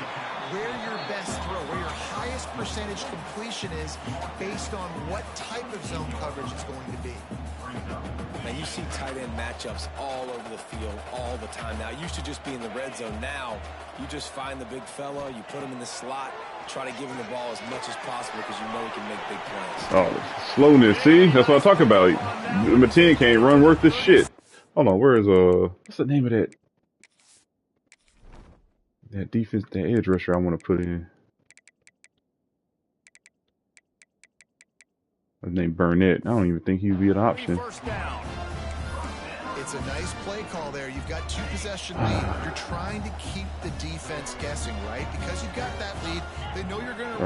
where your best throw, where your highest percentage completion is based on what type of zone coverage it's going to be. And you see tight end matchups all over the field all the time. Now, it used to just be in the red zone. Now, you just find the big fella, you put him in the slot, try to give him the ball as much as possible because you know he can make big plays. Oh, slowness. See, that's what I talk about. Number 10 can't run worth this shit. Hold on, where is what's the name of that defense, that edge rusher I want to put in? His name Burnett. I don't even think he'd be an option. First down. It's a nice play call there. You've got 2 possession lead. You're trying to keep the defense guessing, right? Because you've got that lead. They know you're going to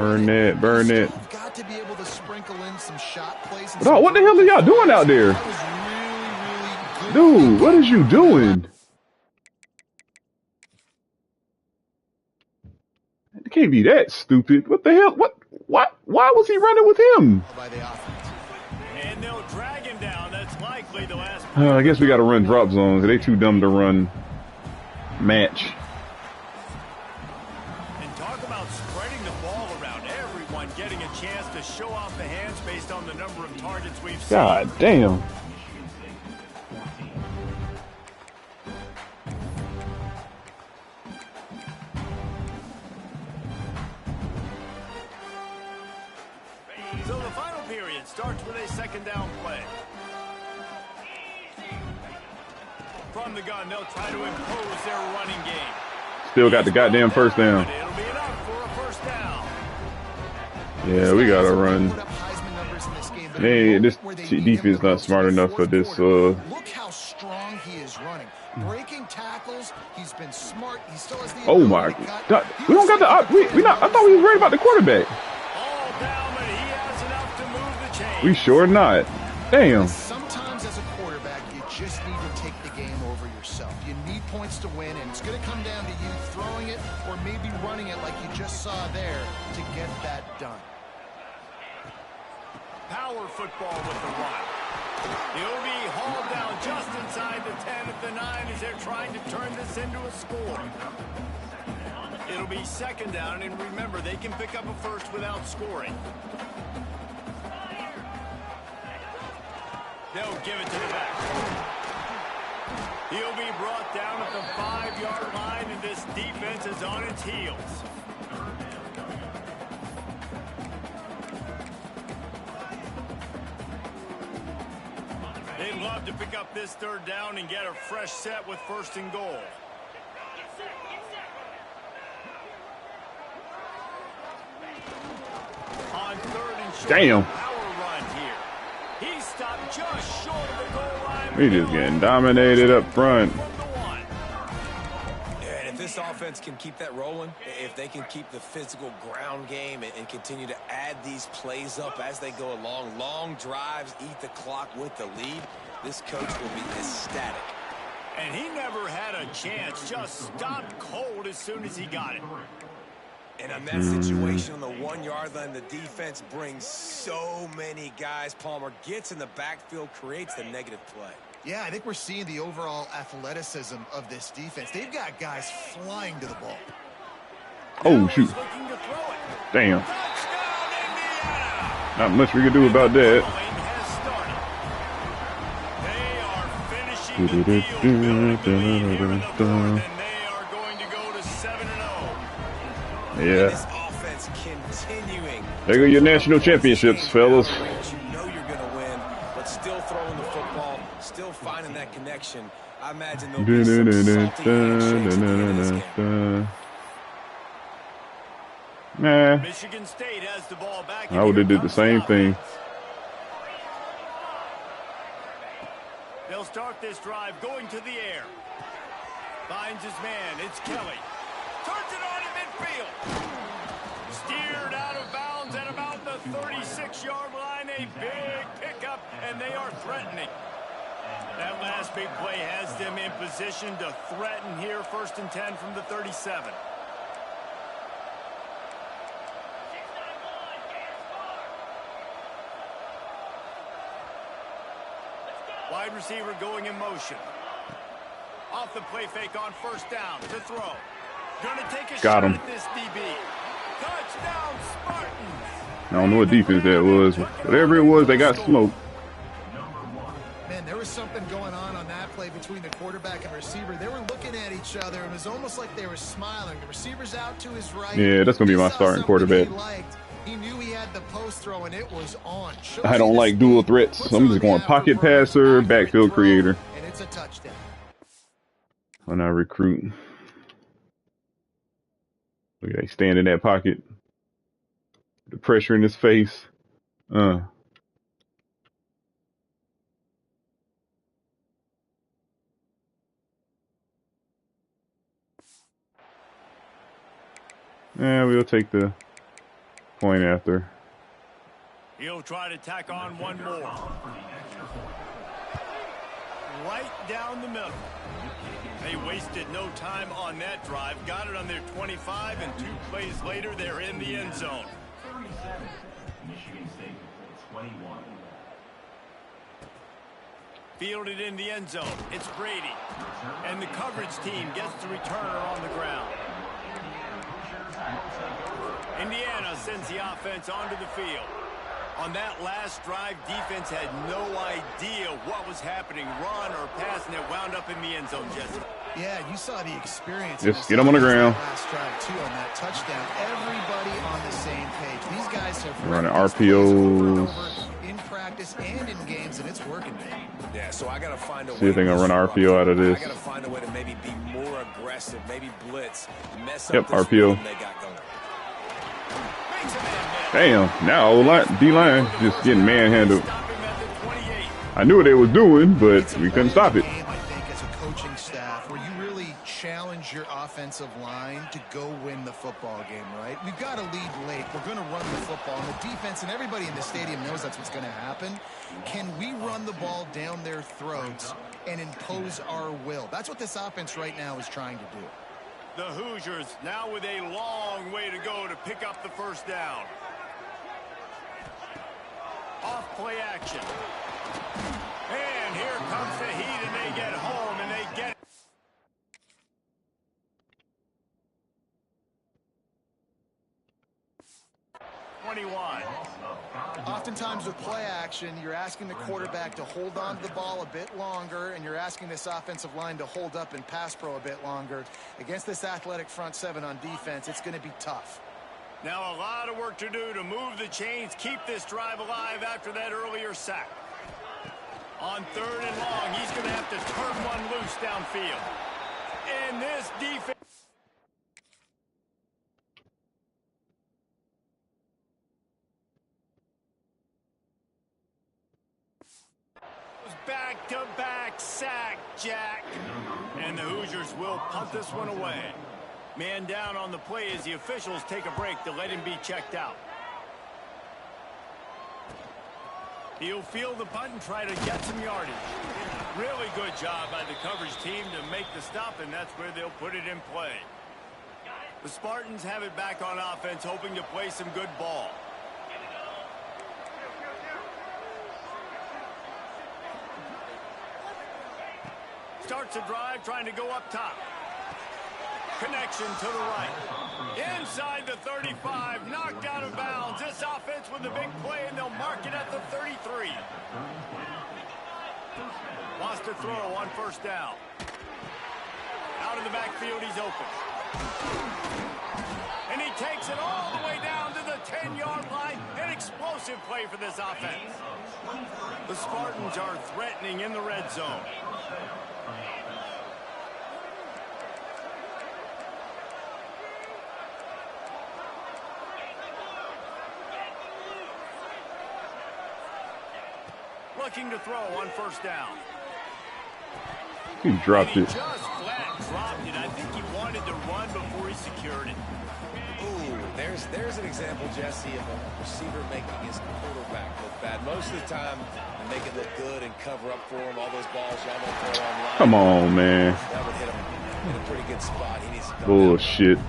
Burn it. You've got to be able to sprinkle in some shot plays. And Dog, what the hell are y'all doing out there? That was really, really good. Dude, what is you doing? It can't be that stupid. What the hell? Why was he running with him? By the offense. And they'll drag him down. That's likely the last. I guess we got to run drop zones. They too dumb to run match. And talk about spreading the ball around. Everyone getting a chance to show off the hands based on the number of targets we've seen. God damn. So the final period starts with a second down play. From the gun, they'll try to impose their running game. Still got the goddamn first down. But it'll be enough for a first down. Yeah, we gotta run. Hey, this defense not smart enough for this. Look how strong he is running. Breaking tackles. He's been smart. He still has the Oh my God, we don't got the. We not. I thought we was worried about the quarterback. All down, but he has enough to move the chains. We sure not. Damn. Sometimes as a quarterback, you just need to take the game over yourself. You need points to win, and it's going to come down to you throwing it or maybe running it like you just saw there to get that done. Power football with the run. He'll be hauled down just inside the 10 at the 9 as they're trying to turn this into a score. It'll be second down, and remember, they can pick up a first without scoring. They'll give it to the back. He'll be brought down at the 5-yard line, and this defense is on its heels. They'd love to pick up this third down and get a fresh set with first and goal. On third and short, Damn. power run here. He stopped just short of the goal line. We just getting dominated up front. From the one. Yeah, and if this offense can keep that rolling, if they can keep the physical ground game and continue to add these plays up as they go along, long drives, eat the clock with the lead, this coach will be ecstatic. And he never had a chance, just stopped cold as soon as he got it. And on that situation on the 1-yard line, the defense brings so many guys. Palmer gets in the backfield, creates the negative play. Yeah, I think we're seeing the overall athleticism of this defense. They've got guys flying to the ball. Oh shoot. Looking to throw it. Damn. Touchdown, Indiana! Not much we can do about that. Has started. They are finishing the field, building the lead here in the fourth, and they are going to go to 7-0. Yeah. This offense continuing. There go your national championships, fellas. You know you're going to win, but still throwing the football, still finding that connection. I imagine there'll be some salty handshakes at the end of this game. Nah, Michigan State has the ball back. I would have did the same thing. They'll start this drive going to the air. Finds his man. It's Kelly. Turns it on in midfield. Steered out of bounds at about the 36-yard line. A big pickup, and they are threatening. That last big play has them in position to threaten here. 1st and 10 from the 37. Wide receiver going in motion. Off the play fake on 1st down to throw. Gonna take a Got shot him. at this DB. Touchdown Spartans. I don't know what defense that was. Whatever it was, they got smoked. Man, there was something going on that play between the quarterback and receiver. They were looking at each other. It was almost like they were smiling. The receiver's out to his right. Yeah, that's gonna be He my saw starting something quarterback. He liked. He knew he had the post throw, and it was on. Shows I don't you like the dual speed, threats. puts I'm on just the going pocket effort, passer, accurate backfield throw, creator. And it's a touchdown. When I recruit. Look at that, stand in that pocket. The pressure in his face. Yeah, we'll take the point after. He'll try to tack on one more. Right down the middle. They wasted no time on that drive. Got it on their 25, and 2 plays later, they're in the end zone. Michigan State with 21. Fielded in the end zone. It's Brady. And the coverage team gets the returner on the ground. Indiana sends the offense onto the field. On that last drive, defense had no idea what was happening, run or pass, and it wound up in the end zone, Jesse. Yeah, you saw the experience. Just get them on the ground. Last drive, too, on that touchdown. Everybody on the same page. These guys have running RPOs in practice and in games, and it's working. Yeah, so I got to find a way. See if they're going to run an RPO out of this. I got to find a way to maybe be more aggressive, maybe blitz, mess Yep, up this RPO. rhythm they got going. Damn, now D-line just getting manhandled. Stop him at the 28. I knew what they was doing, but we couldn't stop it. Game, I think, as a coaching staff, where you really challenge your offensive line to go win the football game, right? We've got to lead late. We're going to run the football. And the defense and everybody in the stadium knows that's what's going to happen. Can we run the ball down their throats and impose our will? That's what this offense right now is trying to do. The Hoosiers now with a long way to go to pick up the first down. Off play action. And here comes the heat, and they get home, and they get it. Oftentimes with play action, you're asking the quarterback to hold on to the ball a bit longer, and you're asking this offensive line to hold up and pass pro a bit longer. Against this athletic front seven on defense, it's going to be tough. Now a lot of work to do to move the chains, keep this drive alive after that earlier sack. On 3rd and long, he's going to have to turn one loose downfield. And this defense... back-to-back sack, Jack. And the Hoosiers will punt this one away. Man down on the play as the officials take a break to let him be checked out. He'll field the punt and try to get some yardage. Really good job by the coverage team to make the stop, and that's where they'll put it in play. The Spartans have it back on offense, hoping to play some good ball. Starts a drive, trying to go up top. Connection to the right. Inside the 35, knocked out of bounds. This offense with a big play, and they'll mark it at the 33. Wants to throw on 1st down. Out of the backfield, he's open. And he takes it all the way down to the 10-yard line. An explosive play for this offense. The Spartans are threatening in the red zone. Looking to throw on 1st down. He dropped it. Just flat dropped it. I think he wanted to run before he secured it. Ooh, there's an example, Jesse, of a receiver making his quarterback look bad. Most of the time, they make it look good and cover up for him. All those balls y'all don't throw online. Come on, man. That would hit him in a pretty good spot. He needs to come Bullshit.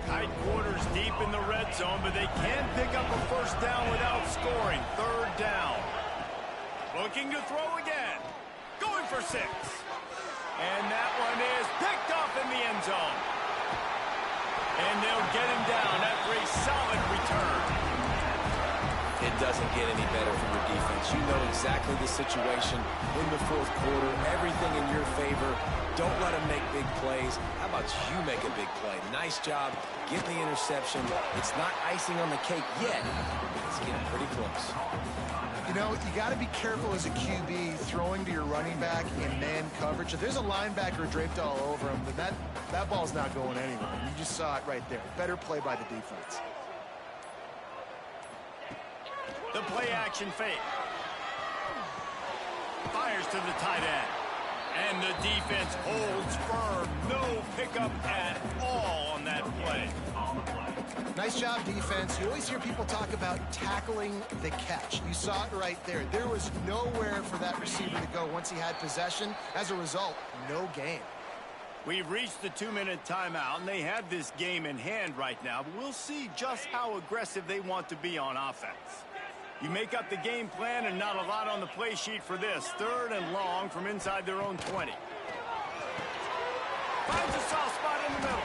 Tight quarters deep in the red zone, but they can pick up a 1st down without scoring. 3rd down. Looking to throw again. Going for 6. And that one is picked off in the end zone. And they'll get him down after a solid return. It doesn't get any better from your defense. You know exactly the situation in the 4th quarter. Everything in your favor. Don't let them make big plays. How about you make a big play? Nice job getting the interception. It's not icing on the cake yet, but it's getting pretty close. You know, you got to be careful as a QB throwing to your running back in man coverage. If there's a linebacker draped all over him, then that ball's not going anywhere. You just saw it right there. Better play by the defense. The play action fake. Fires to the tight end. And the defense holds firm. No pickup at all on that play. Nice job, defense. You always hear people talk about tackling the catch. You saw it right there. There was nowhere for that receiver to go once he had possession. As a result, no gain. We've reached the 2-minute timeout, and they have this game in hand right now, but we'll see just how aggressive they want to be on offense. You make up the game plan, and not a lot on the play sheet for this. 3rd and long from inside their own 20. Finds a soft spot in the middle.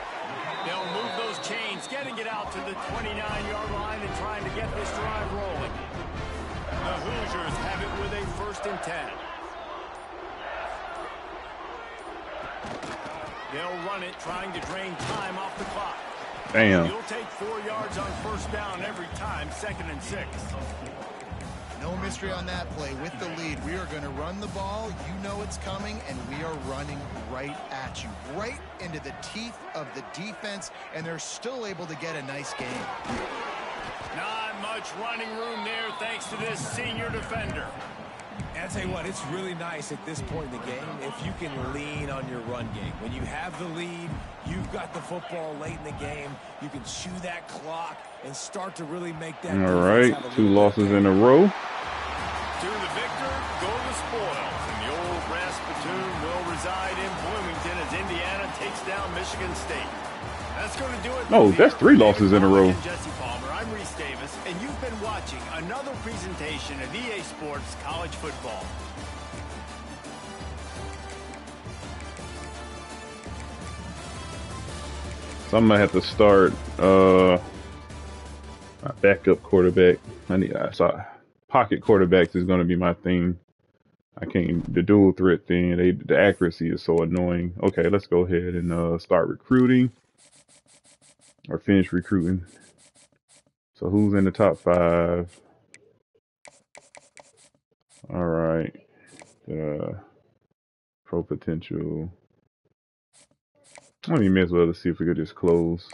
They'll move those chains, getting it out to the 29-yard line and trying to get this drive rolling. The Hoosiers have it with a 1st and 10. They'll run it, trying to drain time off the clock. Damn. You'll take 4 yards on 1st down every time, 2nd and 6. No mystery on that play. With the lead, we are going to run the ball. You know it's coming, and we are running right at you, right into the teeth of the defense, and they're still able to get a nice gain. Not much running room there thanks to this senior defender. And I tell you what, it's really nice at this point in the game if you can lean on your run game. When you have the lead, you've got the football late in the game, you can chew that clock and start to really make that. All right, 2 losses in a row. To the victor, go the spoils. And the old brass platoon will reside in Bloomington as Indiana takes down Michigan State. That's going to do it. No, that's 3 losses in a row. Jesse Palmer, I'm Reese Davis, and you've been watching another presentation of EA Sports College Football. So I'm gonna have to start my backup quarterback. Pocket quarterbacks is gonna be my thing. I can't, the dual threat thing, the accuracy is so annoying. Okay, let's go ahead and start recruiting. Or finish recruiting. So who's in the top 5? All right. Pro potential. I mean, may as well let's see if we could just close.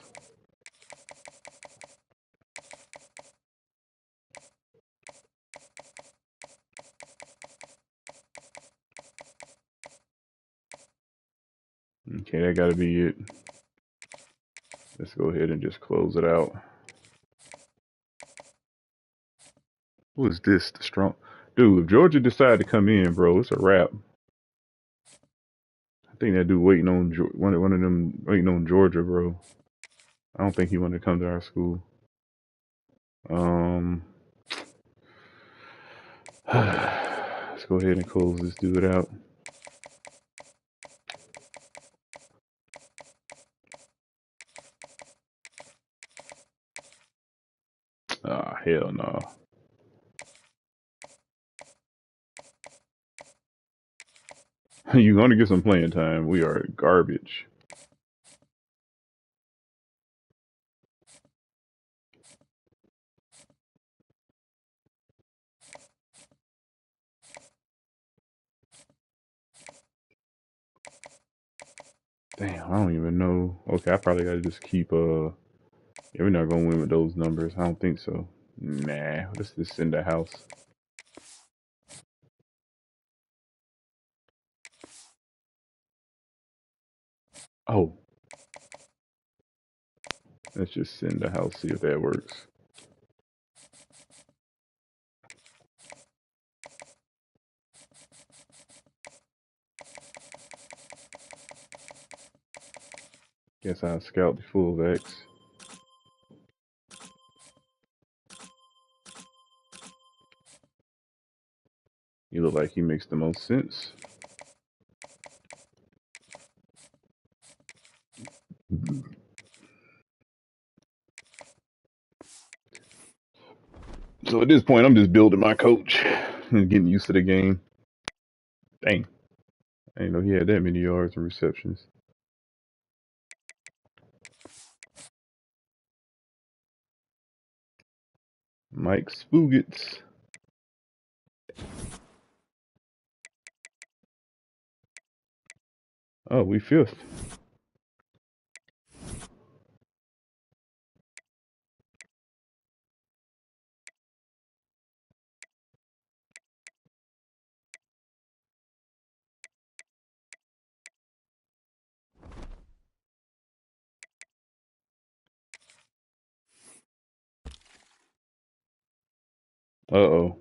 Okay, that gotta be it. Let's go ahead and just close it out. Who is this? The strong dude. If Georgia decided to come in, bro, it's a wrap. I think that dude waiting on one of them waiting on Georgia, bro. I don't think he wanted to come to our school. Let's go ahead and close this dude out. Ah, hell no. You're going to get some playing time. We are garbage. Damn, I don't even know. Okay, I probably got to just keep, yeah, we're not going to win with those numbers. I don't think so. Nah, let's just send the house. Oh. Let's just send the house, see if that works. Guess I'll scout the fullbacks. You look like he makes the most sense. So at this point, I'm just building my coach and getting used to the game. Dang. I didn't know he had that many yards and receptions. Mike Spugitz. Oh, we 5th. Uh-oh.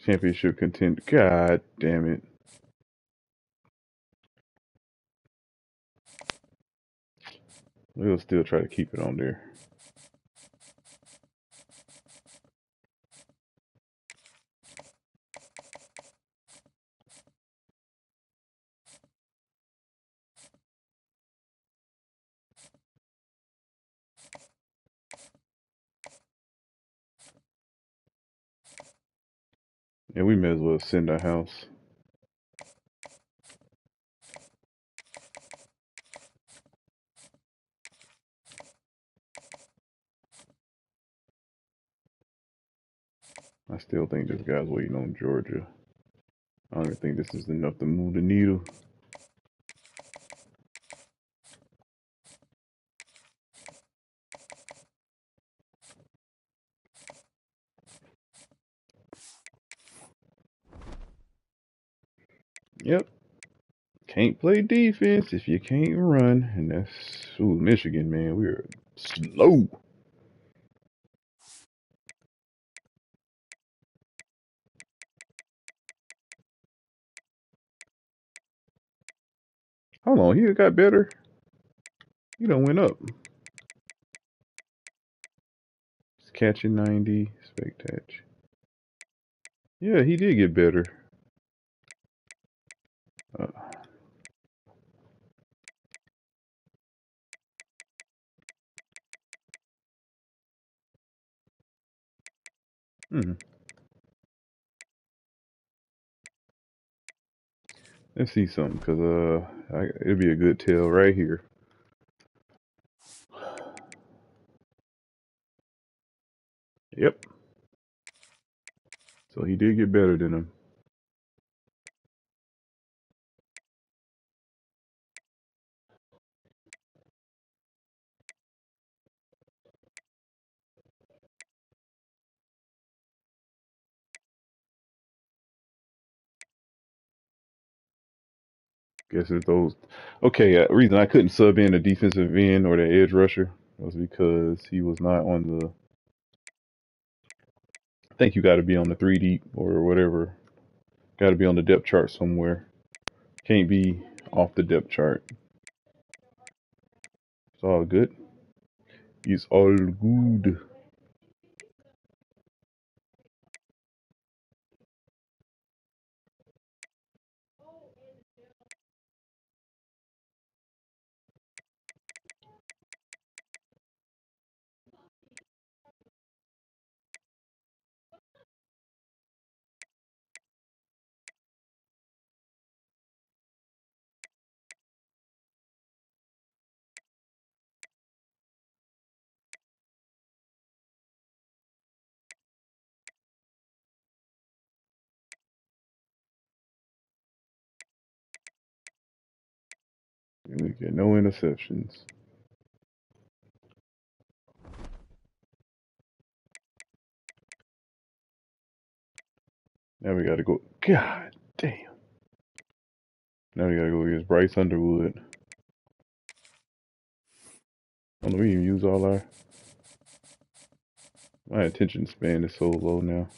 Championship contender. God damn it. We'll still try to keep it on there. Yeah, we may as well send our house. I still think this guy's waiting on Georgia. I don't even think this is enough to move the needle. Yep. Can't play defense if you can't run. And that's, Michigan, man. We're slow. Hold on, he got better. He done went up. He's catching 90. Spectatch. Yeah, he did get better. Uh, hmm. Let's see something, because it'll be a good tell right here. Yep. So he did get better than him. Guess it's those. Okay, reason I couldn't sub in a defensive end or the edge rusher was because he was not on the. I think you got to be on the 3 deep or whatever. Got to be on the depth chart somewhere. Can't be off the depth chart. It's all good. It's all good. We get no interceptions. Now we got to go. God damn. Now we got to go against Bryce Underwood. I don't know, we even use all our. My attention span is so low now.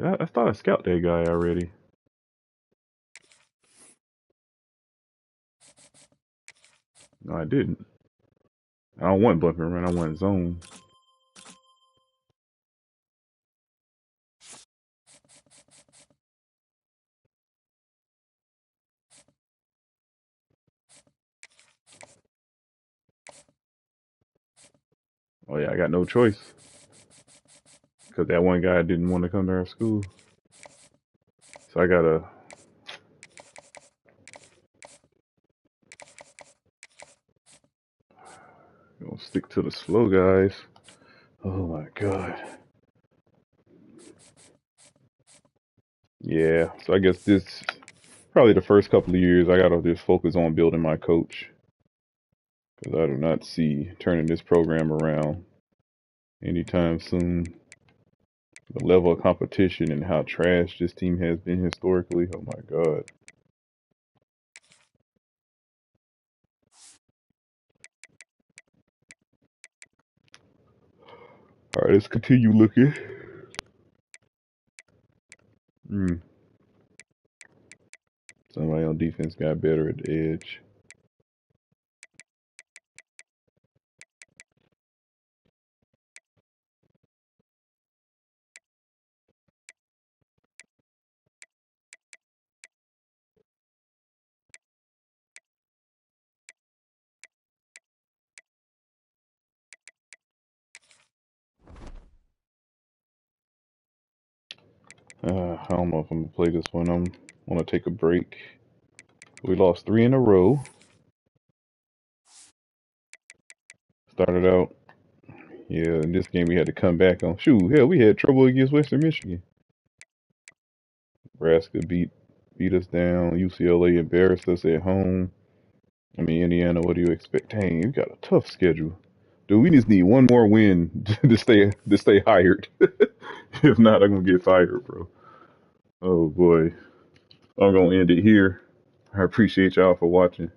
I thought I scouted that guy already. No, I didn't. I don't want bump and run. I want zone. Oh yeah, I got no choice because that one guy didn't want to come to our school, so I gotta stick to the slow guys. Oh my god. Yeah, so I guess this probably the first couple of years I gotta just focus on building my coach because I do not see turning this program around anytime soon. The level of competition and how trash this team has been historically. Oh my God. All right, let's continue looking. Somebody on defense got better at the edge. I don't know if I'm gonna play this one. I'm gonna take a break. We lost 3 in a row. Started out, yeah. In this game, we had to come back on. Shoot, hell, we had trouble against Western Michigan. Nebraska beat us down. UCLA embarrassed us at home. I mean, Indiana. What do you expect? Dang, we got a tough schedule, dude. We just need one more win to stay hired. If not, I'm gonna get fired, bro. Oh boy. I'm gonna end it here. I appreciate y'all for watching.